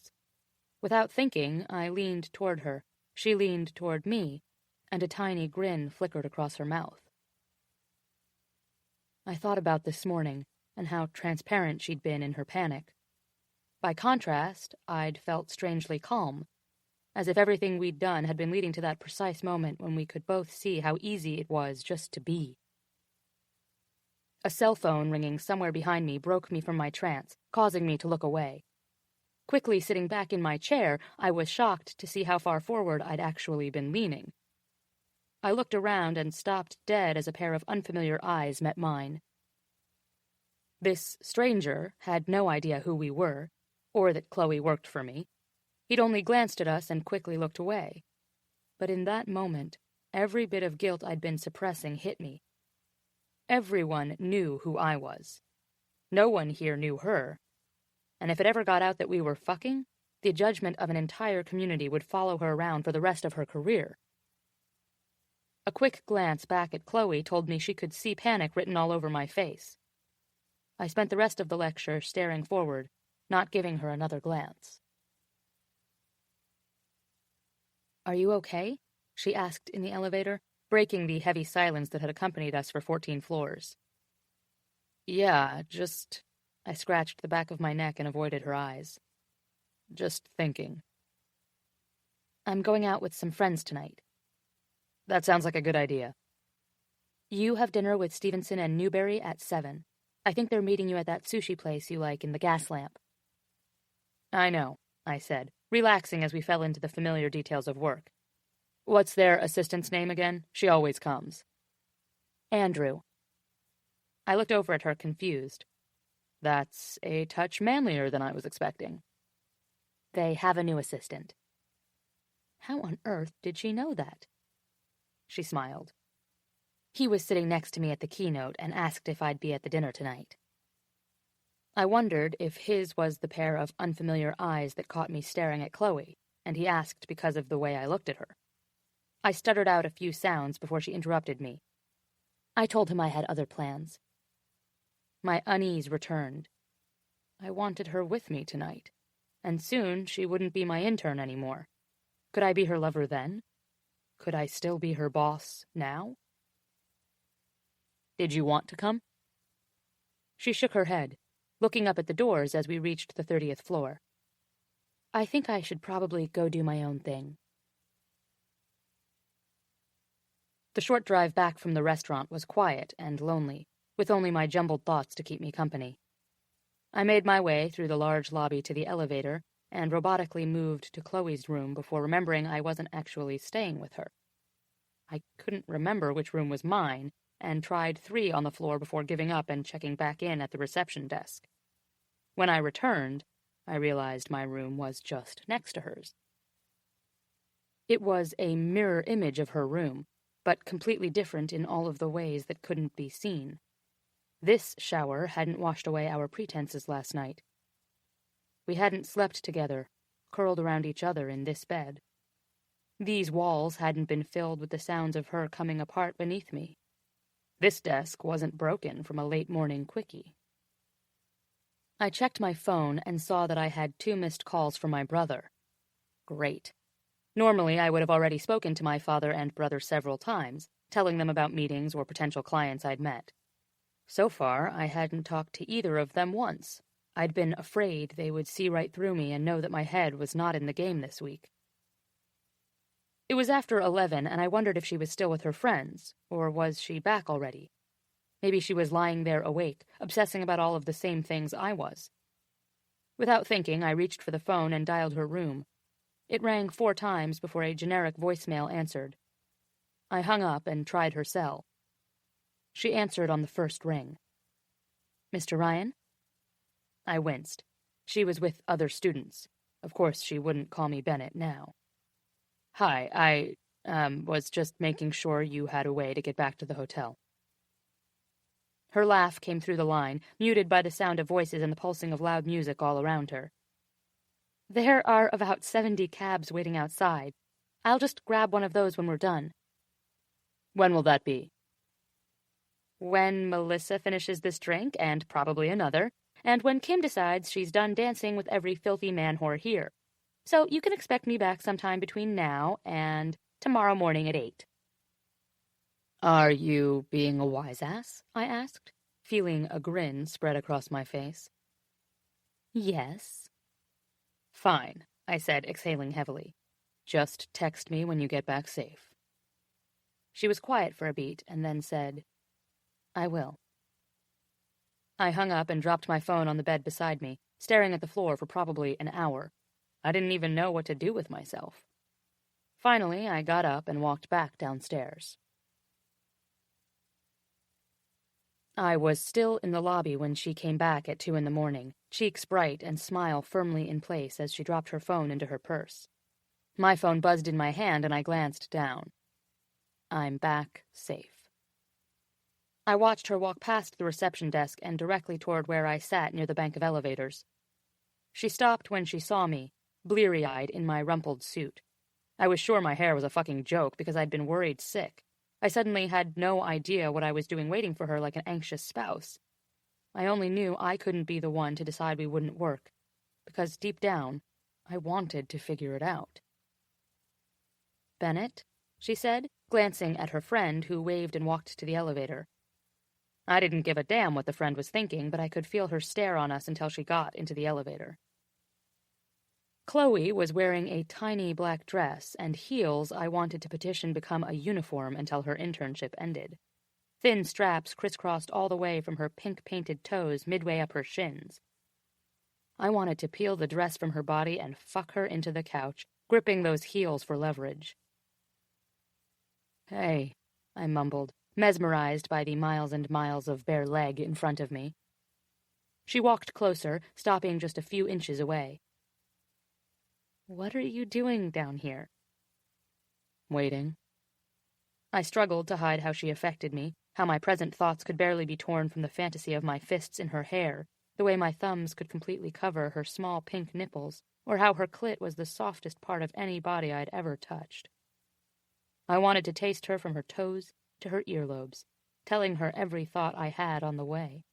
Without thinking, I leaned toward her, she leaned toward me, and a tiny grin flickered across her mouth. I thought about this morning, and how transparent she'd been in her panic. By contrast, I'd felt strangely calm, as if everything we'd done had been leading to that precise moment when we could both see how easy it was just to be. A cell phone ringing somewhere behind me broke me from my trance, causing me to look away. Quickly sitting back in my chair, I was shocked to see how far forward I'd actually been leaning. I looked around and stopped dead as a pair of unfamiliar eyes met mine. This stranger had no idea who we were, or that Chloe worked for me. He'd only glanced at us and quickly looked away. But in that moment, every bit of guilt I'd been suppressing hit me. Everyone knew who I was. No one here knew her. And if it ever got out that we were fucking, the judgment of an entire community would follow her around for the rest of her career. A quick glance back at Chloe told me she could see panic written all over my face. I spent the rest of the lecture staring forward, not giving her another glance. "Are you okay?" she asked in the elevator, breaking the heavy silence that had accompanied us for 14 floors. "Yeah, just..." I scratched the back of my neck and avoided her eyes. "Just thinking." "I'm going out with some friends tonight." "That sounds like a good idea." "You have dinner with Stevenson and Newberry at 7. I think they're meeting you at that sushi place you like in the gas lamp." "I know," I said, relaxing as we fell into the familiar details of work. "What's their assistant's name again? She always comes." "Andrew." I looked over at her, confused. That's a touch manlier than I was expecting. "They have a new assistant." How on earth did she know that? She smiled. "He was sitting next to me at the keynote and asked if I'd be at the dinner tonight." I wondered if his was the pair of unfamiliar eyes that caught me staring at Chloe, and he asked because of the way I looked at her. I stuttered out a few sounds before she interrupted me. "I told him I had other plans." My unease returned. I wanted her with me tonight, and soon she wouldn't be my intern anymore. Could I be her lover then? Could I still be her boss now? "Did you want to come?" She shook her head, looking up at the doors as we reached the 30th floor. "I think I should probably go do my own thing." The short drive back from the restaurant was quiet and lonely, with only my jumbled thoughts to keep me company. I made my way through the large lobby to the elevator and robotically moved to Chloe's room before remembering I wasn't actually staying with her. I couldn't remember which room was mine, and tried 3 on the floor before giving up and checking back in at the reception desk. When I returned, I realized my room was just next to hers. It was a mirror image of her room, but completely different in all of the ways that couldn't be seen. This shower hadn't washed away our pretenses last night. We hadn't slept together, curled around each other in this bed. These walls hadn't been filled with the sounds of her coming apart beneath me. This desk wasn't broken from a late-morning quickie. I checked my phone and saw that I had 2 missed calls from my brother. Great. Normally, I would have already spoken to my father and brother several times, telling them about meetings or potential clients I'd met. So far, I hadn't talked to either of them once. I'd been afraid they would see right through me and know that my head was not in the game this week. It was after 11, and I wondered if she was still with her friends, or was she back already? Maybe she was lying there awake, obsessing about all of the same things I was. Without thinking, I reached for the phone and dialed her room. It rang 4 times before a generic voicemail answered. I hung up and tried her cell. She answered on the first ring. "Mr. Ryan?" I winced. She was with other students. Of course, she wouldn't call me Bennett now. Hi, I was just making sure you had a way to get back to the hotel. Her laugh came through the line, muted by the sound of voices and the pulsing of loud music all around her. There are about 70 cabs waiting outside. I'll just grab one of those when we're done. When will that be? When Melissa finishes this drink, and probably another, and when Kim decides she's done dancing with every filthy man-whore here. So you can expect me back sometime between now and tomorrow morning at 8. Are you being a wise-ass? I asked, feeling a grin spread across my face. Yes. Fine, I said, exhaling heavily. Just text me when you get back safe. She was quiet for a beat and then said, I will. I hung up and dropped my phone on the bed beside me, staring at the floor for probably an hour. I didn't even know what to do with myself. Finally, I got up and walked back downstairs. I was still in the lobby when she came back at 2 in the morning, cheeks bright and smile firmly in place as she dropped her phone into her purse. My phone buzzed in my hand and I glanced down. I'm back safe. I watched her walk past the reception desk and directly toward where I sat near the bank of elevators. She stopped when she saw me, bleary-eyed in my rumpled suit. I was sure my hair was a fucking joke because I'd been worried sick. I suddenly had no idea what I was doing waiting for her like an anxious spouse. I only knew I couldn't be the one to decide we wouldn't work, because deep down, I wanted to figure it out. Bennett, she said, glancing at her friend who waved and walked to the elevator. I didn't give a damn what the friend was thinking, but I could feel her stare on us until she got into the elevator. Chloe was wearing a tiny black dress and heels I wanted to petition become a uniform until her internship ended. Thin straps crisscrossed all the way from her pink-painted toes midway up her shins. I wanted to peel the dress from her body and fuck her into the couch, gripping those heels for leverage. Hey, I mumbled, mesmerized by the miles and miles of bare leg in front of me. She walked closer, stopping just a few inches away. What are you doing down here? Waiting. I struggled to hide how she affected me, how my present thoughts could barely be torn from the fantasy of my fists in her hair, the way my thumbs could completely cover her small pink nipples, or how her clit was the softest part of any body I'd ever touched. I wanted to taste her from her toes to her earlobes, telling her every thought I had on the way.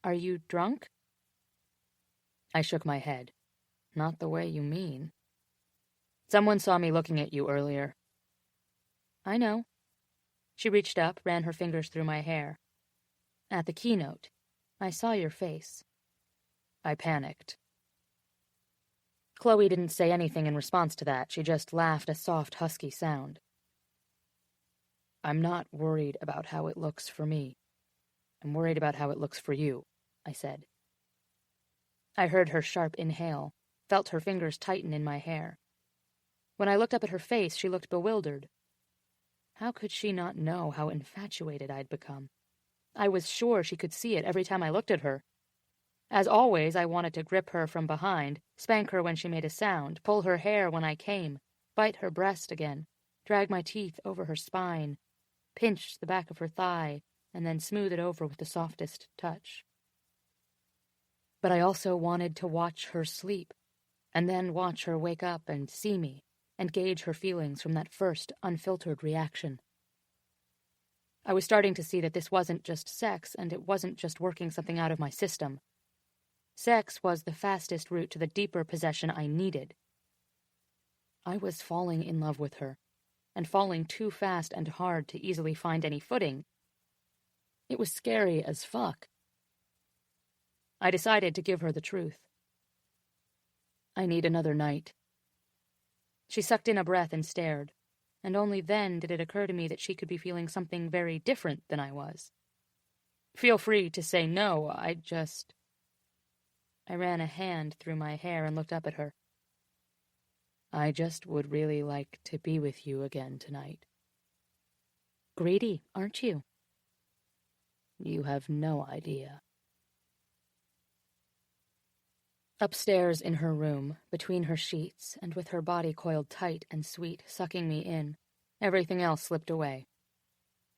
Are you drunk? I shook my head. Not the way you mean. Someone saw me looking at you earlier. I know. She reached up, ran her fingers through my hair. At the keynote, I saw your face. I panicked. Chloe didn't say anything in response to that. She just laughed a soft, husky sound. I'm not worried about how it looks for me. I'm worried about how it looks for you, I said. I heard her sharp inhale, felt her fingers tighten in my hair. When I looked up at her face, she looked bewildered. How could she not know how infatuated I'd become? I was sure she could see it every time I looked at her. As always, I wanted to grip her from behind, spank her when she made a sound, pull her hair when I came, bite her breast again, drag my teeth over her spine, pinch the back of her thigh, and then smooth it over with the softest touch. But I also wanted to watch her sleep, and then watch her wake up and see me, and gauge her feelings from that first, unfiltered reaction. I was starting to see that this wasn't just sex, and it wasn't just working something out of my system. Sex was the fastest route to the deeper possession I needed. I was falling in love with her, and falling too fast and hard to easily find any footing. It was scary as fuck. I decided to give her the truth. I need another night. She sucked in a breath and stared, and only then did it occur to me that she could be feeling something very different than I was. Feel free to say no, I ran a hand through my hair and looked up at her. I just would really like to be with you again tonight. Greedy, aren't you? You have no idea. Upstairs in her room, between her sheets, and with her body coiled tight and sweet, sucking me in, everything else slipped away.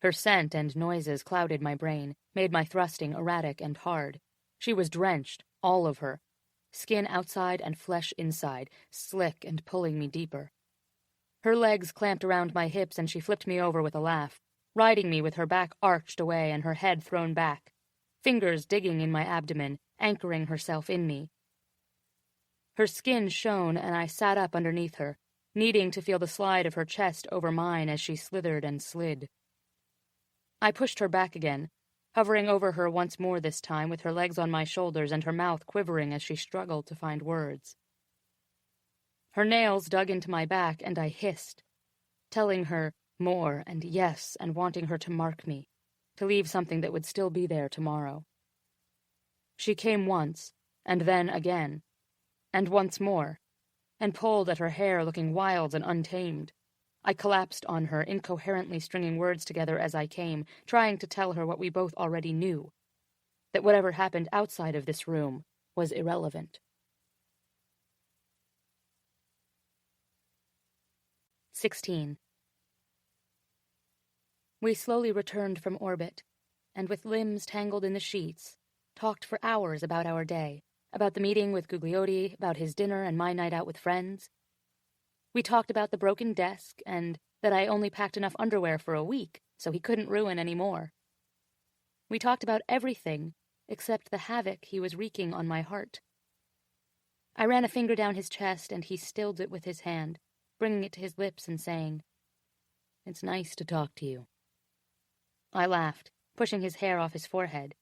Her scent and noises clouded my brain, made my thrusting erratic and hard. She was drenched, all of her, skin outside and flesh inside, slick and pulling me deeper. Her legs clamped around my hips and she flipped me over with a laugh, riding me with her back arched away and her head thrown back, fingers digging in my abdomen, anchoring herself in me. Her skin shone and I sat up underneath her, needing to feel the slide of her chest over mine as she slithered and slid. I pushed her back again, hovering over her once more this time with her legs on my shoulders and her mouth quivering as she struggled to find words. Her nails dug into my back and I hissed, telling her more and yes and wanting her to mark me, to leave something that would still be there tomorrow. She came once, and then again, and once more, and pulled at her hair looking wild and untamed. I collapsed on her, incoherently stringing words together as I came, trying to tell her what we both already knew, that whatever happened outside of this room was irrelevant. 16. We slowly returned from orbit, and with limbs tangled in the sheets, talked for hours about our day, about the meeting with Gugliotti, about his dinner and my night out with friends. We talked about the broken desk and that I only packed enough underwear for a week, so he couldn't ruin any more. We talked about everything except the havoc he was wreaking on my heart. I ran a finger down his chest and he stilled it with his hand, bringing it to his lips and saying, "It's nice to talk to you." I laughed, pushing his hair off his forehead.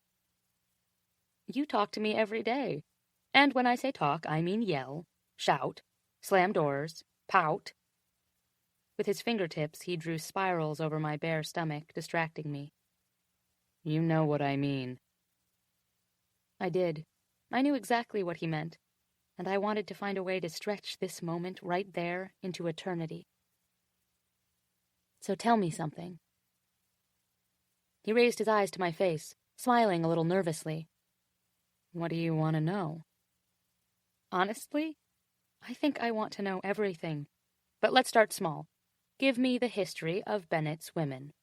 "You talk to me every day. And when I say talk, I mean yell, shout, slam doors, pout." With his fingertips, he drew spirals over my bare stomach, distracting me. "You know what I mean." I did. I knew exactly what he meant, and I wanted to find a way to stretch this moment right there into eternity. "So tell me something." He raised his eyes to my face, smiling a little nervously. "What do you want to know?" "Honestly, I think I want to know everything. But let's start small. Give me the history of Bennett's women."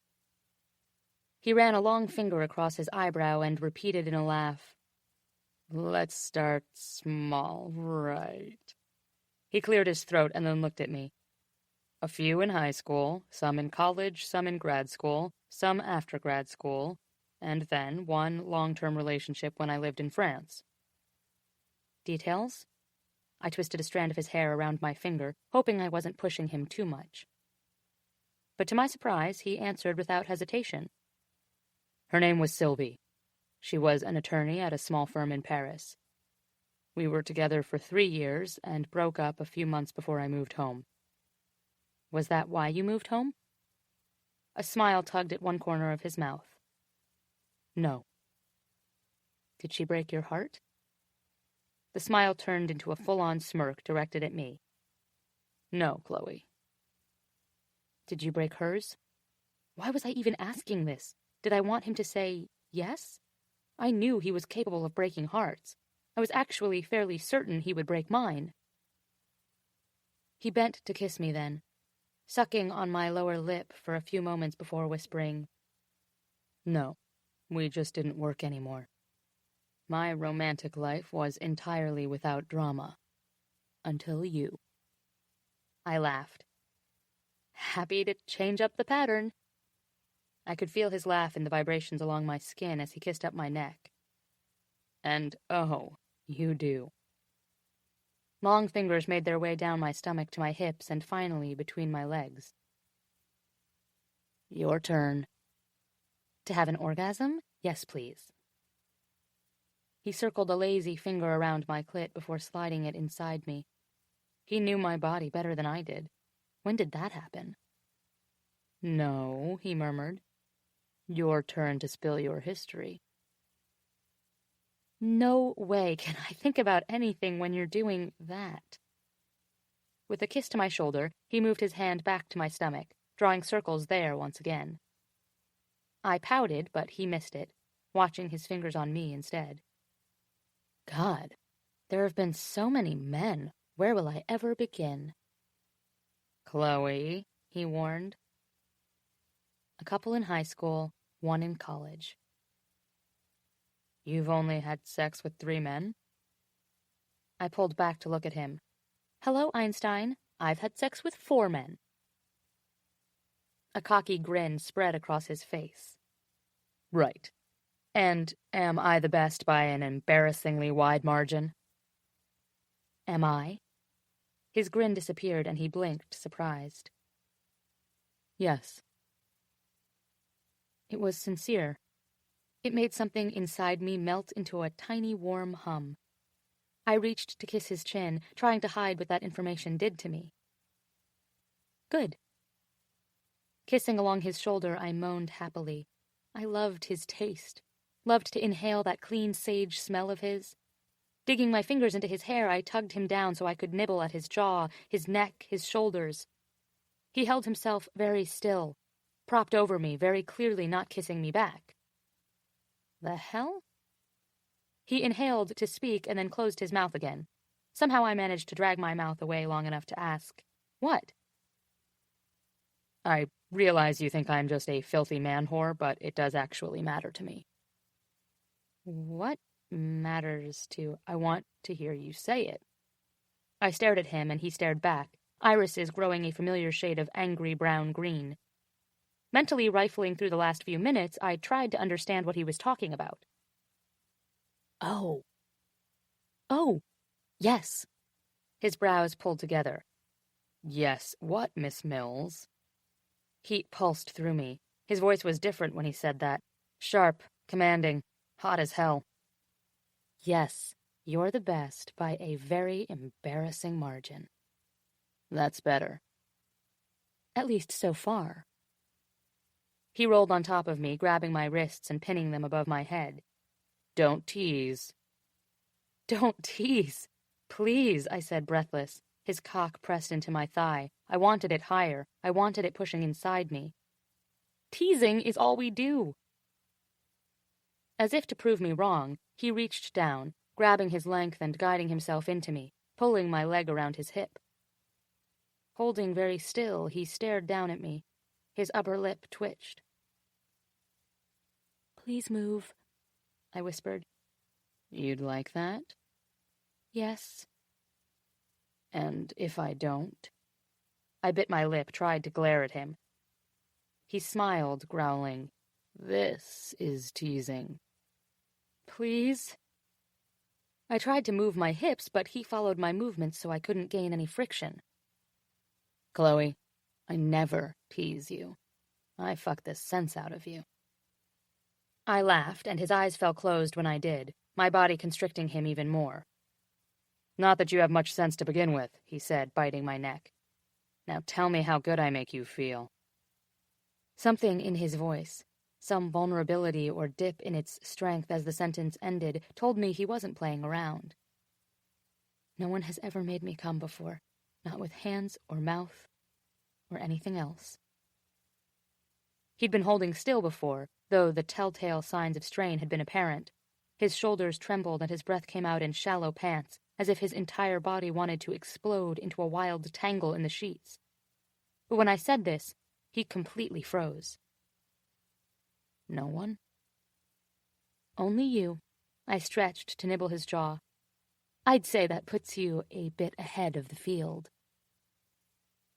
He ran a long finger across his eyebrow and repeated in a laugh, "Let's start small, right?" He cleared his throat and then looked at me. "A few in high school, some in college, some in grad school, some after grad school, and then one long-term relationship when I lived in France." "Details?" I twisted a strand of his hair around my finger, hoping I wasn't pushing him too much. But to my surprise, he answered without hesitation. "Her name was Sylvie. She was an attorney at a small firm in Paris. We were together for 3 years and broke up a few months before I moved home." "Was that why you moved home?" A smile tugged at one corner of his mouth. "No." "Did she break your heart?" The smile turned into a full-on smirk directed at me. "No, Chloe." "Did you break hers?" Why was I even asking this? Did I want him to say yes? I knew he was capable of breaking hearts. I was actually fairly certain he would break mine. He bent to kiss me then, sucking on my lower lip for a few moments before whispering, "No, we just didn't work anymore. My romantic life was entirely without drama. Until you." I laughed. "Happy to change up the pattern." I could feel his laugh in the vibrations along my skin as he kissed up my neck. "And oh, you do." Long fingers made their way down my stomach to my hips and finally between my legs. "Your turn." "To have an orgasm? Yes, please." He circled a lazy finger around my clit before sliding it inside me. He knew my body better than I did. When did that happen? "No," he murmured. "Your turn to spill your history." No way can I think about anything when you're doing that. With a kiss to my shoulder, he moved his hand back to my stomach, drawing circles there once again. I pouted, but he missed it, watching his fingers on me instead. God, There have been so many men. Where will I ever begin? Chloe, he warned. A couple in high school, one in college. You've only had sex with 3 men? I pulled back to look at him. Hello, Einstein. I've had sex with 4 men. A cocky grin spread across his face. Right. And am I the best by an embarrassingly wide margin? Am I? His grin disappeared and he blinked, surprised. Yes. It was sincere. It made something inside me melt into a tiny warm hum. I reached to kiss his chin, trying to hide what that information did to me. Good. Kissing along his shoulder, I moaned happily. I loved his taste, loved to inhale that clean sage smell of his. Digging my fingers into his hair, I tugged him down so I could nibble at his jaw, his neck, his shoulders. He held himself very still, propped over me, very clearly not kissing me back. The hell? He inhaled to speak and then closed his mouth again. Somehow I managed to drag my mouth away long enough to ask, What? I realize you think I'm just a filthy man-whore, but it does actually matter to me. What matters to... I want to hear you say it. I stared at him and he stared back, irises growing a familiar shade of angry brown-green. Mentally rifling through the last few minutes, I tried to understand what he was talking about. Oh, yes. His brows pulled together. Yes, what, Miss Mills? Heat pulsed through me. His voice was different when he said that. Sharp, commanding, hot as hell. Yes, you're the best by a very embarrassing margin. That's better. At least so far. He rolled on top of me, grabbing my wrists and pinning them above my head. Don't tease. Don't tease. Please, I said, breathless. His cock pressed into my thigh. I wanted it higher. I wanted it pushing inside me. Teasing is all we do. As if to prove me wrong, he reached down, grabbing his length and guiding himself into me, pulling my leg around his hip. Holding very still, he stared down at me. His upper lip twitched. Please move, I whispered. You'd like that? Yes. And if I don't? I bit my lip, tried to glare at him. He smiled, growling, This is teasing. Please? I tried to move my hips, but he followed my movements so I couldn't gain any friction. Chloe, I never tease you. I fuck the sense out of you. I laughed, and his eyes fell closed when I did, my body constricting him even more. Not that you have much sense to begin with, he said, biting my neck. Now tell me how good I make you feel. Something in his voice, some vulnerability or dip in its strength as the sentence ended, told me he wasn't playing around. No one has ever made me come before, not with hands or mouth or anything else. He'd been holding still before, though the telltale signs of strain had been apparent. His shoulders trembled and his breath came out in shallow pants, as if his entire body wanted to explode into a wild tangle in the sheets. But when I said this, he completely froze. No one? Only you. I stretched to nibble his jaw. I'd say that puts you a bit ahead of the field.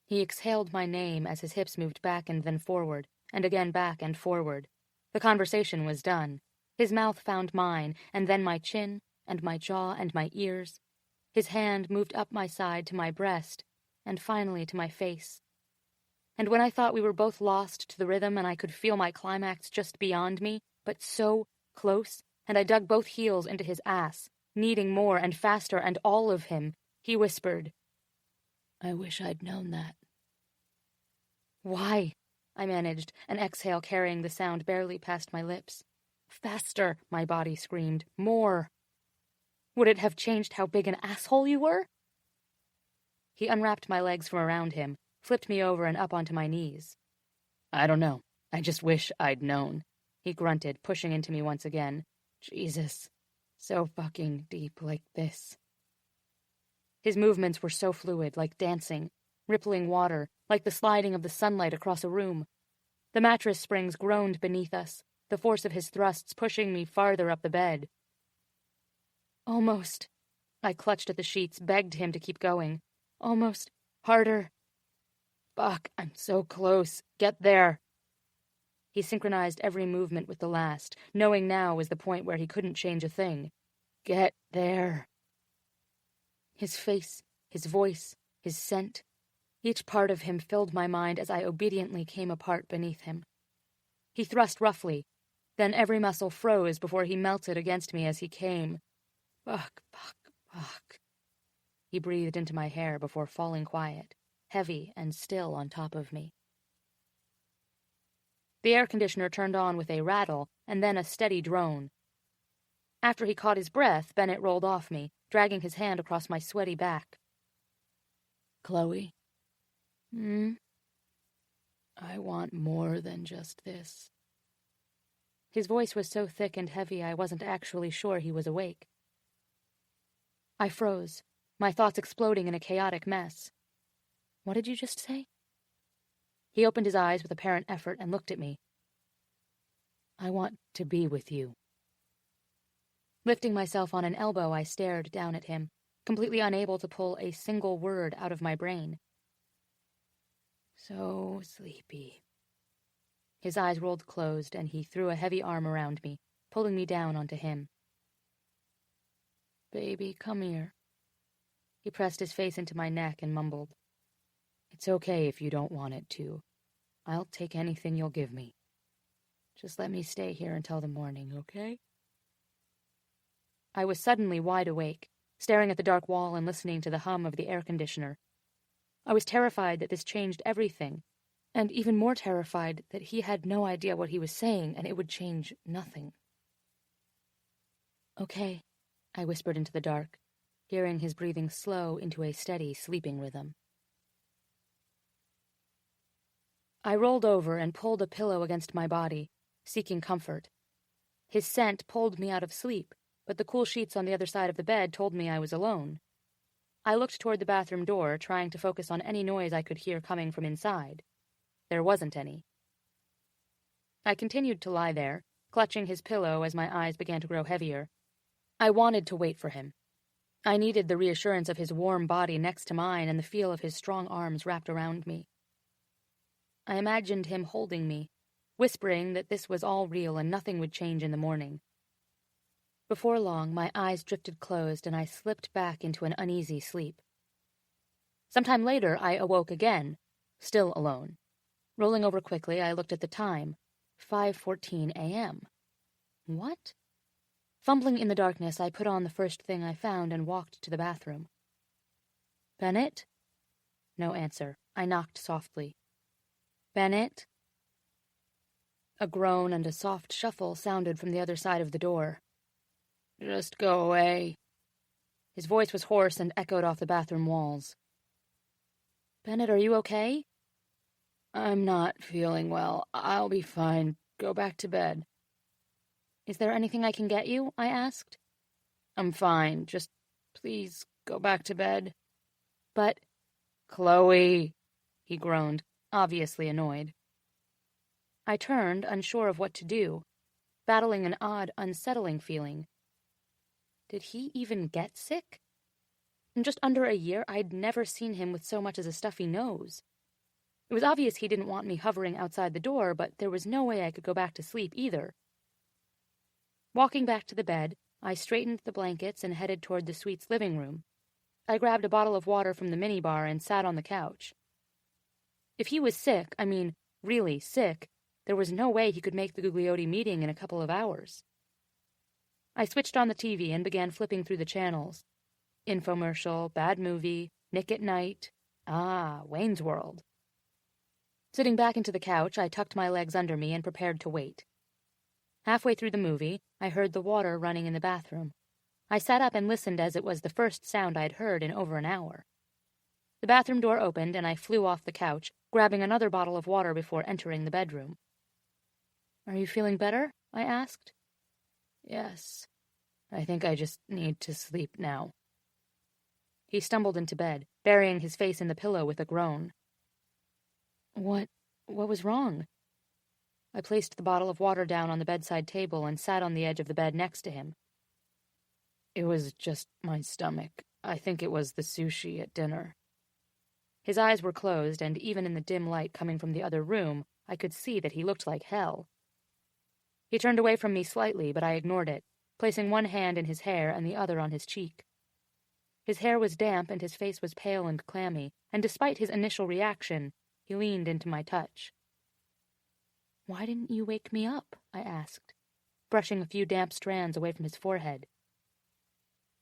He exhaled my name as his hips moved back and then forward, and again back and forward. The conversation was done. His mouth found mine, and then my chin, and my jaw, and my ears. His hand moved up my side to my breast, and finally to my face. And when I thought we were both lost to the rhythm and I could feel my climax just beyond me, but so close, and I dug both heels into his ass, needing more and faster and all of him, he whispered, I wish I'd known that. Why? I managed, an exhale carrying the sound barely past my lips. Faster, my body screamed. More. Would it have changed how big an asshole you were? He unwrapped my legs from around him, flipped me over and up onto my knees. I don't know. I just wish I'd known, he grunted, pushing into me once again. Jesus. So fucking deep like this. His movements were so fluid, like dancing, rippling water, like the sliding of the sunlight across a room. The mattress springs groaned beneath us, the force of his thrusts pushing me farther up the bed. Almost. I clutched at the sheets, begged him to keep going. Almost. Harder. Fuck, I'm so close. Get there. He synchronized every movement with the last, knowing now was the point where he couldn't change a thing. Get there. His face, his voice, his scent. Each part of him filled my mind as I obediently came apart beneath him. He thrust roughly, then every muscle froze before he melted against me as he came. Fuck, fuck, fuck. He breathed into my hair before falling quiet, heavy and still on top of me. The air conditioner turned on with a rattle and then a steady drone. After he caught his breath, Bennett rolled off me, dragging his hand across my sweaty back. Chloe. I want more than just this. His voice was so thick and heavy I wasn't actually sure he was awake. I froze, my thoughts exploding in a chaotic mess. What did you just say? He opened his eyes with apparent effort and looked at me. I want to be with you. Lifting myself on an elbow, I stared down at him, completely unable to pull a single word out of my brain. So sleepy. His eyes rolled closed, and he threw a heavy arm around me, pulling me down onto him. Baby, come here. He pressed his face into my neck and mumbled. It's okay if you don't want it to. I'll take anything you'll give me. Just let me stay here until the morning, okay? I was suddenly wide awake, staring at the dark wall and listening to the hum of the air conditioner. I was terrified that this changed everything, and even more terrified that he had no idea what he was saying and it would change nothing. Okay, I whispered into the dark, hearing his breathing slow into a steady sleeping rhythm. I rolled over and pulled a pillow against my body, seeking comfort. His scent pulled me out of sleep, but the cool sheets on the other side of the bed told me I was alone. I looked toward the bathroom door, trying to focus on any noise I could hear coming from inside. There wasn't any. I continued to lie there, clutching his pillow as my eyes began to grow heavier. I wanted to wait for him. I needed the reassurance of his warm body next to mine and the feel of his strong arms wrapped around me. I imagined him holding me, whispering that this was all real and nothing would change in the morning. Before long, my eyes drifted closed and I slipped back into an uneasy sleep. Sometime later, I awoke again, still alone. Rolling over quickly, I looked at the time. 5:14 a.m. What? Fumbling in the darkness, I put on the first thing I found and walked to the bathroom. Bennett? No answer. I knocked softly. Bennett? A groan and a soft shuffle sounded from the other side of the door. Just go away. His voice was hoarse and echoed off the bathroom walls. Bennett, are you okay? I'm not feeling well. I'll be fine. Go back to bed. Is there anything I can get you? I asked. I'm fine. Just please go back to bed. But... Chloe, he groaned, obviously annoyed. I turned, unsure of what to do, battling an odd, unsettling feeling. Did he even get sick? In just under a year, I'd never seen him with so much as a stuffy nose. It was obvious he didn't want me hovering outside the door, but there was no way I could go back to sleep either. Walking back to the bed, I straightened the blankets and headed toward the suite's living room. I grabbed a bottle of water from the minibar and sat on the couch. If he was sick, I mean, really sick, there was no way he could make the Gugliotti meeting in a couple of hours. I switched on the TV and began flipping through the channels. Infomercial, bad movie, Nick at Night. Wayne's World. Sitting back into the couch, I tucked my legs under me and prepared to wait. Halfway through the movie, I heard the water running in the bathroom. I sat up and listened as it was the first sound I'd heard in over an hour. The bathroom door opened and I flew off the couch, grabbing another bottle of water before entering the bedroom. Are you feeling better? I asked. Yes. I think I just need to sleep now. He stumbled into bed, burying his face in the pillow with a groan. What was wrong? I placed the bottle of water down on the bedside table and sat on the edge of the bed next to him. It was just my stomach. I think it was the sushi at dinner. His eyes were closed, and even in the dim light coming from the other room, I could see that he looked like hell. He turned away from me slightly, but I ignored it, placing one hand in his hair and the other on his cheek. His hair was damp and his face was pale and clammy, and despite his initial reaction, he leaned into my touch. Why didn't you wake me up? I asked, brushing a few damp strands away from his forehead.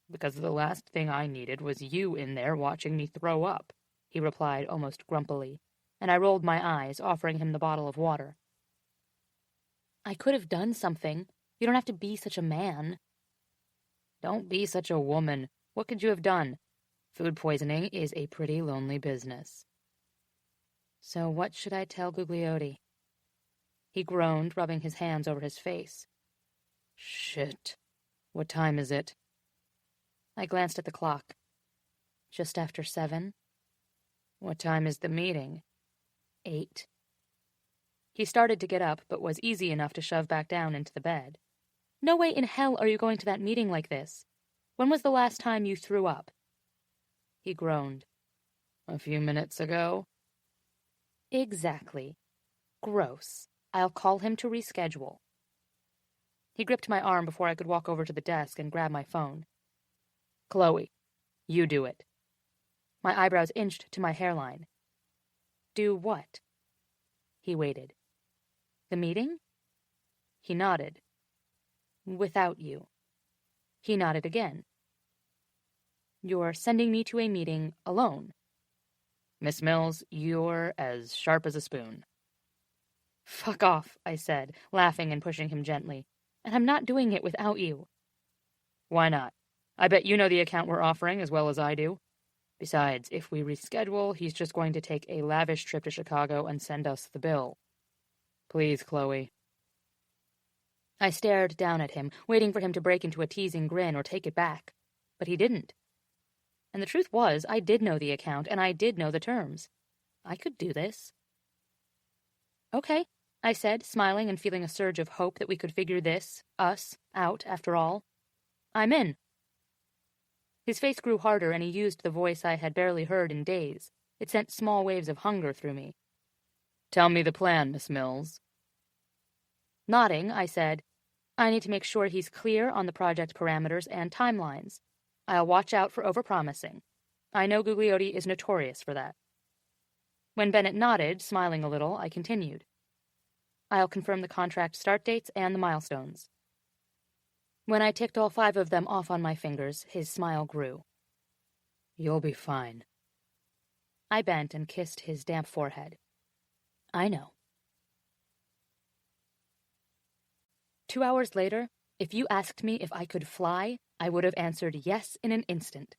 Because the last thing I needed was you in there watching me throw up, he replied almost grumpily, and I rolled my eyes, offering him the bottle of water. I could have done something. You don't have to be such a man. Don't be such a woman. What could you have done? Food poisoning is a pretty lonely business. So what should I tell Gugliotti? He groaned, rubbing his hands over his face. Shit. What time is it? I glanced at the clock. Just after 7. What time is the meeting? 8. He started to get up, but was easy enough to shove back down into the bed. No way in hell are you going to that meeting like this. When was the last time you threw up? He groaned. A few minutes ago. Exactly. Gross. I'll call him to reschedule. He gripped my arm before I could walk over to the desk and grab my phone. Chloe, you do it. My eyebrows inched to my hairline. Do what? He waited. The meeting? He nodded. Without you. He nodded again. You're sending me to a meeting alone. Miss Mills, you're as sharp as a spoon. Fuck off, I said, laughing and pushing him gently. And I'm not doing it without you. Why not? I bet you know the account we're offering as well as I do. Besides, if we reschedule, he's just going to take a lavish trip to Chicago and send us the bill. Please, Chloe. I stared down at him, waiting for him to break into a teasing grin or take it back. But he didn't. And the truth was, I did know the account, and I did know the terms. I could do this. Okay, I said, smiling and feeling a surge of hope that we could figure this, us, out after all. I'm in. His face grew harder, and he used the voice I had barely heard in days. It sent small waves of hunger through me. Tell me the plan, Miss Mills. Nodding, I said, I need to make sure he's clear on the project parameters and timelines. I'll watch out for overpromising. I know Gugliotti is notorious for that. When Bennett nodded, smiling a little, I continued. I'll confirm the contract start dates and the milestones. When I ticked all 5 of them off on my fingers, his smile grew. You'll be fine. I bent and kissed his damp forehead. I know. 2 hours later, if you asked me if I could fly, I would have answered yes in an instant.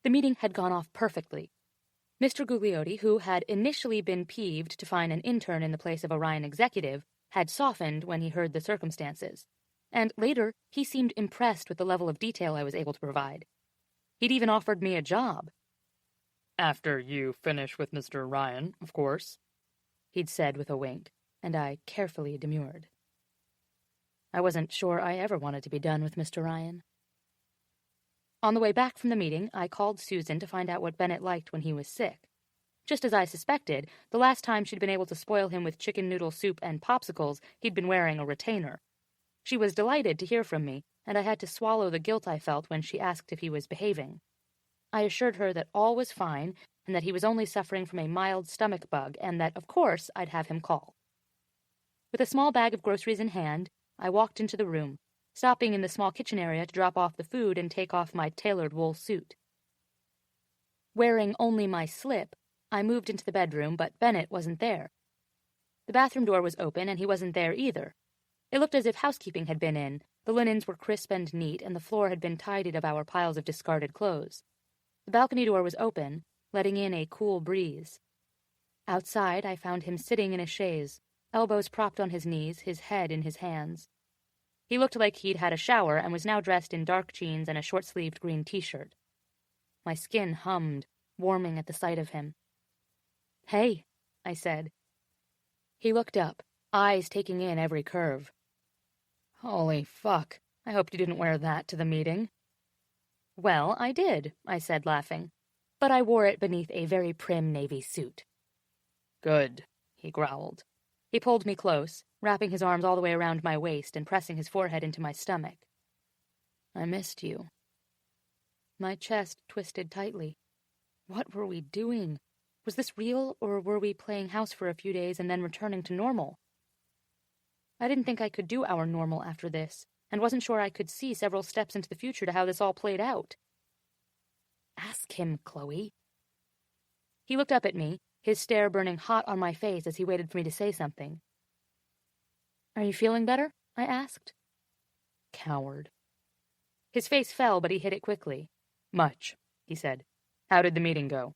The meeting had gone off perfectly. Mr. Gugliotti, who had initially been peeved to find an intern in the place of a Ryan executive, had softened when he heard the circumstances. And later, he seemed impressed with the level of detail I was able to provide. He'd even offered me a job. After you finish with Mr. Ryan, of course, he'd said with a wink, and I carefully demurred. I wasn't sure I ever wanted to be done with Mr. Ryan. On the way back from the meeting, I called Susan to find out what Bennett liked when he was sick. Just as I suspected, the last time she'd been able to spoil him with chicken noodle soup and popsicles, he'd been wearing a retainer. She was delighted to hear from me, and I had to swallow the guilt I felt when she asked if he was behaving. I assured her that all was fine, and that he was only suffering from a mild stomach bug, and that, of course, I'd have him call. With a small bag of groceries in hand, I walked into the room, stopping in the small kitchen area to drop off the food and take off my tailored wool suit. Wearing only my slip, I moved into the bedroom, but Bennett wasn't there. The bathroom door was open, and he wasn't there either. It looked as if housekeeping had been in. The linens were crisp and neat, and the floor had been tidied of our piles of discarded clothes. The balcony door was open, letting in a cool breeze. Outside, I found him sitting in a chaise, elbows propped on his knees, his head in his hands. He looked like he'd had a shower and was now dressed in dark jeans and a short-sleeved green t-shirt. My skin hummed, warming at the sight of him. "Hey," I said. He looked up, eyes taking in every curve. "Holy fuck, I hoped you didn't wear that to the meeting." "Well, I did," I said, laughing. "But I wore it beneath a very prim navy suit." "Good," he growled. He pulled me close, wrapping his arms all the way around my waist and pressing his forehead into my stomach. "I missed you." My chest twisted tightly. What were we doing? Was this real, or were we playing house for a few days and then returning to normal? I didn't think I could do our normal after this, and wasn't sure I could see several steps into the future to how this all played out. "Ask him, Chloe." He looked up at me, his stare burning hot on my face as he waited for me to say something. "Are you feeling better?" I asked. Coward. His face fell, but he hid it quickly. "Much," he said. "How did the meeting go?"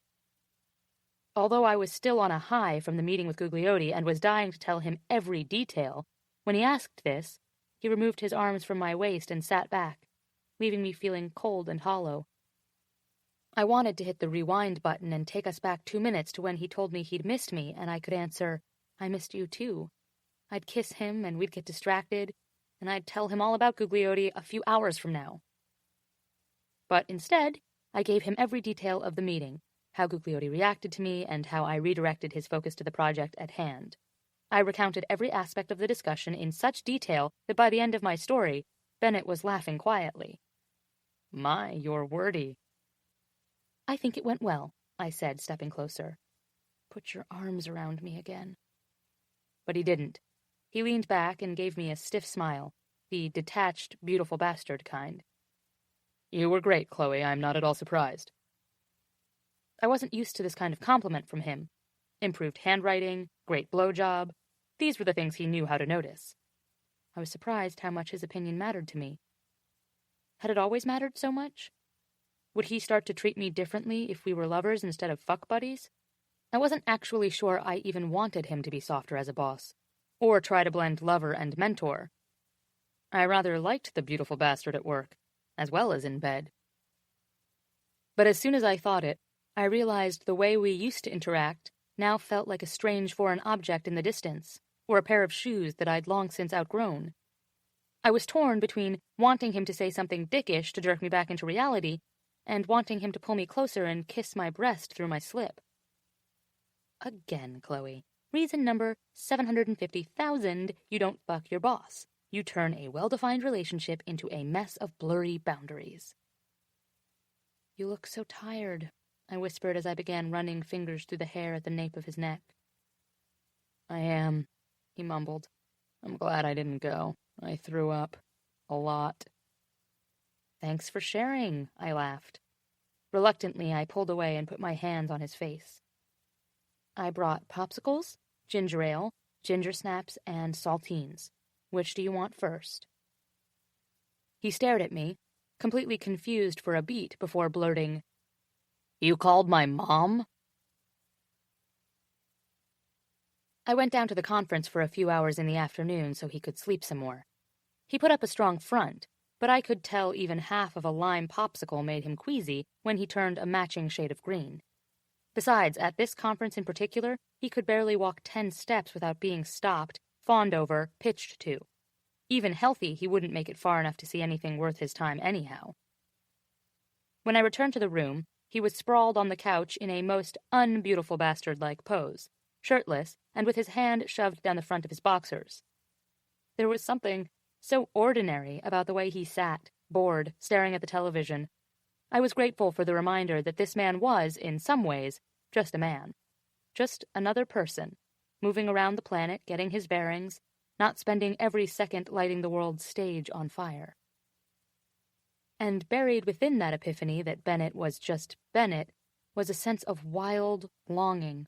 Although I was still on a high from the meeting with Gugliotti and was dying to tell him every detail, when he asked this, he removed his arms from my waist and sat back, leaving me feeling cold and hollow. I wanted to hit the rewind button and take us back 2 minutes to when he told me he'd missed me, and I could answer, "I missed you too." I'd kiss him, and we'd get distracted, and I'd tell him all about Gugliotti a few hours from now. But instead, I gave him every detail of the meeting, how Gugliotti reacted to me, and how I redirected his focus to the project at hand. I recounted every aspect of the discussion in such detail that by the end of my story, Bennett was laughing quietly. "My, you're wordy." "I think it went well," I said, stepping closer. "Put your arms around me again." But he didn't. He leaned back and gave me a stiff smile, the detached, beautiful bastard kind. "You were great, Chloe. I'm not at all surprised." I wasn't used to this kind of compliment from him. Improved handwriting, great blowjob. These were the things he knew how to notice. I was surprised how much his opinion mattered to me. Had it always mattered so much? Would he start to treat me differently if we were lovers instead of fuck buddies? I wasn't actually sure I even wanted him to be softer as a boss, or try to blend lover and mentor. I rather liked the beautiful bastard at work, as well as in bed. But as soon as I thought it, I realized the way we used to interact now felt like a strange foreign object in the distance, or a pair of shoes that I'd long since outgrown. I was torn between wanting him to say something dickish to jerk me back into reality, and wanting him to pull me closer and kiss my breast through my slip. Again, Chloe. Reason number 750,000 you don't fuck your boss. You turn a well-defined relationship into a mess of blurry boundaries. "You look so tired," I whispered as I began running fingers through the hair at the nape of his neck. "I am," he mumbled. "I'm glad I didn't go. I threw up. A lot." "Thanks for sharing," I laughed. Reluctantly, I pulled away and put my hands on his face. "I brought popsicles, ginger ale, ginger snaps, and saltines. Which do you want first?" He stared at me, completely confused for a beat before blurting, "You called my mom?" I went down to the conference for a few hours in the afternoon so he could sleep some more. He put up a strong front, but I could tell even half of a lime popsicle made him queasy when he turned a matching shade of green. Besides, at this conference in particular, he could barely walk 10 steps without being stopped, fawned over, pitched to. Even healthy, he wouldn't make it far enough to see anything worth his time anyhow. When I returned to the room, he was sprawled on the couch in a most unbeautiful bastard-like pose, shirtless, and with his hand shoved down the front of his boxers. There was something so ordinary about the way he sat, bored, staring at the television. I was grateful for the reminder that this man was, in some ways, just a man. Just another person, moving around the planet, getting his bearings, not spending every second lighting the world's stage on fire. And buried within that epiphany that Bennett was just Bennett was a sense of wild longing,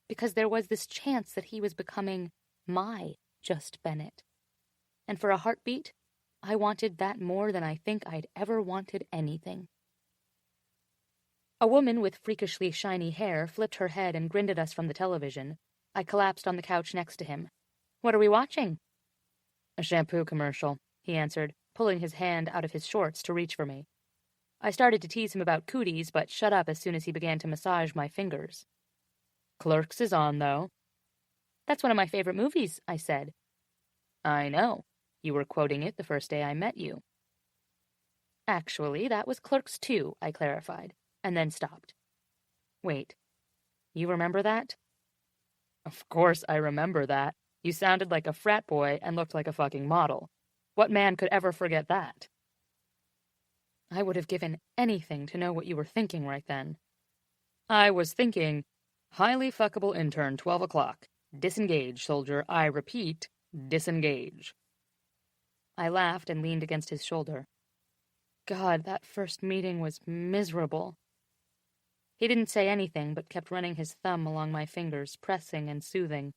because there was this chance that he was becoming my just Bennett. And for a heartbeat, I wanted that more than I think I'd ever wanted anything. A woman with freakishly shiny hair flipped her head and grinned at us from the television. I collapsed on the couch next to him. "What are we watching?" "A shampoo commercial," he answered, pulling his hand out of his shorts to reach for me. I started to tease him about cooties, but shut up as soon as he began to massage my fingers. Clerks is on, though. That's one of my favorite movies, I said. I know. You were quoting it the first day I met you. Actually, that was Clerks 2, I clarified, and then stopped. Wait, you remember that? Of course I remember that. You sounded like a frat boy and looked like a fucking model. What man could ever forget that? I would have given anything to know what you were thinking right then. I was thinking, highly fuckable intern, 12 o'clock. Disengage, soldier. I repeat, disengage. I laughed and leaned against his shoulder. God, that first meeting was miserable. He didn't say anything, but kept running his thumb along my fingers, pressing and soothing.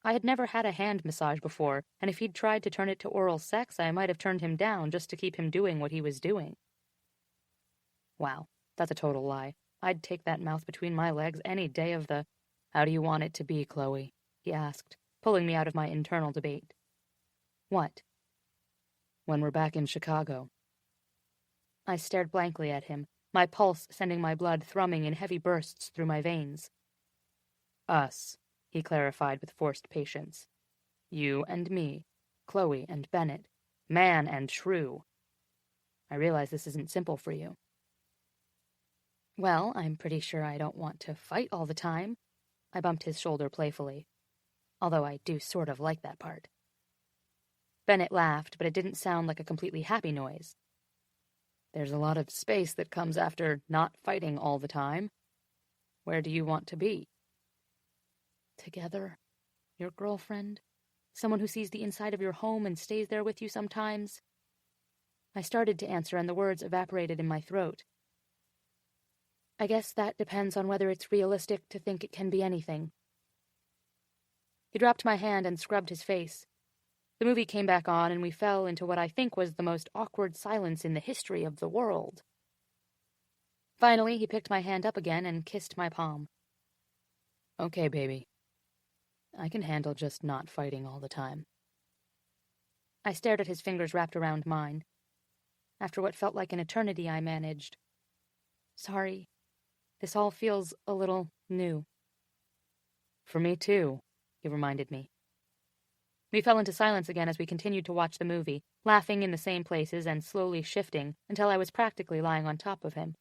I had never had a hand massage before, and if he'd tried to turn it to oral sex, I might have turned him down just to keep him doing what he was doing. Wow, that's a total lie. I'd take that mouth between my legs any day of the... How do you want it to be, Chloe? He asked, pulling me out of my internal debate. What? When we're back in Chicago. I stared blankly at him, my pulse sending my blood thrumming in heavy bursts through my veins. Us, he clarified with forced patience. You and me, Chloe and Bennett, man and shrew. I realize this isn't simple for you. Well, I'm pretty sure I don't want to fight all the time. I bumped his shoulder playfully, although I do sort of like that part. Bennett laughed, but it didn't sound like a completely happy noise. There's a lot of space that comes after not fighting all the time. Where do you want to be? Together? Your girlfriend? Someone who sees the inside of your home and stays there with you sometimes? I started to answer, and the words evaporated in my throat. I guess that depends on whether it's realistic to think it can be anything. He dropped my hand and scrubbed his face. The movie came back on, and we fell into what I think was the most awkward silence in the history of the world. Finally, he picked my hand up again and kissed my palm. Okay, baby. I can handle just not fighting all the time. I stared at his fingers wrapped around mine. After what felt like an eternity, I managed. Sorry. This all feels a little new. For me too, he reminded me. We fell into silence again as we continued to watch the movie, laughing in the same places and slowly shifting until I was practically lying on top of him.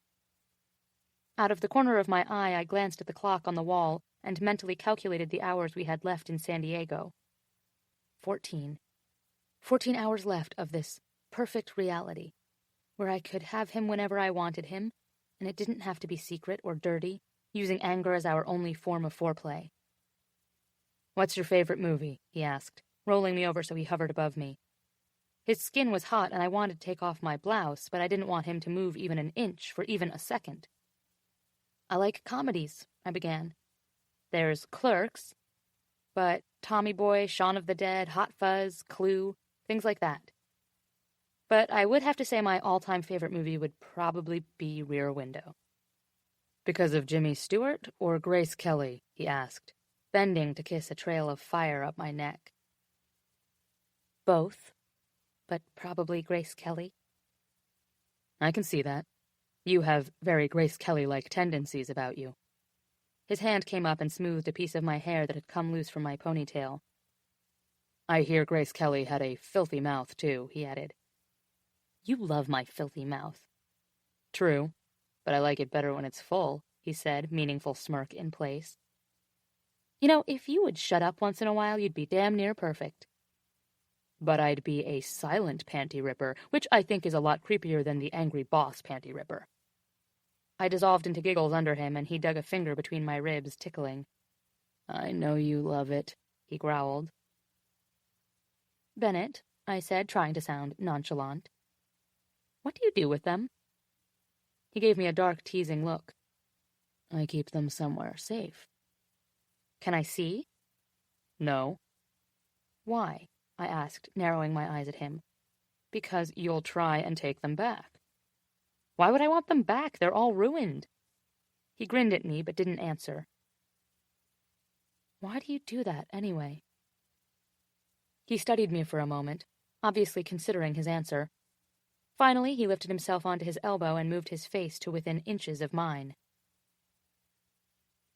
Out of the corner of my eye, I glanced at the clock on the wall and mentally calculated the hours we had left in San Diego. 14. 14 hours left of this perfect reality, where I could have him whenever I wanted him, and it didn't have to be secret or dirty, using anger as our only form of foreplay. What's your favorite movie? He asked, rolling me over so he hovered above me. His skin was hot, and I wanted to take off my blouse, but I didn't want him to move even an inch for even a second. I like comedies, I began. There's Clerks, but Tommy Boy, Shaun of the Dead, Hot Fuzz, Clue, things like that. But I would have to say my all-time favorite movie would probably be Rear Window. Because of Jimmy Stewart or Grace Kelly? He asked, bending to kiss a trail of fire up my neck. Both, but probably Grace Kelly. I can see that. You have very Grace Kelly-like tendencies about you. His hand came up and smoothed a piece of my hair that had come loose from my ponytail. I hear Grace Kelly had a filthy mouth, too, he added. You love my filthy mouth. True, but I like it better when it's full, he said, meaningful smirk in place. You know, if you would shut up once in a while, you'd be damn near perfect. But I'd be a silent panty ripper, which I think is a lot creepier than the angry boss panty ripper. I dissolved into giggles under him, and he dug a finger between my ribs, tickling. I know you love it, he growled. Bennett, I said, trying to sound nonchalant. What do you do with them? He gave me a dark, teasing look. I keep them somewhere safe. Can I see? No. Why? I asked, narrowing my eyes at him. Because you'll try and take them back. Why would I want them back? They're all ruined. He grinned at me, but didn't answer. Why do you do that, anyway? He studied me for a moment, obviously considering his answer. Finally, he lifted himself onto his elbow and moved his face to within inches of mine.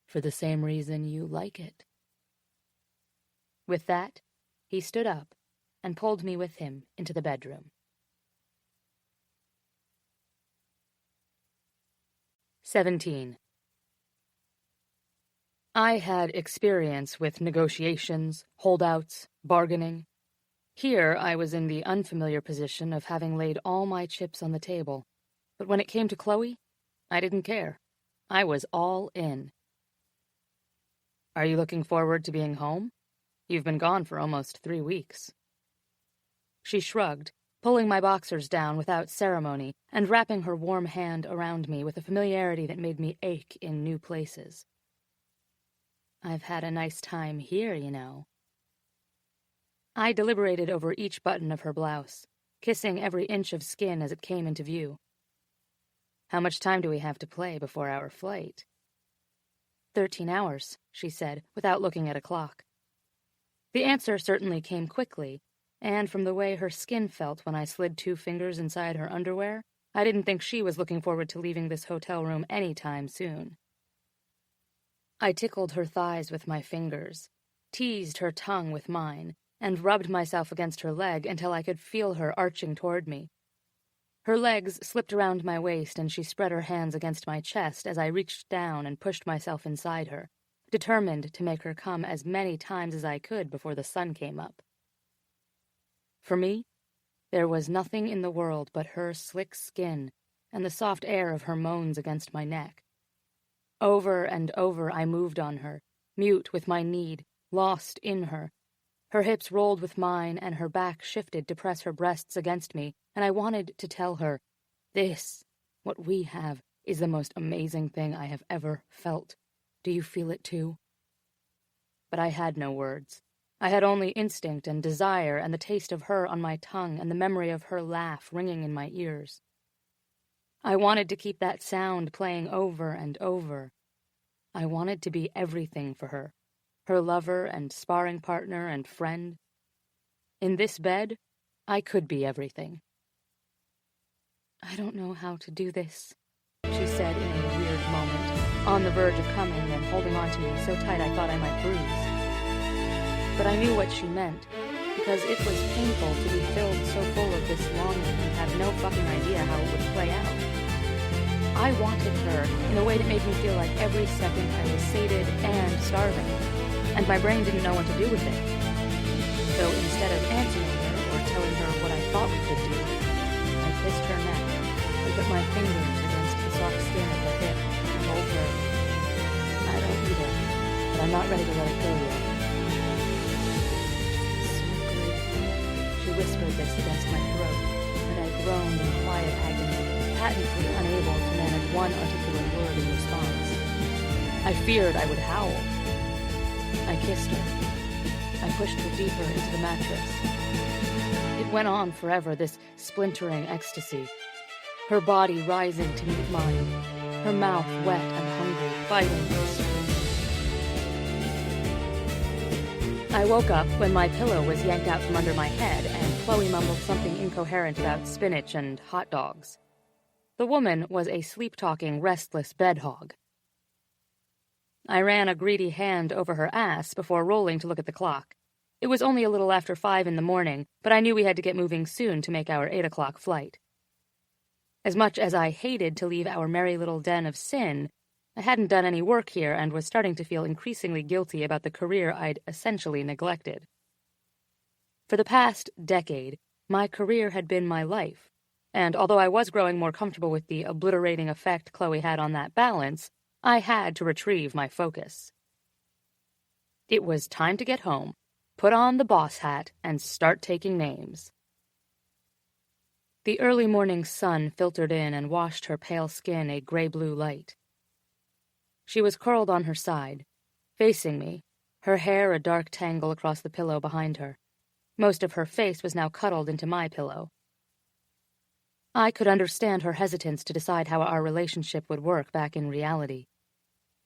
For the same reason you like it. With that, he stood up and pulled me with him into the bedroom. 17. I had experience with negotiations, holdouts, bargaining. Here I was in the unfamiliar position of having laid all my chips on the table. But when it came to Chloe, I didn't care. I was all in. Are you looking forward to being home? You've been gone for almost 3 weeks. She shrugged, pulling my boxers down without ceremony and wrapping her warm hand around me with a familiarity that made me ache in new places. I've had a nice time here, you know. I deliberated over each button of her blouse, kissing every inch of skin as it came into view. How much time do we have to play before our flight? 13 hours, she said, without looking at a clock. The answer certainly came quickly, and from the way her skin felt when I slid 2 fingers inside her underwear, I didn't think she was looking forward to leaving this hotel room any time soon. I tickled her thighs with my fingers, teased her tongue with mine, and rubbed myself against her leg until I could feel her arching toward me. Her legs slipped around my waist and she spread her hands against my chest as I reached down and pushed myself inside her, determined to make her come as many times as I could before the sun came up. For me, there was nothing in the world but her slick skin and the soft air of her moans against my neck. Over and over I moved on her, mute with my need, lost in her. Her hips rolled with mine and her back shifted to press her breasts against me, and I wanted to tell her, this, what we have, is the most amazing thing I have ever felt. Do you feel it too? But I had no words. I had only instinct and desire and the taste of her on my tongue and the memory of her laugh ringing in my ears. I wanted to keep that sound playing over and over. I wanted to be everything for her, her lover and sparring partner and friend. In this bed, I could be everything. I don't know how to do this, she said in a weird moment, on the verge of coming and holding on to me so tight I thought I might bruise. But I knew what she meant, because it was painful to be filled so full of this longing and have no fucking idea how it would play out. I wanted her in a way that made me feel like every second I was sated and starving, and my brain didn't know what to do with it. So instead of answering her or telling her what I thought we could do, I kissed her neck and put my fingers against the soft skin of her hip and told her, I don't either, but I'm not ready to let it go yet. She whispered this against my throat, and I groaned in quiet agony, patently unable to manage one articulate word in response. I feared I would howl. I kissed her. I pushed her deeper into the mattress. It went on forever, this splintering ecstasy. Her body rising to meet mine, her mouth wet and hungry, fighting for strength. I woke up when my pillow was yanked out from under my head and Chloe mumbled something incoherent about spinach and hot dogs. The woman was a sleep-talking, restless bed hog. I ran a greedy hand over her ass before rolling to look at the clock. It was only a little after 5 in the morning, but I knew we had to get moving soon to make our 8 o'clock flight. As much as I hated to leave our merry little den of sin, I hadn't done any work here and was starting to feel increasingly guilty about the career I'd essentially neglected. For the past decade, my career had been my life, and although I was growing more comfortable with the obliterating effect Chloe had on that balance, I had to retrieve my focus. It was time to get home, put on the boss hat, and start taking names. The early morning sun filtered in and washed her pale skin a gray-blue light. She was curled on her side, facing me, her hair a dark tangle across the pillow behind her. Most of her face was now cuddled into my pillow. I could understand her hesitance to decide how our relationship would work back in reality.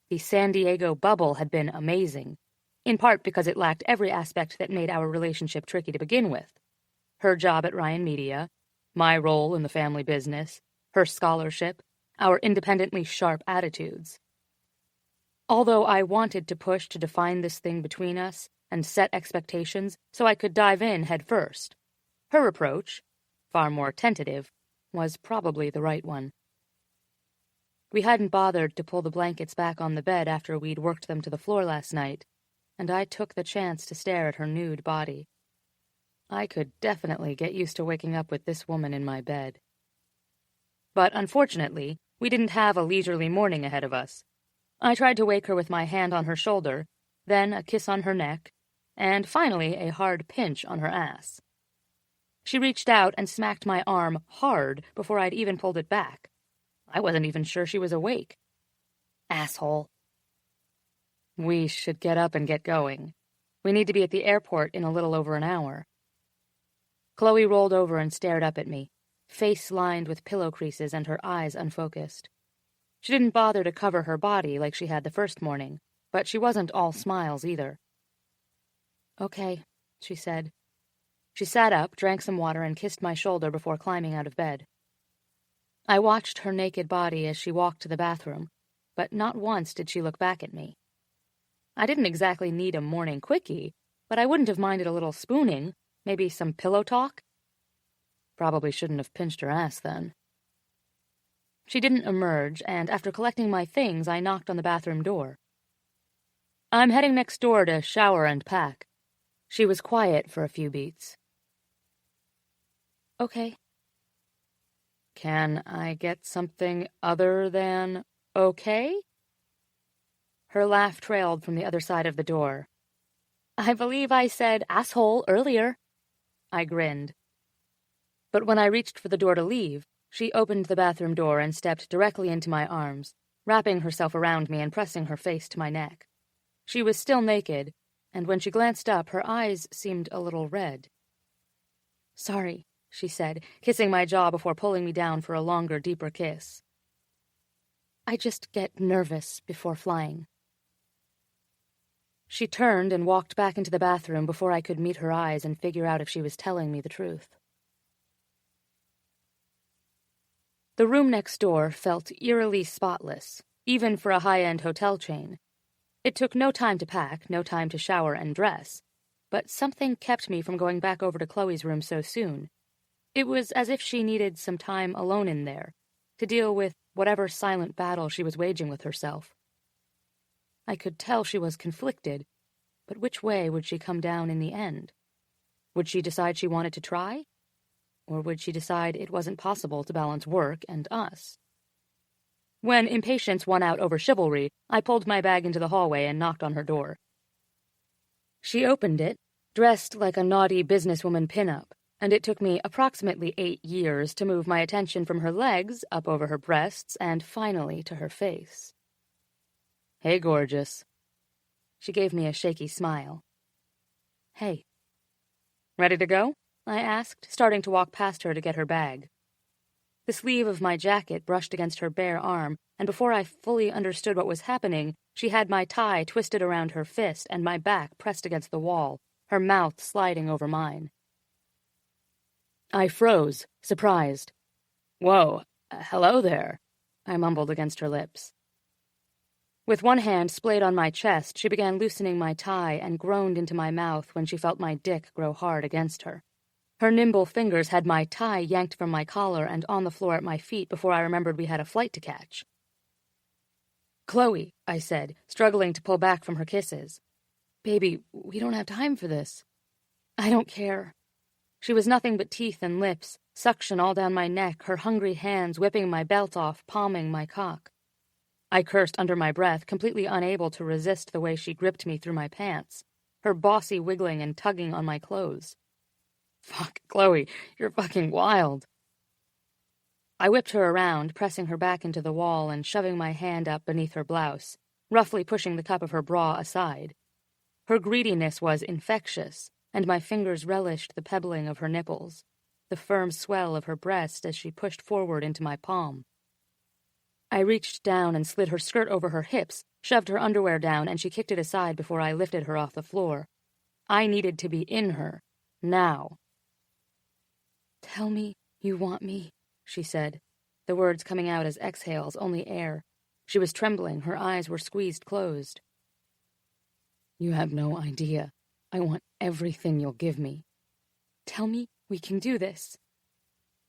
The San Diego bubble had been amazing, in part because it lacked every aspect that made our relationship tricky to begin with. Her job at Ryan Media, my role in the family business, her scholarship, our independently sharp attitudes. Although I wanted to push to define this thing between us and set expectations so I could dive in head first, her approach, far more tentative, was probably the right one. We hadn't bothered to pull the blankets back on the bed after we'd worked them to the floor last night, and I took the chance to stare at her nude body. I could definitely get used to waking up with this woman in my bed. But unfortunately, we didn't have a leisurely morning ahead of us. I tried to wake her with my hand on her shoulder, then a kiss on her neck, and finally a hard pinch on her ass. She reached out and smacked my arm hard before I'd even pulled it back. I wasn't even sure she was awake. Asshole. We should get up and get going. We need to be at the airport in a little over an hour. Chloe rolled over and stared up at me, face lined with pillow creases and her eyes unfocused. She didn't bother to cover her body like she had the first morning, but she wasn't all smiles either. Okay, she said. She sat up, drank some water, and kissed my shoulder before climbing out of bed. I watched her naked body as she walked to the bathroom, but not once did she look back at me. I didn't exactly need a morning quickie, but I wouldn't have minded a little spooning, maybe some pillow talk. Probably shouldn't have pinched her ass then. She didn't emerge, and after collecting my things, I knocked on the bathroom door. I'm heading next door to shower and pack. She was quiet for a few beats. Okay. Can I get something other than okay? Her laugh trailed from the other side of the door. I believe I said asshole earlier. I grinned. But when I reached for the door to leave, she opened the bathroom door and stepped directly into my arms, wrapping herself around me and pressing her face to my neck. She was still naked, and when she glanced up, her eyes seemed a little red. Sorry, she said, kissing my jaw before pulling me down for a longer, deeper kiss. I just get nervous before flying. She turned and walked back into the bathroom before I could meet her eyes and figure out if she was telling me the truth. The room next door felt eerily spotless, even for a high-end hotel chain. It took no time to pack, no time to shower and dress, but something kept me from going back over to Chloe's room so soon. It was as if she needed some time alone in there, to deal with whatever silent battle she was waging with herself. I could tell she was conflicted, but which way would she come down in the end? Would she decide she wanted to try? Or would she decide it wasn't possible to balance work and us? When impatience won out over chivalry, I pulled my bag into the hallway and knocked on her door. She opened it, dressed like a naughty businesswoman pinup, and it took me approximately 8 years to move my attention from her legs up over her breasts and finally to her face. Hey, gorgeous. She gave me a shaky smile. Hey. Ready to go? I asked, starting to walk past her to get her bag. The sleeve of my jacket brushed against her bare arm, and before I fully understood what was happening, she had my tie twisted around her fist and my back pressed against the wall, her mouth sliding over mine. I froze, surprised. Whoa, hello there, I mumbled against her lips. With one hand splayed on my chest, she began loosening my tie and groaned into my mouth when she felt my dick grow hard against her. Her nimble fingers had my tie yanked from my collar and on the floor at my feet before I remembered we had a flight to catch. Chloe, I said, struggling to pull back from her kisses. Baby, we don't have time for this. I don't care. She was nothing but teeth and lips, suction all down my neck, her hungry hands whipping my belt off, palming my cock. I cursed under my breath, completely unable to resist the way she gripped me through my pants, her bossy wiggling and tugging on my clothes. Fuck, Chloe, you're fucking wild. I whipped her around, pressing her back into the wall and shoving my hand up beneath her blouse, roughly pushing the cup of her bra aside. Her greediness was infectious, and my fingers relished the pebbling of her nipples, the firm swell of her breast as she pushed forward into my palm. I reached down and slid her skirt over her hips, shoved her underwear down, and she kicked it aside before I lifted her off the floor. I needed to be in her, now. Tell me You want me, she said, the words coming out as exhales, only air. She was trembling, her eyes were squeezed closed. You have no idea. I want everything you'll give me. Tell me we can do this.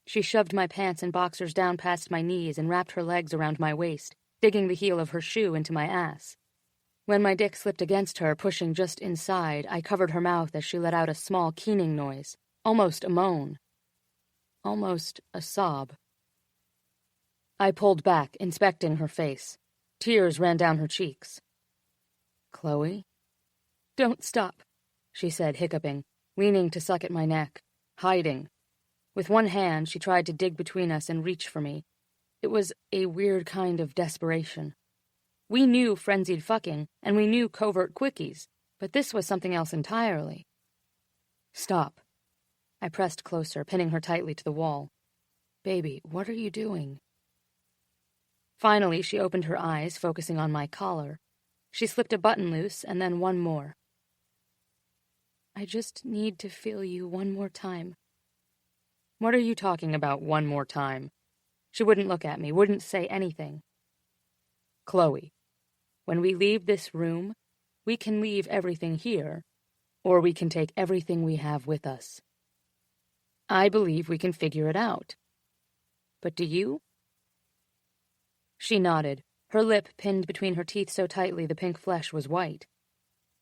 She shoved my pants and boxers down past my knees and wrapped her legs around my waist, digging the heel of her shoe into my ass. When my dick slipped against her, pushing just inside, I covered her mouth as she let out a small keening noise, almost a moan. Almost a sob. I pulled back, inspecting her face. Tears ran down her cheeks. Chloe? Don't stop, she said, hiccuping, leaning to suck at my neck, hiding. With one hand, she tried to dig between us and reach for me. It was a weird kind of desperation. We knew frenzied fucking, and we knew covert quickies, but this was something else entirely. Stop. I pressed closer, pinning her tightly to the wall. Baby, what are you doing? Finally, she opened her eyes, focusing on my collar. She slipped a button loose, and then one more. I just need to feel you one more time. What are you talking about, one more time? She wouldn't look at me, wouldn't say anything. Chloe, when we leave this room, we can leave everything here, or we can take everything we have with us. I believe we can figure it out. But do you? She nodded, her lip pinned between her teeth so tightly the pink flesh was white.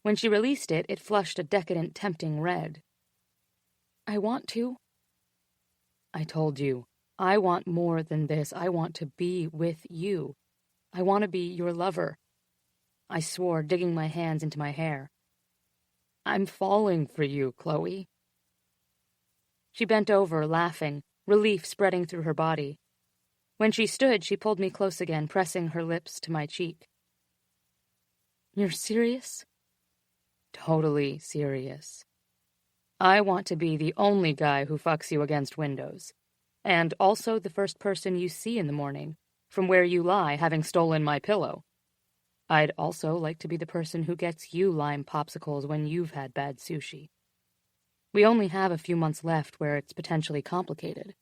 When she released it, it flushed a decadent, tempting red. I want to. I told you, I want more than this. I want to be with you. I want to be your lover. I swore, digging my hands into my hair. I'm falling for you, Chloe. She bent over, laughing, relief spreading through her body. When she stood, she pulled me close again, pressing her lips to my cheek. You're serious? Totally serious. I want to be the only guy who fucks you against windows, and also the first person you see in the morning, from where you lie, having stolen my pillow. I'd also like to be the person who gets you lime popsicles when you've had bad sushi. We only have a few months left where it's potentially complicated.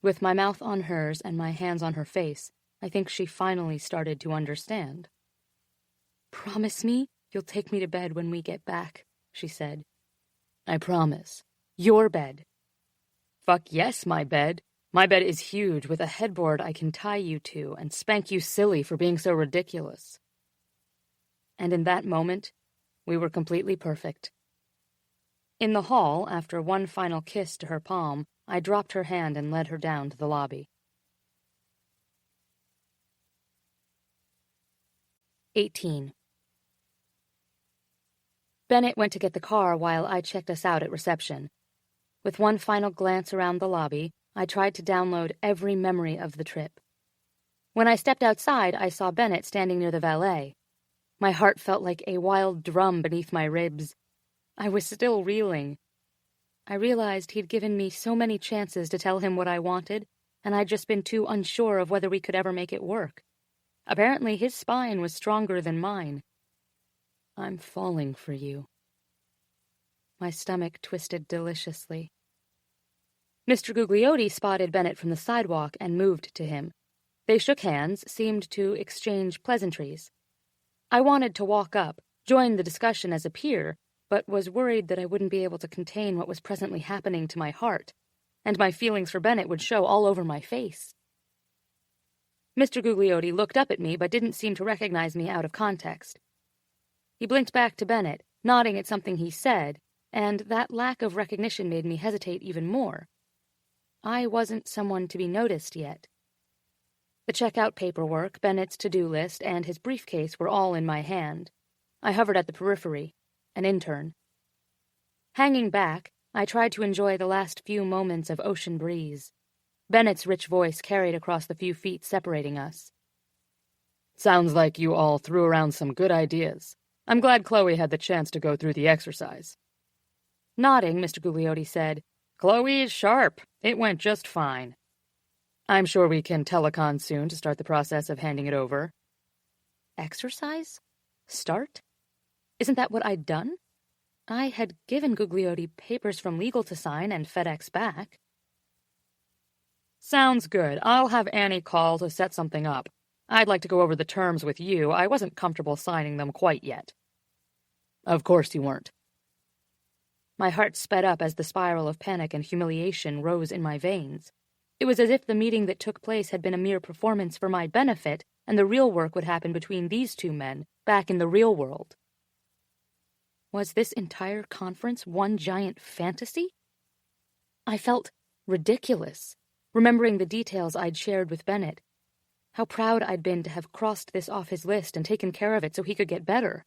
With my mouth on hers and my hands on her face, I think she finally started to understand. Promise me you'll take me to bed when we get back, she said. I promise. Your bed. Fuck yes, my bed. My bed is huge, with a headboard I can tie you to and spank you silly for being so ridiculous. And in that moment, we were completely perfect. In the hall, after one final kiss to her palm, I dropped her hand and led her down to the lobby. 18. Bennett went to get the car while I checked us out at reception. With one final glance around the lobby, I tried to download every memory of the trip. When I stepped outside, I saw Bennett standing near the valet. My heart felt like a wild drum beneath my ribs. I was still reeling. I realized he'd given me so many chances to tell him what I wanted, and I'd just been too unsure of whether we could ever make it work. Apparently his spine was stronger than mine. I'm falling for you. My stomach twisted deliciously. Mr. Gugliotti spotted Bennett from the sidewalk and moved to him. They shook hands, seemed to exchange pleasantries. I wanted to walk up, join the discussion as a peer, but was worried that I wouldn't be able to contain what was presently happening to my heart, and my feelings for Bennett would show all over my face. Mr. Gugliotti looked up at me but didn't seem to recognize me out of context. He blinked back to Bennett, nodding at something he said, and that lack of recognition made me hesitate even more. I wasn't someone to be noticed yet. The checkout paperwork, Bennett's to-do list, and his briefcase were all in my hand. I hovered at the periphery. An intern. Hanging back, I tried to enjoy the last few moments of ocean breeze. Bennett's rich voice carried across the few feet separating us. Sounds like you all threw around some good ideas. I'm glad Chloe had the chance to go through the exercise. Nodding, Mr. Gugliotti said, Chloe is sharp. It went just fine. I'm sure we can telecon soon to start the process of handing it over. Exercise? Start? Isn't that what I'd done? I had given Gugliotti papers from legal to sign and FedEx back. Sounds good. I'll have Annie call to set something up. I'd like to go over the terms with you. I wasn't comfortable signing them quite yet. Of course you weren't. My heart sped up as the spiral of panic and humiliation rose in my veins. It was as if the meeting that took place had been a mere performance for my benefit, and the real work would happen between these two men, back in the real world. Was this entire conference one giant fantasy? I felt ridiculous, remembering the details I'd shared with Bennett. How proud I'd been to have crossed this off his list and taken care of it so he could get better.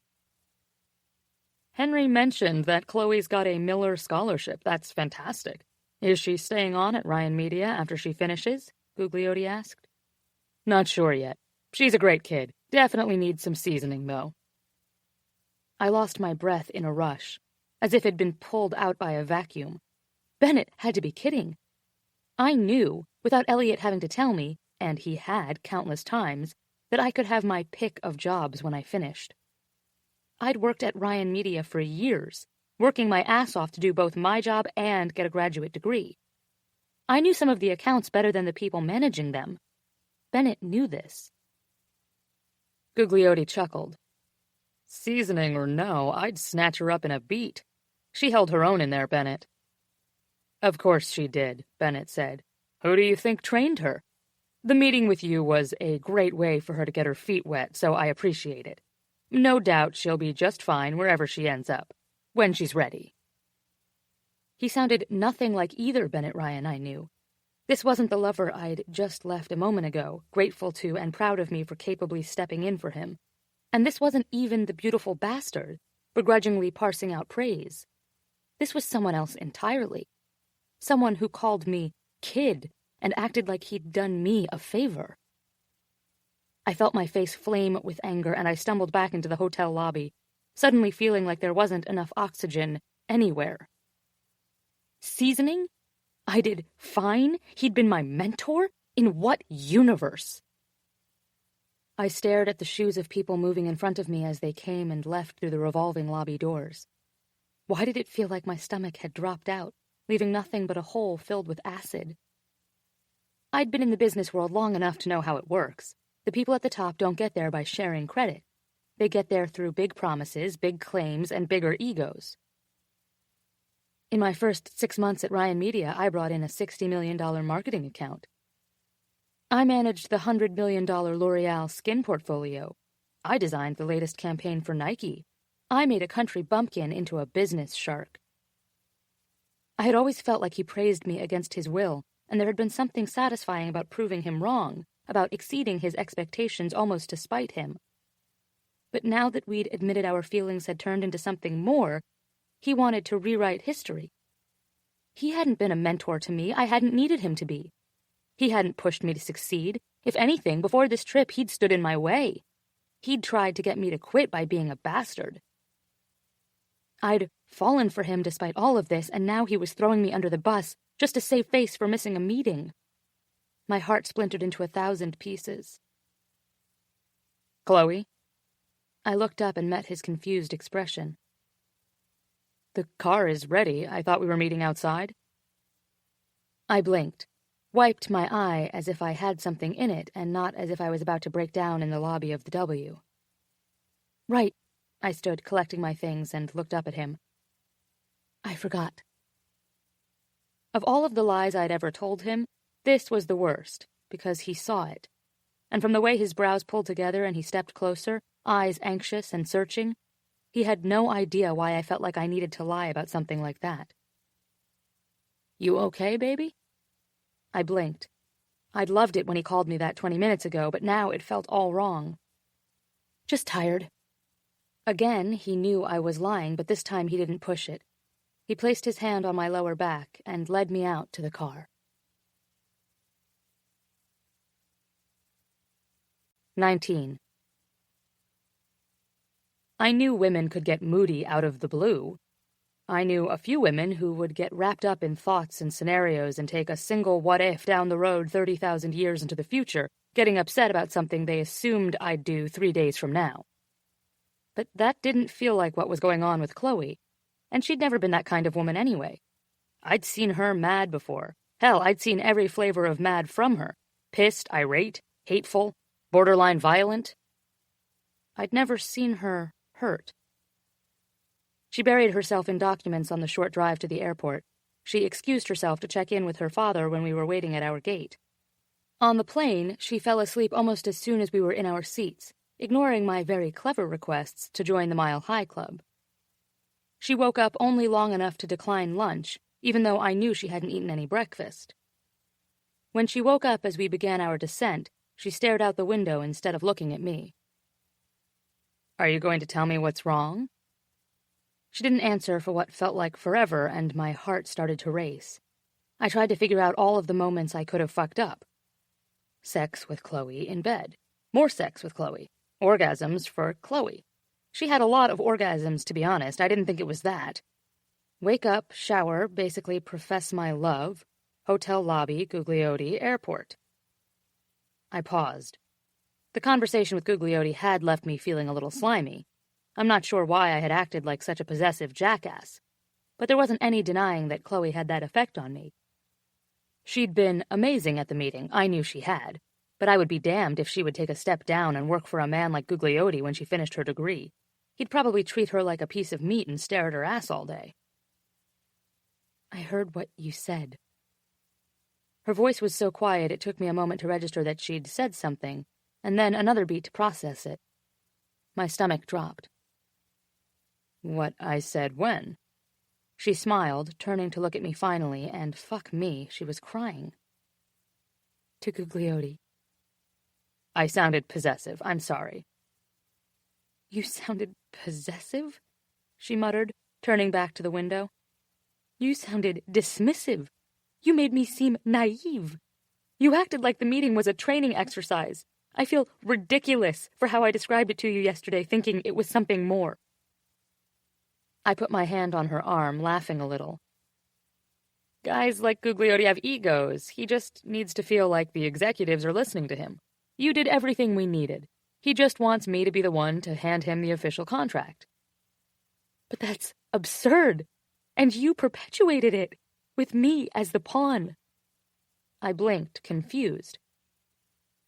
Henry mentioned that Chloe's got a Miller scholarship. That's fantastic. Is she staying on at Ryan Media after she finishes? Gugliotti asked. Not sure yet. She's a great kid. Definitely needs some seasoning, though. I lost my breath in a rush, as if it'd been pulled out by a vacuum. Bennett had to be kidding. I knew, without Elliot having to tell me, and he had countless times, that I could have my pick of jobs when I finished. I'd worked at Ryan Media for years, working my ass off to do both my job and get a graduate degree. I knew some of the accounts better than the people managing them. Bennett knew this. Gugliotti chuckled. Seasoning or no, I'd snatch her up in a beat. She held her own in there, Bennett. Of course she did, Bennett said. Who do you think trained her? The meeting with you was a great way for her to get her feet wet, so I appreciate it. No doubt she'll be just fine wherever she ends up, when she's ready. He sounded nothing like either Bennett Ryan I knew. This wasn't the lover I'd just left a moment ago, grateful to and proud of me for capably stepping in for him. And this wasn't even the beautiful bastard, begrudgingly parsing out praise. This was someone else entirely. Someone who called me kid and acted like he'd done me a favor. I felt my face flame with anger, and I stumbled back into the hotel lobby, suddenly feeling like there wasn't enough oxygen anywhere. Seasoning? I did fine? He'd been my mentor? In what universe? I stared at the shoes of people moving in front of me as they came and left through the revolving lobby doors. Why did it feel like my stomach had dropped out, leaving nothing but a hole filled with acid? I'd been in the business world long enough to know how it works. The people at the top don't get there by sharing credit. They get there through big promises, big claims, and bigger egos. In my first 6 months at Ryan Media, I brought in a $60 million marketing account. I managed the $100 million L'Oreal skin portfolio. I designed the latest campaign for Nike. I made a country bumpkin into a business shark. I had always felt like he praised me against his will, and there had been something satisfying about proving him wrong, about exceeding his expectations almost to spite him. But now that we'd admitted our feelings had turned into something more, he wanted to rewrite history. He hadn't been a mentor to me. I hadn't needed him to be. He hadn't pushed me to succeed. If anything, before this trip, he'd stood in my way. He'd tried to get me to quit by being a bastard. I'd fallen for him despite all of this, and now he was throwing me under the bus just to save face for missing a meeting. My heart splintered into 1,000 pieces. Chloe? I looked up and met his confused expression. The car is ready. I thought we were meeting outside. I blinked, wiped my eye as if I had something in it and not as if I was about to break down in the lobby of the W. Right. I stood, collecting my things, and looked up at him. I forgot. Of all of the lies I'd ever told him, this was the worst, because he saw it. And from the way his brows pulled together and he stepped closer, eyes anxious and searching, he had no idea why I felt like I needed to lie about something like that. You okay, baby? I blinked. I'd loved it when he called me that 20 minutes ago, but now it felt all wrong. Just tired. Again, he knew I was lying, but this time he didn't push it. He placed his hand on my lower back and led me out to the car. 19. I knew women could get moody out of the blue. I knew a few women who would get wrapped up in thoughts and scenarios and take a single what-if down the road 30,000 years into the future, getting upset about something they assumed I'd do 3 days from now. But that didn't feel like what was going on with Chloe, and she'd never been that kind of woman anyway. I'd seen her mad before, Hell, I'd seen every flavor of mad from her. Pissed, irate, hateful, borderline violent. I'd never seen her hurt. She buried herself in documents on the short drive to the airport. She excused herself to check in with her father when we were waiting at our gate. On the plane, she fell asleep almost as soon as we were in our seats, ignoring my very clever requests to join the Mile High Club. She woke up only long enough to decline lunch, even though I knew she hadn't eaten any breakfast. When she woke up as we began our descent, she stared out the window instead of looking at me. "Are you going to tell me what's wrong?" She didn't answer for what felt like forever, and my heart started to race. I tried to figure out all of the moments I could have fucked up. Sex with Chloe in bed. More sex with Chloe. Orgasms for Chloe. She had a lot of orgasms, to be honest. I didn't think it was that. Wake up, shower, basically profess my love. Hotel lobby, Gugliotti, airport. I paused. The conversation with Gugliotti had left me feeling a little slimy. I'm not sure why I had acted like such a possessive jackass, but there wasn't any denying that Chloe had that effect on me. She'd been amazing at the meeting, I knew she had, but I would be damned if she would take a step down and work for a man like Gugliotti when she finished her degree. He'd probably treat her like a piece of meat and stare at her ass all day. "I heard what you said." Her voice was so quiet it took me a moment to register that she'd said something, and then another beat to process it. My stomach dropped. "What I said when?" She smiled, turning to look at me finally, and fuck me, she was crying. "To Gugliotti." I sounded possessive. I'm sorry. "You sounded possessive?" she muttered, turning back to the window. "You sounded dismissive. You made me seem naive. You acted like the meeting was a training exercise. I feel ridiculous for how I described it to you yesterday, thinking it was something more." I put my hand on her arm, laughing a little. "Guys like Gugliotti have egos. He just needs to feel like the executives are listening to him. You did everything we needed. He just wants me to be the one to hand him the official contract." "But that's absurd. And you perpetuated it, with me as the pawn." I blinked, confused.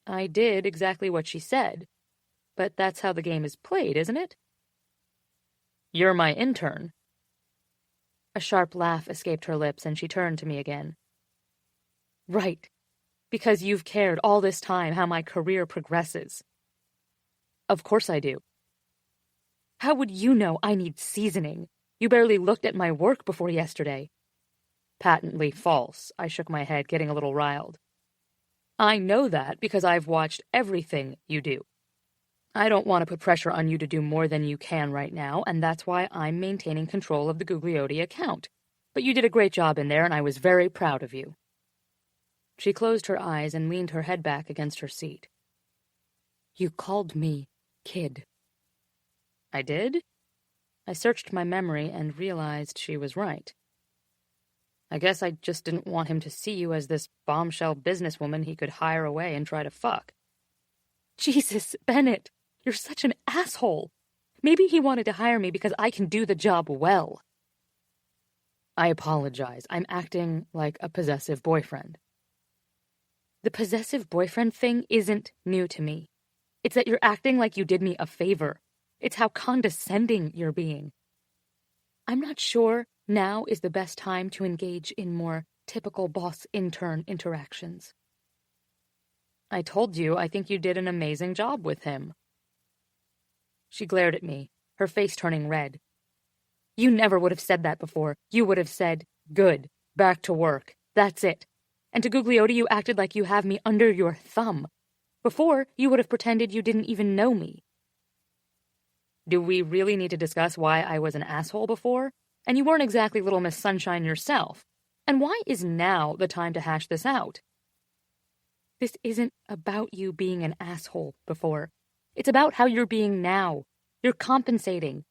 I did exactly what she said, but that's how the game is played, isn't it? "You're my intern." A sharp laugh escaped her lips, and she turned to me again. "Right, because you've cared all this time how my career progresses." "Of course I do." "How would you know I need seasoning? You barely looked at my work before yesterday." "Patently false." I shook my head, getting a little riled. "I know that because I've watched everything you do. I don't want to put pressure on you to do more than you can right now, and that's why I'm maintaining control of the Gugliotti account. But you did a great job in there, and I was very proud of you." She closed her eyes and leaned her head back against her seat. "You called me kid." "I did?" I searched my memory and realized she was right. "I guess I just didn't want him to see you as this bombshell businesswoman he could hire away and try to fuck." "Jesus, Bennett, you're such an asshole. Maybe he wanted to hire me because I can do the job well." "I apologize. I'm acting like a possessive boyfriend." "The possessive boyfriend thing isn't new to me. It's that you're acting like you did me a favor. It's how condescending you're being. I'm not sure now is the best time to engage in more typical boss-intern interactions." "I told you I think you did an amazing job with him." She glared at me, her face turning red. "You never would have said that before. You would have said, 'Good, back to work. That's it.' And to Gugliotti you acted like you have me under your thumb. Before, you would have pretended you didn't even know me." "Do we really need to discuss why I was an asshole before? And you weren't exactly Little Miss Sunshine yourself. And why is now the time to hash this out?" "This isn't about you being an asshole before. It's about how you're being now. You're compensating.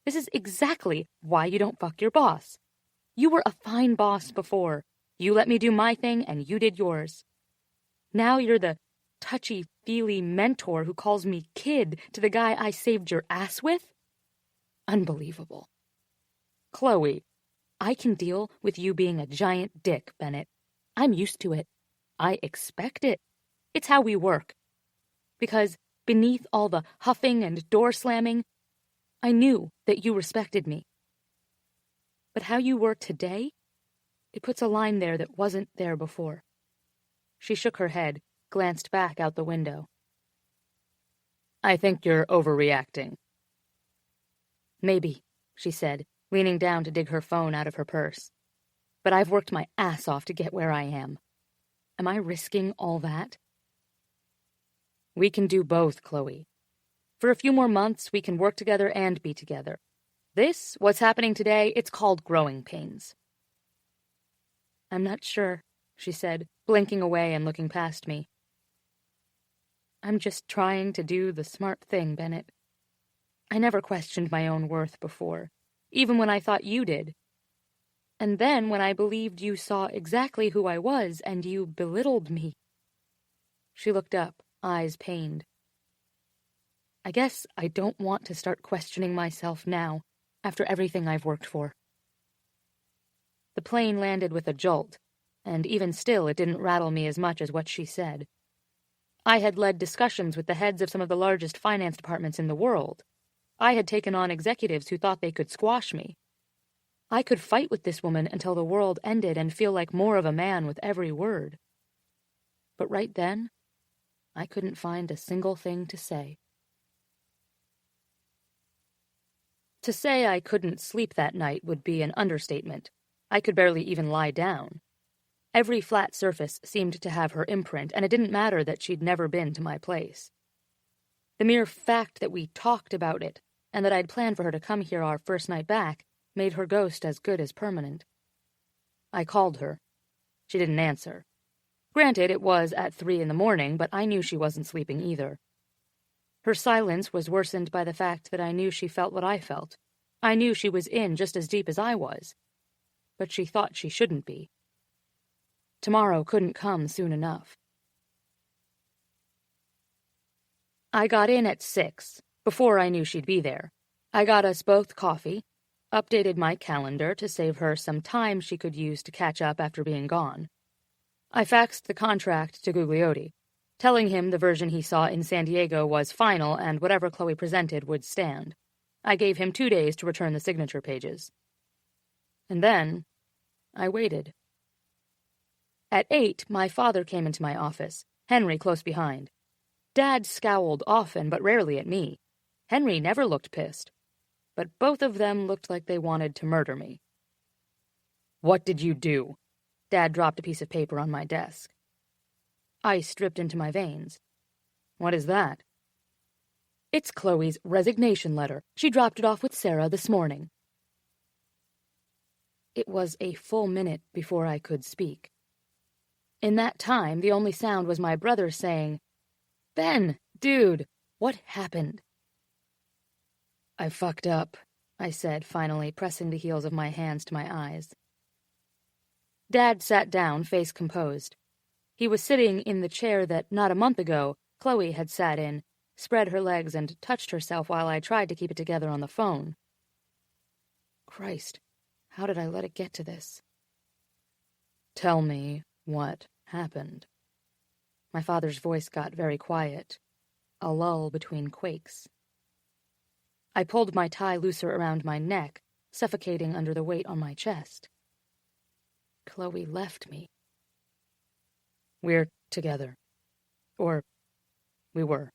This is exactly why you don't fuck your boss. You were a fine boss before. You let me do my thing and you did yours. Now you're the touchy-feely mentor who calls me kid to the guy I saved your ass with? Unbelievable." "Chloe, I can deal with you being a giant dick, Bennett. I'm used to it. I expect it. It's how we work. Because beneath all the huffing and door slamming, I knew that you respected me. But how you were today, it puts a line there that wasn't there before. She shook her head, glanced back out the window. I think you're overreacting. Maybe, she said, leaning down to dig her phone out of her purse. But I've worked my ass off to get where I am. Am I risking all that? We can do both, Chloe. For a few more months, we can work together and be together. This, what's happening today, it's called growing pains. I'm not sure, she said, blinking away and looking past me. I'm just trying to do the smart thing, Bennett. I never questioned my own worth before, even when I thought you did. And then when I believed you saw exactly who I was and you belittled me. She looked up, eyes pained. I guess I don't want to start questioning myself now, after everything I've worked for. The plane landed with a jolt, and even still it didn't rattle me as much as what she said. I had led discussions with the heads of some of the largest finance departments in the world. I had taken on executives who thought they could squash me. I could fight with this woman until the world ended and feel like more of a man with every word. But right then, I couldn't find a single thing to say. To say I couldn't sleep that night would be an understatement. I could barely even lie down. Every flat surface seemed to have her imprint, and it didn't matter that she'd never been to my place. The mere fact that we talked about it, and that I'd planned for her to come here our first night back, made her ghost as good as permanent. I called her. She didn't answer. Granted, it was at 3 a.m, but I knew she wasn't sleeping either. Her silence was worsened by the fact that I knew she felt what I felt. I knew she was in just as deep as I was. But she thought she shouldn't be. Tomorrow couldn't come soon enough. I got in at 6, before I knew she'd be there. I got us both coffee, updated my calendar to save her some time she could use to catch up after being gone. I faxed the contract to Gugliotti, telling him the version he saw in San Diego was final and whatever Chloe presented would stand. I gave him 2 days to return the signature pages. And then, I waited. At 8, my father came into my office, Henry close behind. Dad scowled often, but rarely at me. Henry never looked pissed. But both of them looked like they wanted to murder me. What did you do? Dad dropped a piece of paper on my desk. Ice dripped into my veins. What is that? It's Chloe's resignation letter. She dropped it off with Sarah this morning. It was a full minute before I could speak. In that time, the only sound was my brother saying, Ben, dude, what happened? I fucked up, I said, finally, pressing the heels of my hands to my eyes. Dad sat down, face composed. He was sitting in the chair that, not a month ago, Chloe had sat in, spread her legs and touched herself while I tried to keep it together on the phone. Christ, how did I let it get to this? Tell me what happened. My father's voice got very quiet, a lull between quakes. I pulled my tie looser around my neck, suffocating under the weight on my chest. Chloe left me. We're together. Or, we were.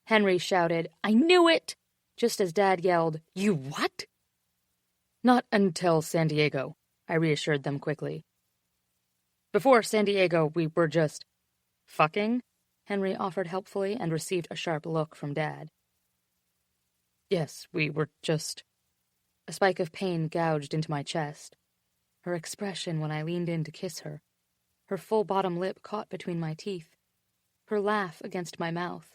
Henry shouted, I knew it! Just as Dad yelled, You what? Not until San Diego, I reassured them quickly. Before San Diego, we were just fucking, Henry offered helpfully and received a sharp look from Dad. Yes, we were just... A spike of pain gouged into my chest. Her expression when I leaned in to kiss her. Her full bottom lip caught between my teeth. Her laugh against my mouth.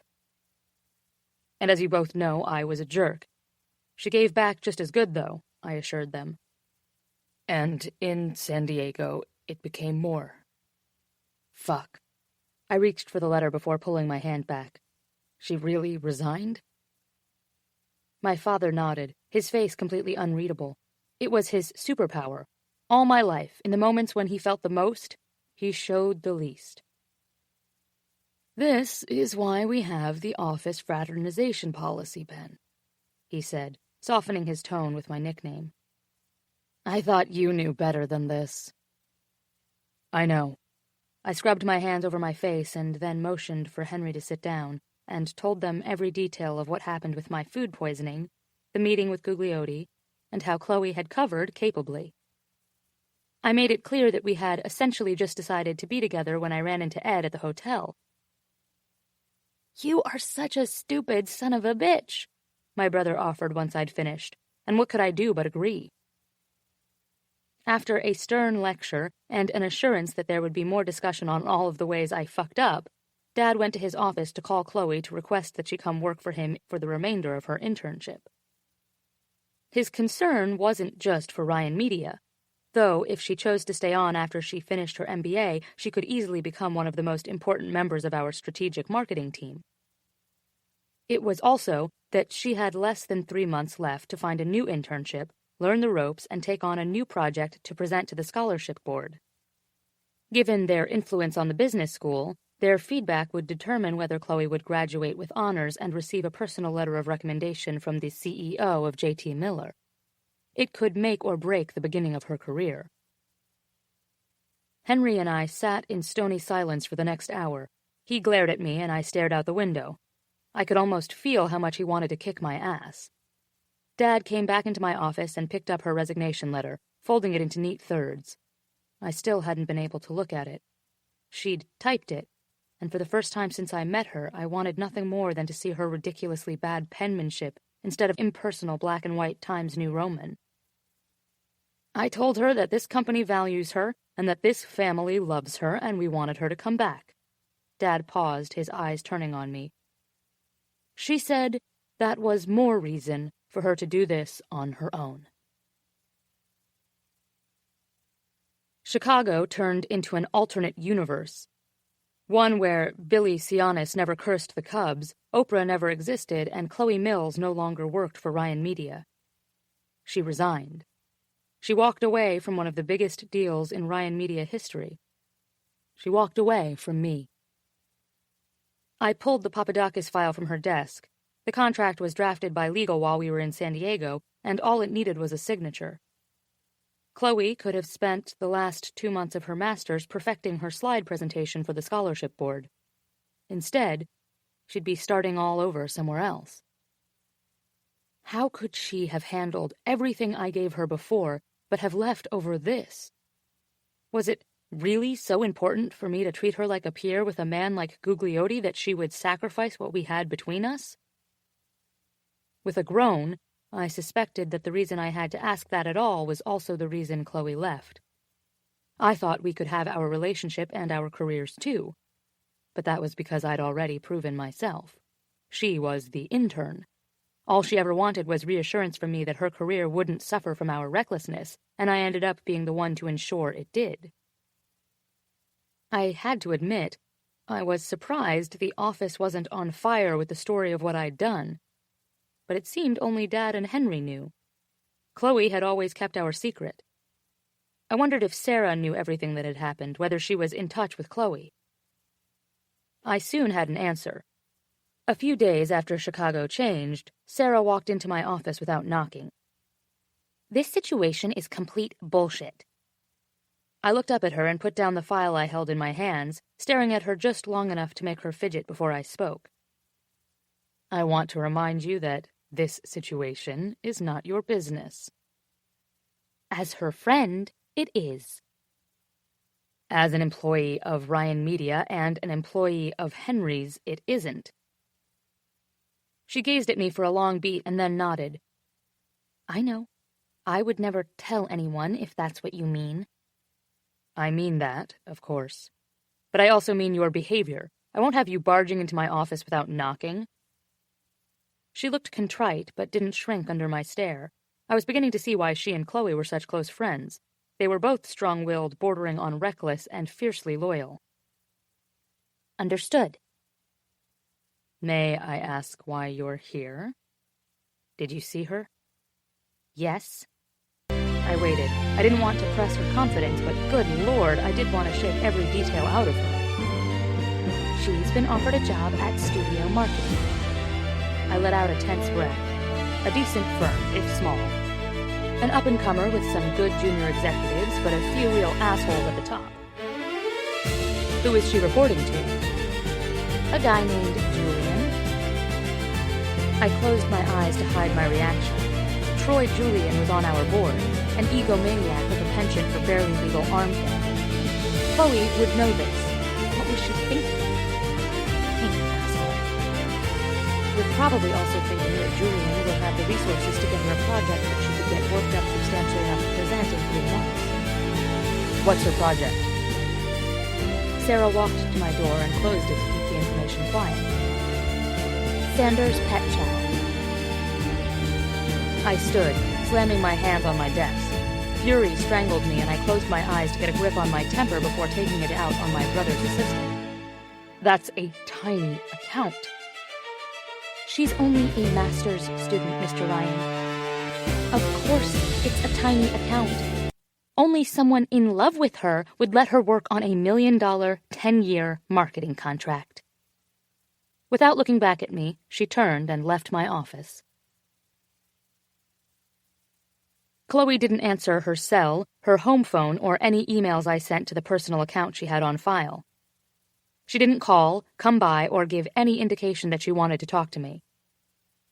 And as you both know, I was a jerk. She gave back just as good, though, I assured them. And in San Diego, it became more. Fuck. I reached for the letter before pulling my hand back. She really resigned? My father nodded, his face completely unreadable. It was his superpower. All my life, in the moments when he felt the most, he showed the least. "This is why we have the office fraternization policy, Ben," he said, softening his tone with my nickname. "I thought you knew better than this." "I know." I scrubbed my hands over my face and then motioned for Henry to sit down, and told them every detail of what happened with my food poisoning, the meeting with Gugliotti, and how Chloe had covered capably. I made it clear that we had essentially just decided to be together when I ran into Ed at the hotel. "You are such a stupid son of a bitch," my brother offered once I'd finished, and what could I do but agree? After a stern lecture and an assurance that there would be more discussion on all of the ways I fucked up, Dad went to his office to call Chloe to request that she come work for him for the remainder of her internship. His concern wasn't just for Ryan Media, though if she chose to stay on after she finished her MBA, she could easily become one of the most important members of our strategic marketing team. It was also that she had less than 3 months left to find a new internship, learn the ropes, and take on a new project to present to the scholarship board. Given their influence on the business school, their feedback would determine whether Chloe would graduate with honors and receive a personal letter of recommendation from the CEO of J.T. Miller. It could make or break the beginning of her career. Henry and I sat in stony silence for the next hour. He glared at me and I stared out the window. I could almost feel how much he wanted to kick my ass. Dad came back into my office and picked up her resignation letter, folding it into neat thirds. I still hadn't been able to look at it. She'd typed it, and for the first time since I met her, I wanted nothing more than to see her ridiculously bad penmanship instead of impersonal black and white Times New Roman. I told her that this company values her and that this family loves her and we wanted her to come back. Dad paused, his eyes turning on me. She said that was more reason for her to do this on her own. Chicago turned into an alternate universe. One where Billy Sionis never cursed the Cubs, Oprah never existed, and Chloe Mills no longer worked for Ryan Media. She resigned. She walked away from one of the biggest deals in Ryan Media history. She walked away from me. I pulled the Papadakis file from her desk. The contract was drafted by legal while we were in San Diego, and all it needed was a signature. Chloe could have spent the last 2 months of her master's perfecting her slide presentation for the scholarship board. Instead, she'd be starting all over somewhere else. How could she have handled everything I gave her before, but have left over this? Was it really so important for me to treat her like a peer with a man like Gugliotti that she would sacrifice what we had between us? With a groan, I suspected that the reason I had to ask that at all was also the reason Chloe left. I thought we could have our relationship and our careers too, but that was because I'd already proven myself. She was the intern. All she ever wanted was reassurance from me that her career wouldn't suffer from our recklessness, and I ended up being the one to ensure it did. I had to admit, I was surprised the office wasn't on fire with the story of what I'd done. But it seemed only Dad and Henry knew. Chloe had always kept our secret. I wondered if Sarah knew everything that had happened, whether she was in touch with Chloe. I soon had an answer. A few days after Chicago changed, Sarah walked into my office without knocking. "This situation is complete bullshit." I looked up at her and put down the file I held in my hands, staring at her just long enough to make her fidget before I spoke. "I want to remind you that this situation is not your business." "As her friend, it is." "As an employee of Ryan Media and an employee of Henry's, it isn't." She gazed at me for a long beat and then nodded. "I know. I would never tell anyone if that's what you mean." "I mean that, of course. But I also mean your behavior. I won't have you barging into my office without knocking." She looked contrite, but didn't shrink under my stare. I was beginning to see why she and Chloe were such close friends. They were both strong-willed, bordering on reckless, and fiercely loyal. "Understood." "May I ask why you're here? Did you see her?" "Yes." I waited. I didn't want to press her confidence, but good lord, I did want to shake every detail out of her. She's been offered a job at studio marketing. I let out a tense breath. A decent firm, if small. An up-and-comer with some good junior executives, but a few real assholes at the top. Who is she reporting to? A guy named Julian. I closed my eyes to hide my reaction. Troy Julian was on our board, an egomaniac with a penchant for barely legal arm candy. Chloe would know this. What was she thinking? Asshole. You're probably also thinking that Julian will have the resources to get her a project that she could get worked up substantially enough to present in 3 months. What's her project? Sarah walked to my door and closed it to keep the information quiet. Sanders' pet chow. I stood, slamming my hands on my desk. Fury strangled me, and I closed my eyes to get a grip on my temper before taking it out on my brother's assistant. That's a tiny account. She's only a master's student, Mr. Ryan. Of course, it's a tiny account. Only someone in love with her would let her work on a $1 million, 10-year marketing contract. Without looking back at me, she turned and left my office. Chloe didn't answer her cell, her home phone, or any emails I sent to the personal account she had on file. She didn't call, come by, or give any indication that she wanted to talk to me.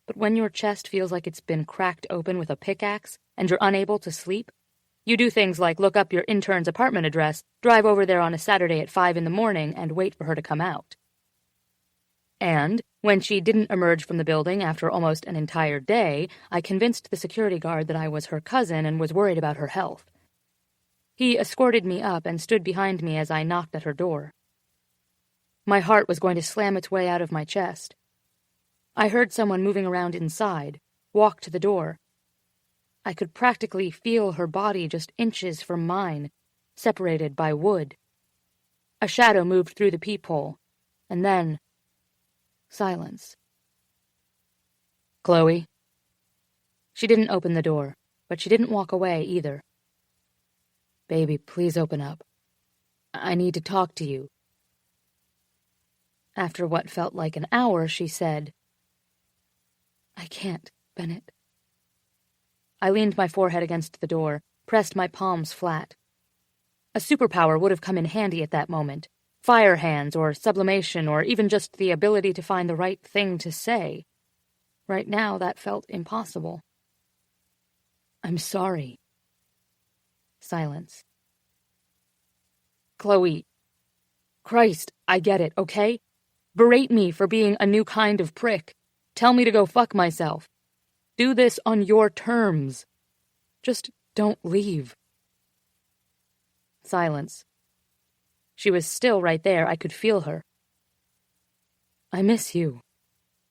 But when your chest feels like it's been cracked open with a pickaxe, and you're unable to sleep, you do things like look up your intern's apartment address, drive over there on a Saturday at 5 in the morning, and wait for her to come out. And, when she didn't emerge from the building after almost an entire day, I convinced the security guard that I was her cousin and was worried about her health. He escorted me up and stood behind me as I knocked at her door. My heart was going to slam its way out of my chest. I heard someone moving around inside, walk to the door. I could practically feel her body just inches from mine, separated by wood. A shadow moved through the peephole, and then silence. Chloe? She didn't open the door, but she didn't walk away either. Baby, please open up. I need to talk to you. After what felt like an hour, she said, I can't, Bennett. I leaned my forehead against the door, pressed my palms flat. A superpower would have come in handy at that moment. Fire hands, or sublimation, or even just the ability to find the right thing to say. Right now, that felt impossible. I'm sorry. Silence. Chloe. Christ, I get it, okay? Berate me for being a new kind of prick. Tell me to go fuck myself. Do this on your terms. Just don't leave. Silence. She was still right there. I could feel her. I miss you.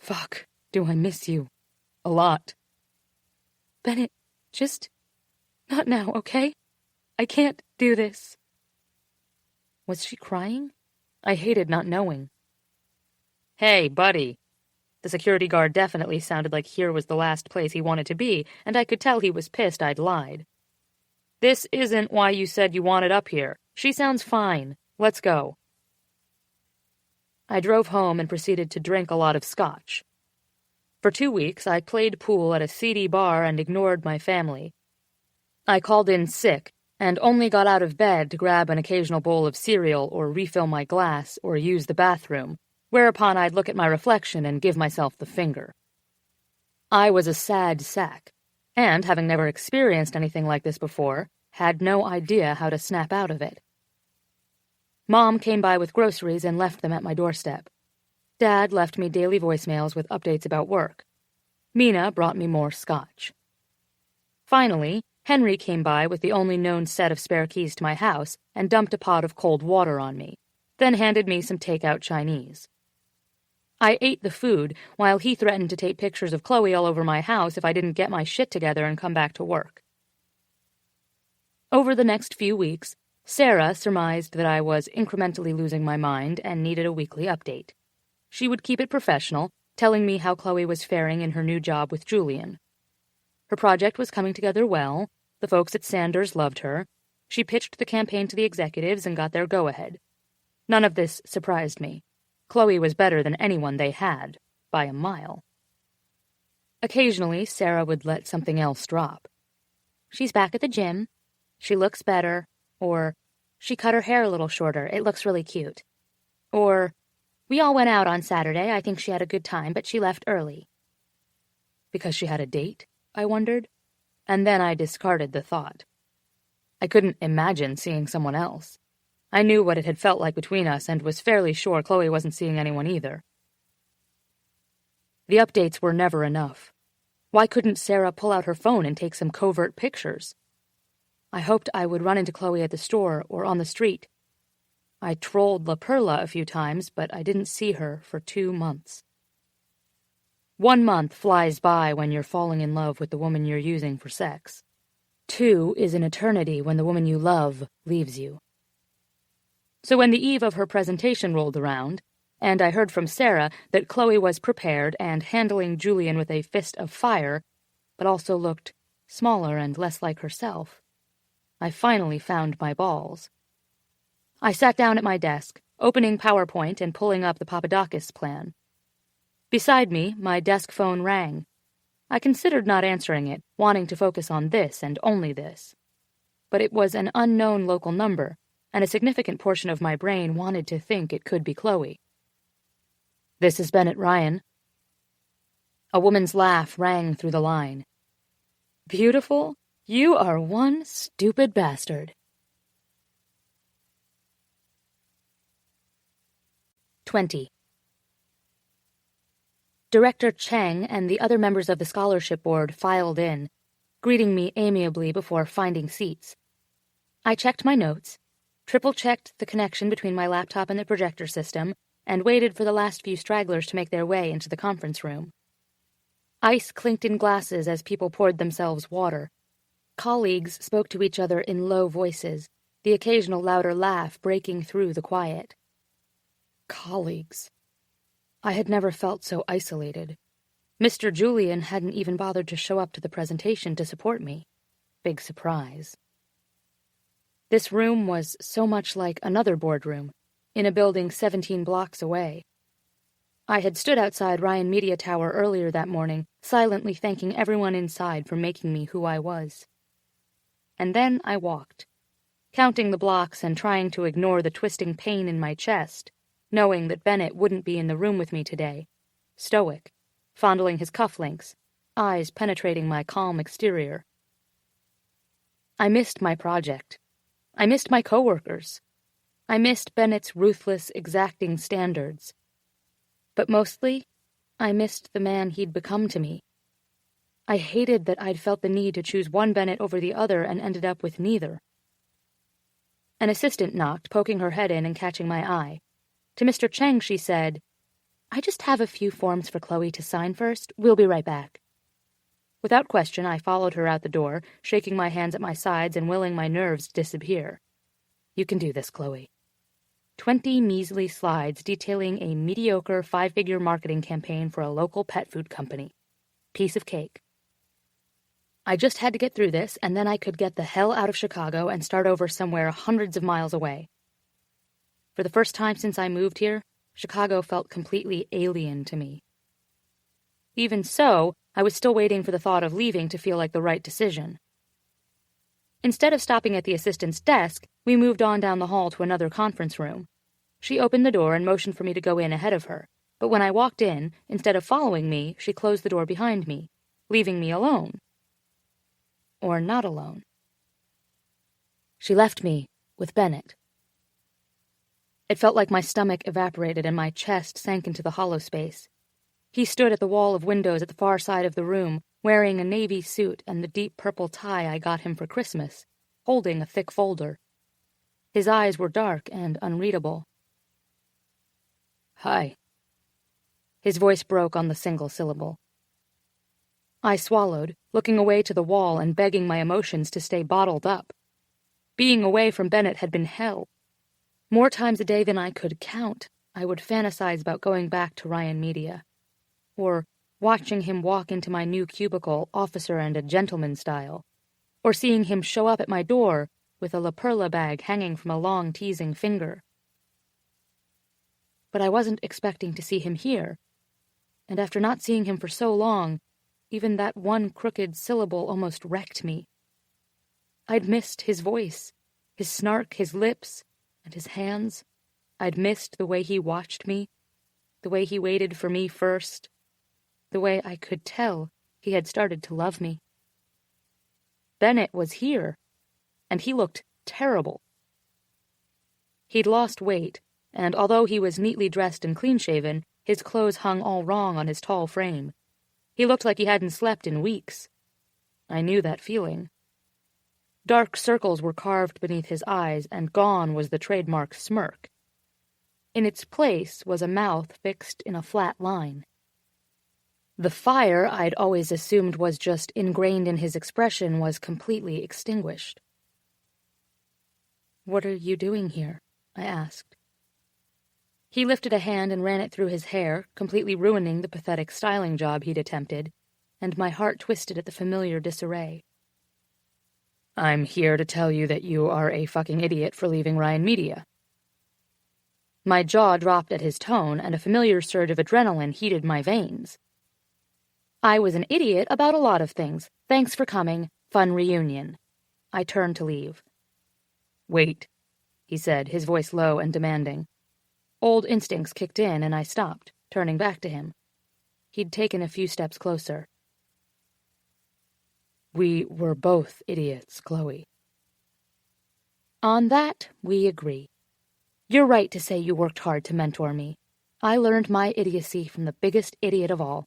Fuck, do I miss you. A lot. Bennett, just not now, okay? I can't do this. Was she crying? I hated not knowing. Hey, buddy. The security guard definitely sounded like here was the last place he wanted to be, and I could tell he was pissed I'd lied. This isn't why you said you wanted up here. She sounds fine. Let's go. I drove home and proceeded to drink a lot of scotch. For 2 weeks, I played pool at a seedy bar and ignored my family. I called in sick and only got out of bed to grab an occasional bowl of cereal or refill my glass or use the bathroom, whereupon I'd look at my reflection and give myself the finger. I was a sad sack, and, having never experienced anything like this before, had no idea how to snap out of it. Mom came by with groceries and left them at my doorstep. Dad left me daily voicemails with updates about work. Mina brought me more scotch. Finally, Henry came by with the only known set of spare keys to my house and dumped a pot of cold water on me, then handed me some takeout Chinese. I ate the food while he threatened to take pictures of Chloe all over my house if I didn't get my shit together and come back to work. Over the next few weeks, Sarah surmised that I was incrementally losing my mind and needed a weekly update. She would keep it professional, telling me how Chloe was faring in her new job with Julian. Her project was coming together well, The folks at Sanders loved her. She pitched the campaign to the executives and got their go-ahead. None of this surprised me. Chloe was better than anyone they had, by a mile. Occasionally, Sarah would let something else drop. She's back at the gym. She looks better. Or, she cut her hair a little shorter. It looks really cute. Or, we all went out on Saturday. I think she had a good time, but she left early. Because she had a date, I wondered. And then I discarded the thought. I couldn't imagine seeing someone else. I knew what it had felt like between us and was fairly sure Chloe wasn't seeing anyone either. The updates were never enough. Why couldn't Sarah pull out her phone and take some covert pictures? I hoped I would run into Chloe at the store or on the street. I trolled La Perla a few times, but I didn't see her for 2 months. 1 month flies by when you're falling in love with the woman you're using for sex. 2 is an eternity when the woman you love leaves you. So when the eve of her presentation rolled around, and I heard from Sarah that Chloe was prepared and handling Julian with a fist of fire, but also looked smaller and less like herself, I finally found my balls. I sat down at my desk, opening PowerPoint and pulling up the Papadakis plan. Beside me, my desk phone rang. I considered not answering it, wanting to focus on this and only this. But it was an unknown local number, and a significant portion of my brain wanted to think it could be Chloe. "This is Bennett Ryan." A woman's laugh rang through the line. "Beautiful? You are one stupid bastard." 20. Director Cheng and the other members of the scholarship board filed in, greeting me amiably before finding seats. I checked my notes, triple-checked the connection between my laptop and the projector system, and waited for the last few stragglers to make their way into the conference room. Ice clinked in glasses as people poured themselves water. Colleagues spoke to each other in low voices, the occasional louder laugh breaking through the quiet. Colleagues. I had never felt so isolated. Mr. Julian hadn't even bothered to show up to the presentation to support me. Big surprise. This room was so much like another boardroom, in a building 17 blocks away. I had stood outside Ryan Media Tower earlier that morning, silently thanking everyone inside for making me who I was. And then I walked, counting the blocks and trying to ignore the twisting pain in my chest, knowing that Bennett wouldn't be in the room with me today, stoic, fondling his cufflinks, eyes penetrating my calm exterior. I missed my project. I missed my coworkers. I missed Bennett's ruthless, exacting standards. But mostly, I missed the man he'd become to me. I hated that I'd felt the need to choose one Bennett over the other and ended up with neither. An assistant knocked, poking her head in and catching my eye. To Mr. Cheng, she said, "I just have a few forms for Chloe to sign first. We'll be right back." Without question, I followed her out the door, shaking my hands at my sides and willing my nerves to disappear. "You can do this, Chloe." 20 measly slides detailing a mediocre 5-figure marketing campaign for a local pet food company. Piece of cake. I just had to get through this, and then I could get the hell out of Chicago and start over somewhere hundreds of miles away. For the first time since I moved here, Chicago felt completely alien to me. Even so, I was still waiting for the thought of leaving to feel like the right decision. Instead of stopping at the assistant's desk, we moved on down the hall to another conference room. She opened the door and motioned for me to go in ahead of her, but when I walked in, instead of following me, she closed the door behind me, leaving me alone. Or not alone. She left me with Bennett. It felt like my stomach evaporated and my chest sank into the hollow space. He stood at the wall of windows at the far side of the room, wearing a navy suit and the deep purple tie I got him for Christmas, holding a thick folder. His eyes were dark and unreadable. "Hi." His voice broke on the single syllable. I swallowed, looking away to the wall and begging my emotions to stay bottled up. Being away from Bennett had been hell. More times a day than I could count, I would fantasize about going back to Ryan Media, or watching him walk into my new cubicle, officer and a gentleman style, or seeing him show up at my door with a La Perla bag hanging from a long, teasing finger. But I wasn't expecting to see him here, and after not seeing him for so long, even that one crooked syllable almost wrecked me. I'd missed his voice, his snark, his lips, and his hands. I'd missed the way he watched me, the way he waited for me first, the way I could tell he had started to love me. Bennett was here, and he looked terrible. He'd lost weight, and although he was neatly dressed and clean-shaven, his clothes hung all wrong on his tall frame. He looked like he hadn't slept in weeks. I knew that feeling. Dark circles were carved beneath his eyes, and gone was the trademark smirk. In its place was a mouth fixed in a flat line. The fire I'd always assumed was just ingrained in his expression was completely extinguished. "What are you doing here?" I asked. He lifted a hand and ran it through his hair, completely ruining the pathetic styling job he'd attempted, and my heart twisted at the familiar disarray. "I'm here to tell you that you are a fucking idiot for leaving Ryan Media." My jaw dropped at his tone, and a familiar surge of adrenaline heated my veins. I was an idiot about a lot of things. Thanks for coming. Fun reunion. I turned to leave. "Wait," he said, his voice low and demanding. Old instincts kicked in, and I stopped, turning back to him. He'd taken a few steps closer. "We were both idiots, Chloe." "On that, we agree. You're right to say you worked hard to mentor me. I learned my idiocy from the biggest idiot of all.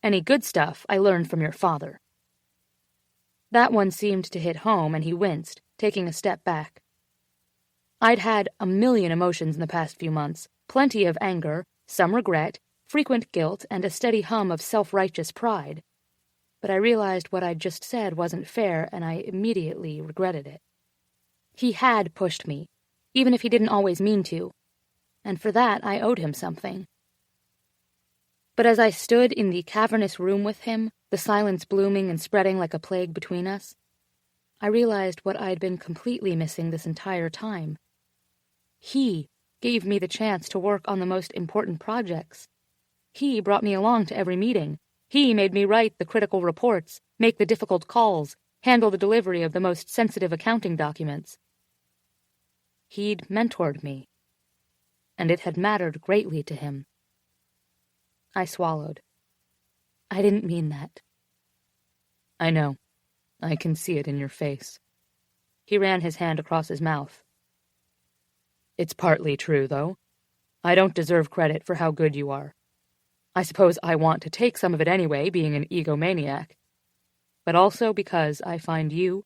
Any good stuff I learned from your father." That one seemed to hit home, and he winced, taking a step back. I'd had a million emotions in the past few months, plenty of anger, some regret, frequent guilt, and a steady hum of self-righteous pride. But I realized what I'd just said wasn't fair, and I immediately regretted it. He had pushed me, even if he didn't always mean to, and for that I owed him something. But as I stood in the cavernous room with him, the silence blooming and spreading like a plague between us, I realized what I'd been completely missing this entire time. He gave me the chance to work on the most important projects. He brought me along to every meeting. He made me write the critical reports, make the difficult calls, handle the delivery of the most sensitive accounting documents. He'd mentored me, and it had mattered greatly to him. I swallowed. I didn't mean that. "I know. I can see it in your face." He ran his hand across his mouth. "It's partly true, though. I don't deserve credit for how good you are. I suppose I want to take some of it anyway, being an egomaniac. But also because I find you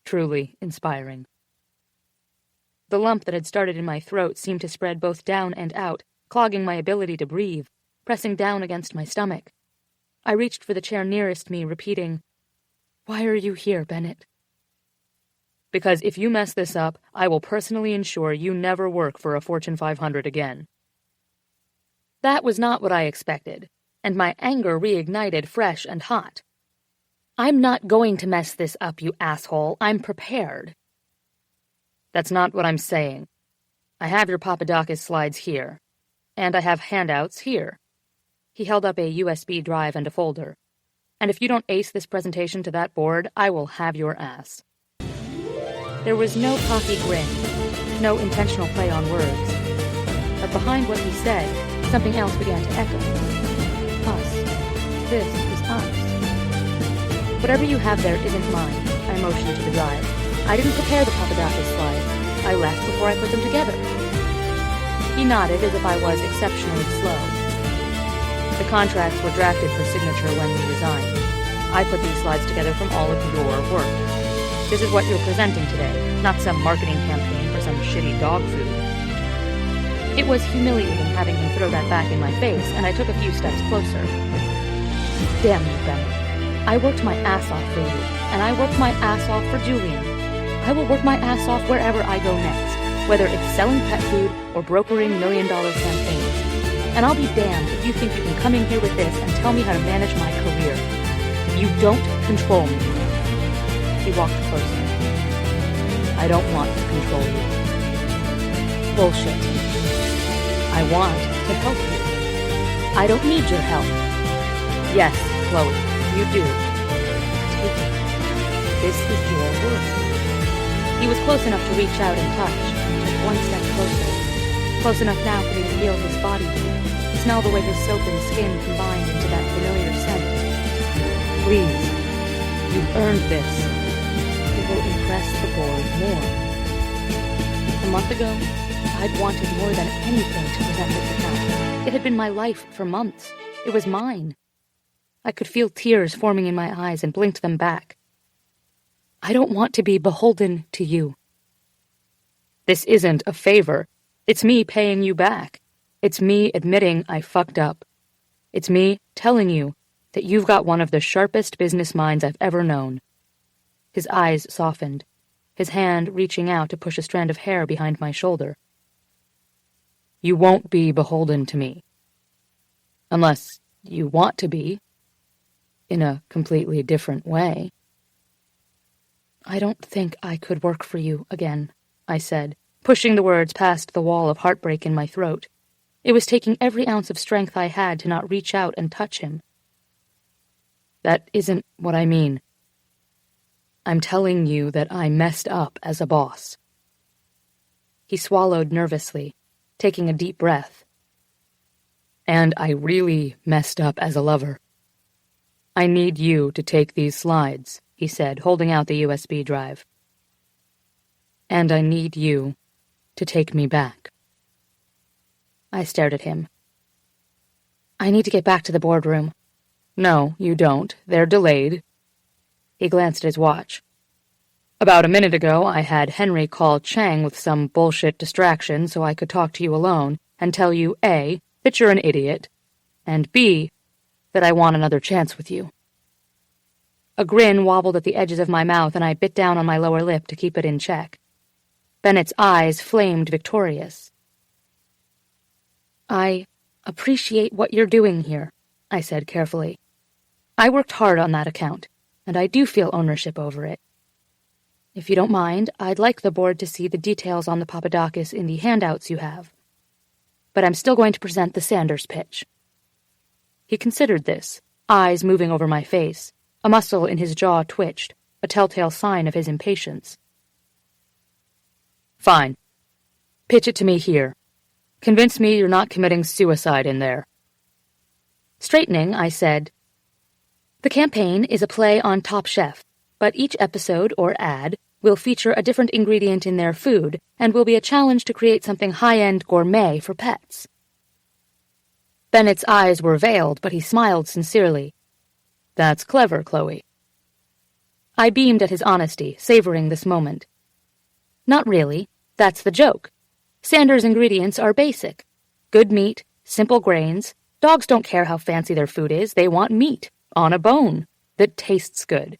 truly inspiring." The lump that had started in my throat seemed to spread both down and out, clogging my ability to breathe, pressing down against my stomach. I reached for the chair nearest me, repeating, "Why are you here, Bennett?" "Because if you mess this up, I will personally ensure you never work for a Fortune 500 again." That was not what I expected, and my anger reignited fresh and hot. "I'm not going to mess this up, you asshole. I'm prepared." "That's not what I'm saying. I have your Papadakis slides here, and I have handouts here." He held up a USB drive and a folder. "And if you don't ace this presentation to that board, I will have your ass." There was no cocky grin, no intentional play on words. But behind what he said, something else began to echo. Us. This is us. "Whatever you have there isn't mine," I motioned to the drive. "I didn't prepare the Papadakis slides. I left before I put them together." He nodded as if I was exceptionally slow. "The contracts were drafted for signature when we resigned. I put these slides together from all of your work. This is what you're presenting today, not some marketing campaign for some shitty dog food." It was humiliating having him throw that back in my face, and I took a few steps closer. "Damn you, Bennett. I worked my ass off for you, and I worked my ass off for Julian. I will work my ass off wherever I go next, whether it's selling pet food or brokering million-dollar campaigns. And I'll be damned if you think you can come in here with this and tell me how to manage my career. You don't control me." He walked closer. I don't want to control you. Bullshit. I want to help you. I don't need your help. Yes, Chloe, you do. Take it. This is your world. He was close enough to reach out and touch, just one step closer. Close enough now for me to feel his body heat, smell the way his soap and skin combined into that familiar scent. Please, you've earned this. It will impress the board more. A month ago, I'd wanted more than anything to present this account. It had been my life for months. It was mine. I could feel tears forming in my eyes and blinked them back. I don't want to be beholden to you. This isn't a favor. It's me paying you back. It's me admitting I fucked up. It's me telling you that you've got one of the sharpest business minds I've ever known. His eyes softened, his hand reaching out to push a strand of hair behind my shoulder. You won't be beholden to me. Unless you want to be. In a completely different way. I don't think I could work for you again, I said, pushing the words past the wall of heartbreak in my throat. It was taking every ounce of strength I had to not reach out and touch him. That isn't what I mean. I'm telling you that I messed up as a boss. He swallowed nervously, taking a deep breath. And I really messed up as a lover. I need you to take these slides, he said, holding out the USB drive. And I need you to take me back. I stared at him. I need to get back to the boardroom. No, you don't. They're delayed. He glanced at his watch. About a minute ago, I had Henry call Chang with some bullshit distraction so I could talk to you alone and tell you, A, that you're an idiot, and B, that I want another chance with you. A grin wobbled at the edges of my mouth, and I bit down on my lower lip to keep it in check. Bennett's eyes flamed victorious. I appreciate what you're doing here, I said carefully. I worked hard on that account, and I do feel ownership over it. If you don't mind, I'd like the board to see the details on the Papadakis in the handouts you have. But I'm still going to present the Sanders pitch. He considered this, eyes moving over my face. A muscle in his jaw twitched, a telltale sign of his impatience. Fine. Pitch it to me here. Convince me you're not committing suicide in there. Straightening, I said, the campaign is a play on Top Chef, but each episode or ad will feature a different ingredient in their food and will be a challenge to create something high-end gourmet for pets. Bennett's eyes were veiled, but he smiled sincerely. That's clever, Chloe. I beamed at his honesty, savoring this moment. Not really. That's the joke. Sanders' ingredients are basic. Good meat, simple grains. Dogs don't care how fancy their food is. They want meat, on a bone, that tastes good.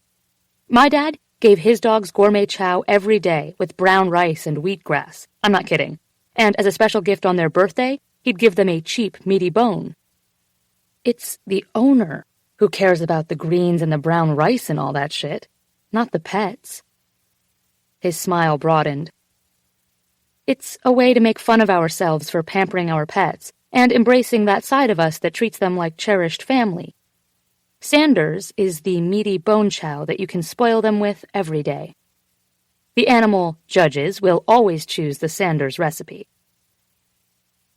My dad gave his dogs gourmet chow every day with brown rice and wheatgrass. I'm not kidding. And as a special gift on their birthday, he'd give them a cheap, meaty bone. It's the owner who cares about the greens and the brown rice and all that shit, not the pets. His smile broadened. It's a way to make fun of ourselves for pampering our pets and embracing that side of us that treats them like cherished family. Sanders is the meaty bone chow that you can spoil them with every day. The animal judges will always choose the Sanders recipe.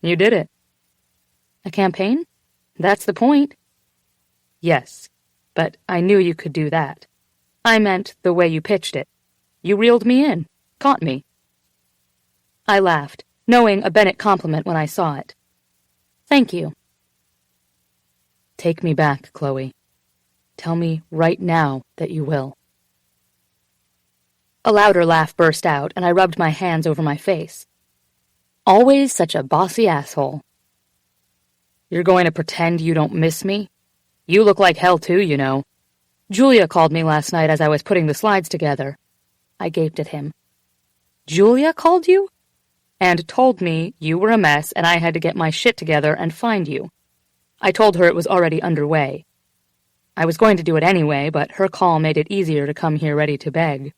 You did it. A campaign? That's the point. Yes, but I knew you could do that. I meant the way you pitched it. You reeled me in, caught me. I laughed, knowing a Bennett compliment when I saw it. Thank you. Take me back, Chloe. Tell me right now that you will. A louder laugh burst out, and I rubbed my hands over my face. Always such a bossy asshole. You're going to pretend you don't miss me? You look like hell too, you know. Julia called me last night as I was putting the slides together. I gaped at him. Julia called you? And told me you were a mess and I had to get my shit together and find you. I told her it was already underway. I was going to do it anyway, but her call made it easier to come here ready to beg.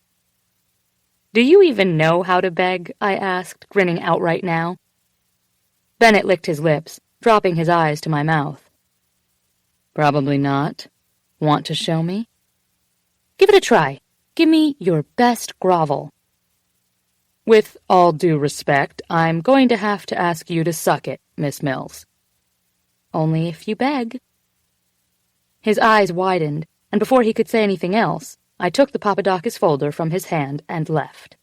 "Do you even know how to beg?" I asked, grinning outright now. Bennett licked his lips, dropping his eyes to my mouth. "Probably not. Want to show me?" "Give it a try. Give me your best grovel." "With all due respect, I'm going to have to ask you to suck it, Miss Mills." "Only if you beg." His eyes widened, and before he could say anything else, I took the Papadakis folder from his hand and left.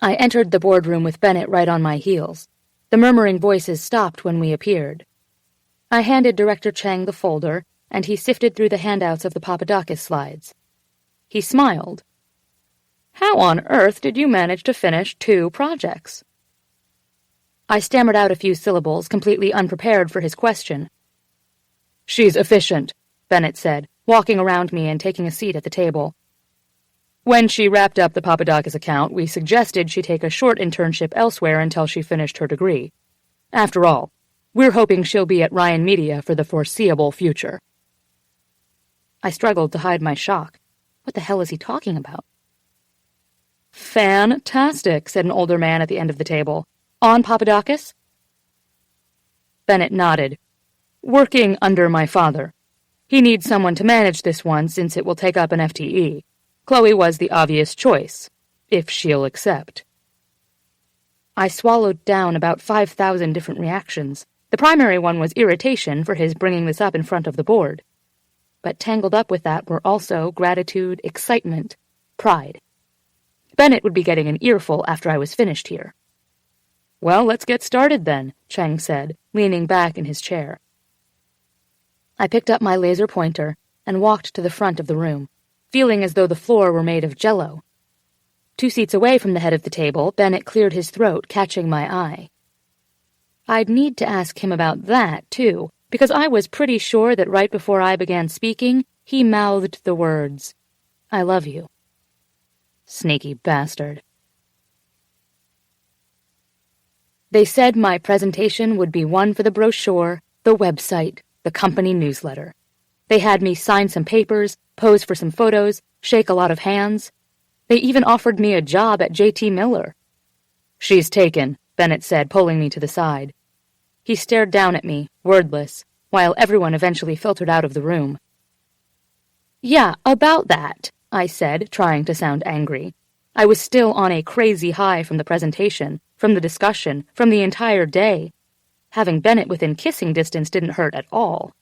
I entered the boardroom with Bennett right on my heels. The murmuring voices stopped when we appeared. I handed Director Chang the folder, and he sifted through the handouts of the Papadakis slides. He smiled. "How on earth did you manage to finish 2 projects?" I stammered out a few syllables, completely unprepared for his question. "She's efficient," Bennett said, walking around me and taking a seat at the table. "When she wrapped up the Papadakis account, we suggested she take a short internship elsewhere until she finished her degree. After all, we're hoping she'll be at Ryan Media for the foreseeable future." I struggled to hide my shock. What the hell is he talking about? "Fantastic," said an older man at the end of the table. "On Papadakis?" Bennett nodded. "Working under my father. He needs someone to manage this one since it will take up an FTE. Chloe was the obvious choice, if she'll accept." I swallowed down about 5,000 different reactions. The primary one was irritation for his bringing this up in front of the board. But tangled up with that were also gratitude, excitement, pride. Bennett would be getting an earful after I was finished here. "Well, let's get started then," Chang said, leaning back in his chair. I picked up my laser pointer and walked to the front of the room, feeling as though the floor were made of jello. 2 seats away from the head of the table, Bennett cleared his throat, catching my eye. I'd need to ask him about that, too, because I was pretty sure that right before I began speaking, he mouthed the words, "I love you." Sneaky bastard. They said my presentation would be one for the brochure, the website, the company newsletter. They had me sign some papers, pose for some photos, shake a lot of hands. They even offered me a job at J.T. Miller. "She's taken," Bennett said, pulling me to the side. He stared down at me, wordless, while everyone eventually filtered out of the room. "Yeah, about that," I said, trying to sound angry. I was still on a crazy high from the presentation, from the discussion, from the entire day. Having Bennett within kissing distance didn't hurt at all.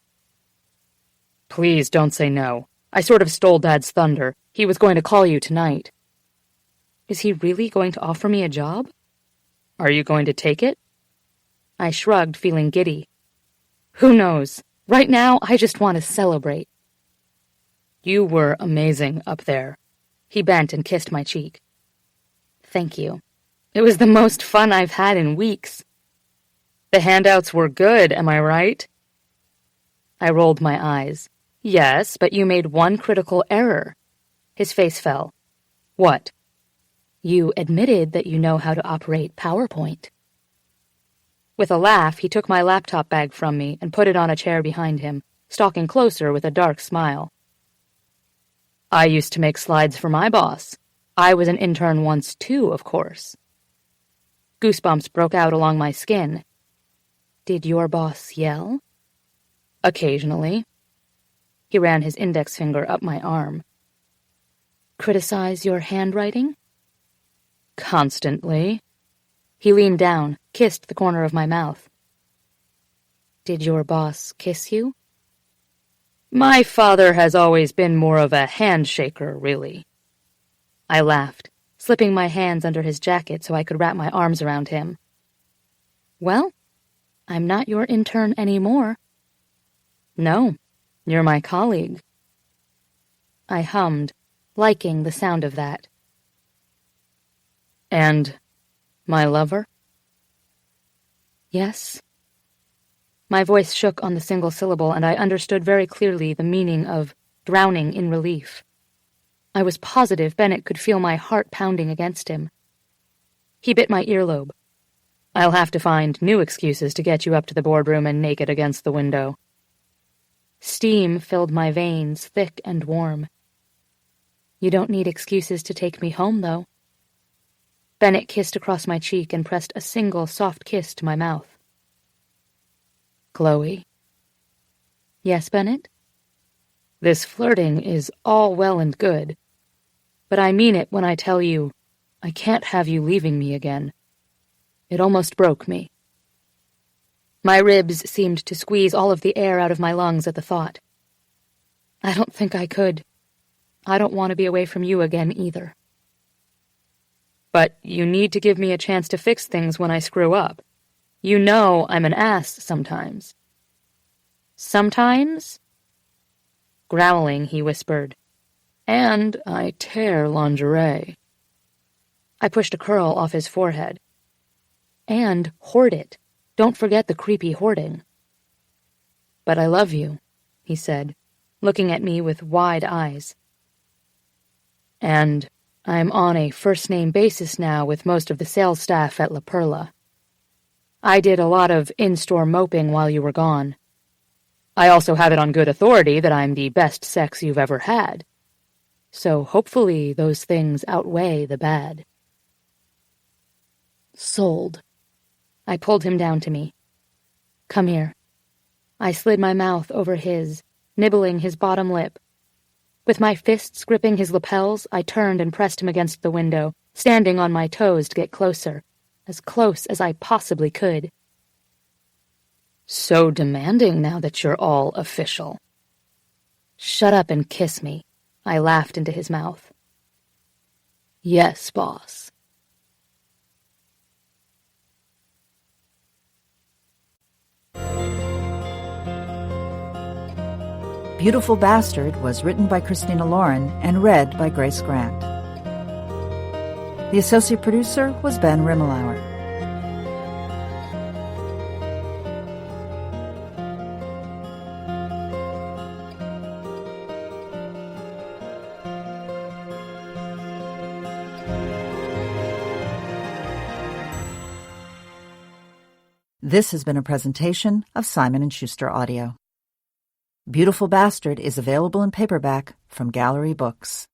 "Please don't say no. I sort of stole Dad's thunder. He was going to call you tonight." Is he really going to offer me a job? Are you going to take it? I shrugged, feeling giddy. Who knows? Right now, I just want to celebrate. You were amazing up there. He bent and kissed my cheek. Thank you. It was the most fun I've had in weeks. The handouts were good, am I right? I rolled my eyes. Yes, but you made one critical error. His face fell. What? You admitted that you know how to operate PowerPoint. With a laugh, he took my laptop bag from me and put it on a chair behind him, stalking closer with a dark smile. I used to make slides for my boss. I was an intern once too, of course. Goosebumps broke out along my skin. Did your boss yell? Occasionally. He ran his index finger up my arm. Criticize your handwriting? Constantly. He leaned down, kissed the corner of my mouth. Did your boss kiss you? My father has always been more of a handshaker, really. I laughed, slipping my hands under his jacket so I could wrap my arms around him. Well, I'm not your intern anymore. No, you're my colleague. I hummed, liking the sound of that. And my lover? Yes. My voice shook on the single syllable, and I understood very clearly the meaning of drowning in relief. I was positive Bennett could feel my heart pounding against him. He bit my earlobe. I'll have to find new excuses to get you up to the boardroom and naked against the window. Steam filled my veins, thick and warm. You don't need excuses to take me home, though. Bennett kissed across my cheek and pressed a single soft kiss to my mouth. Chloe. Yes, Bennett? This flirting is all well and good, but I mean it when I tell you I can't have you leaving me again. It almost broke me. My ribs seemed to squeeze all of the air out of my lungs at the thought. I don't think I could. I don't want to be away from you again either. But you need to give me a chance to fix things when I screw up. You know I'm an ass sometimes. Sometimes? Growling, he whispered, and I tear lingerie. I pushed a curl off his forehead. And hoard it. Don't forget the creepy hoarding. But I love you, he said, looking at me with wide eyes. And I'm on a first-name basis now with most of the sales staff at La Perla. I did a lot of in-store moping while you were gone. I also have it on good authority that I'm the best sex you've ever had. So hopefully those things outweigh the bad. Sold. I pulled him down to me. Come here. I slid my mouth over his, nibbling his bottom lip. With my fists gripping his lapels, I turned and pressed him against the window, standing on my toes to get closer, as close as I possibly could. So demanding now that you're all official. Shut up and kiss me, I laughed into his mouth. Yes, boss. Beautiful Bastard was written by Christina Lauren and read by Grace Grant. The associate producer was Ben Rimmelauer. This has been a presentation of Simon & Schuster Audio. Beautiful Bastard is available in paperback from Gallery Books.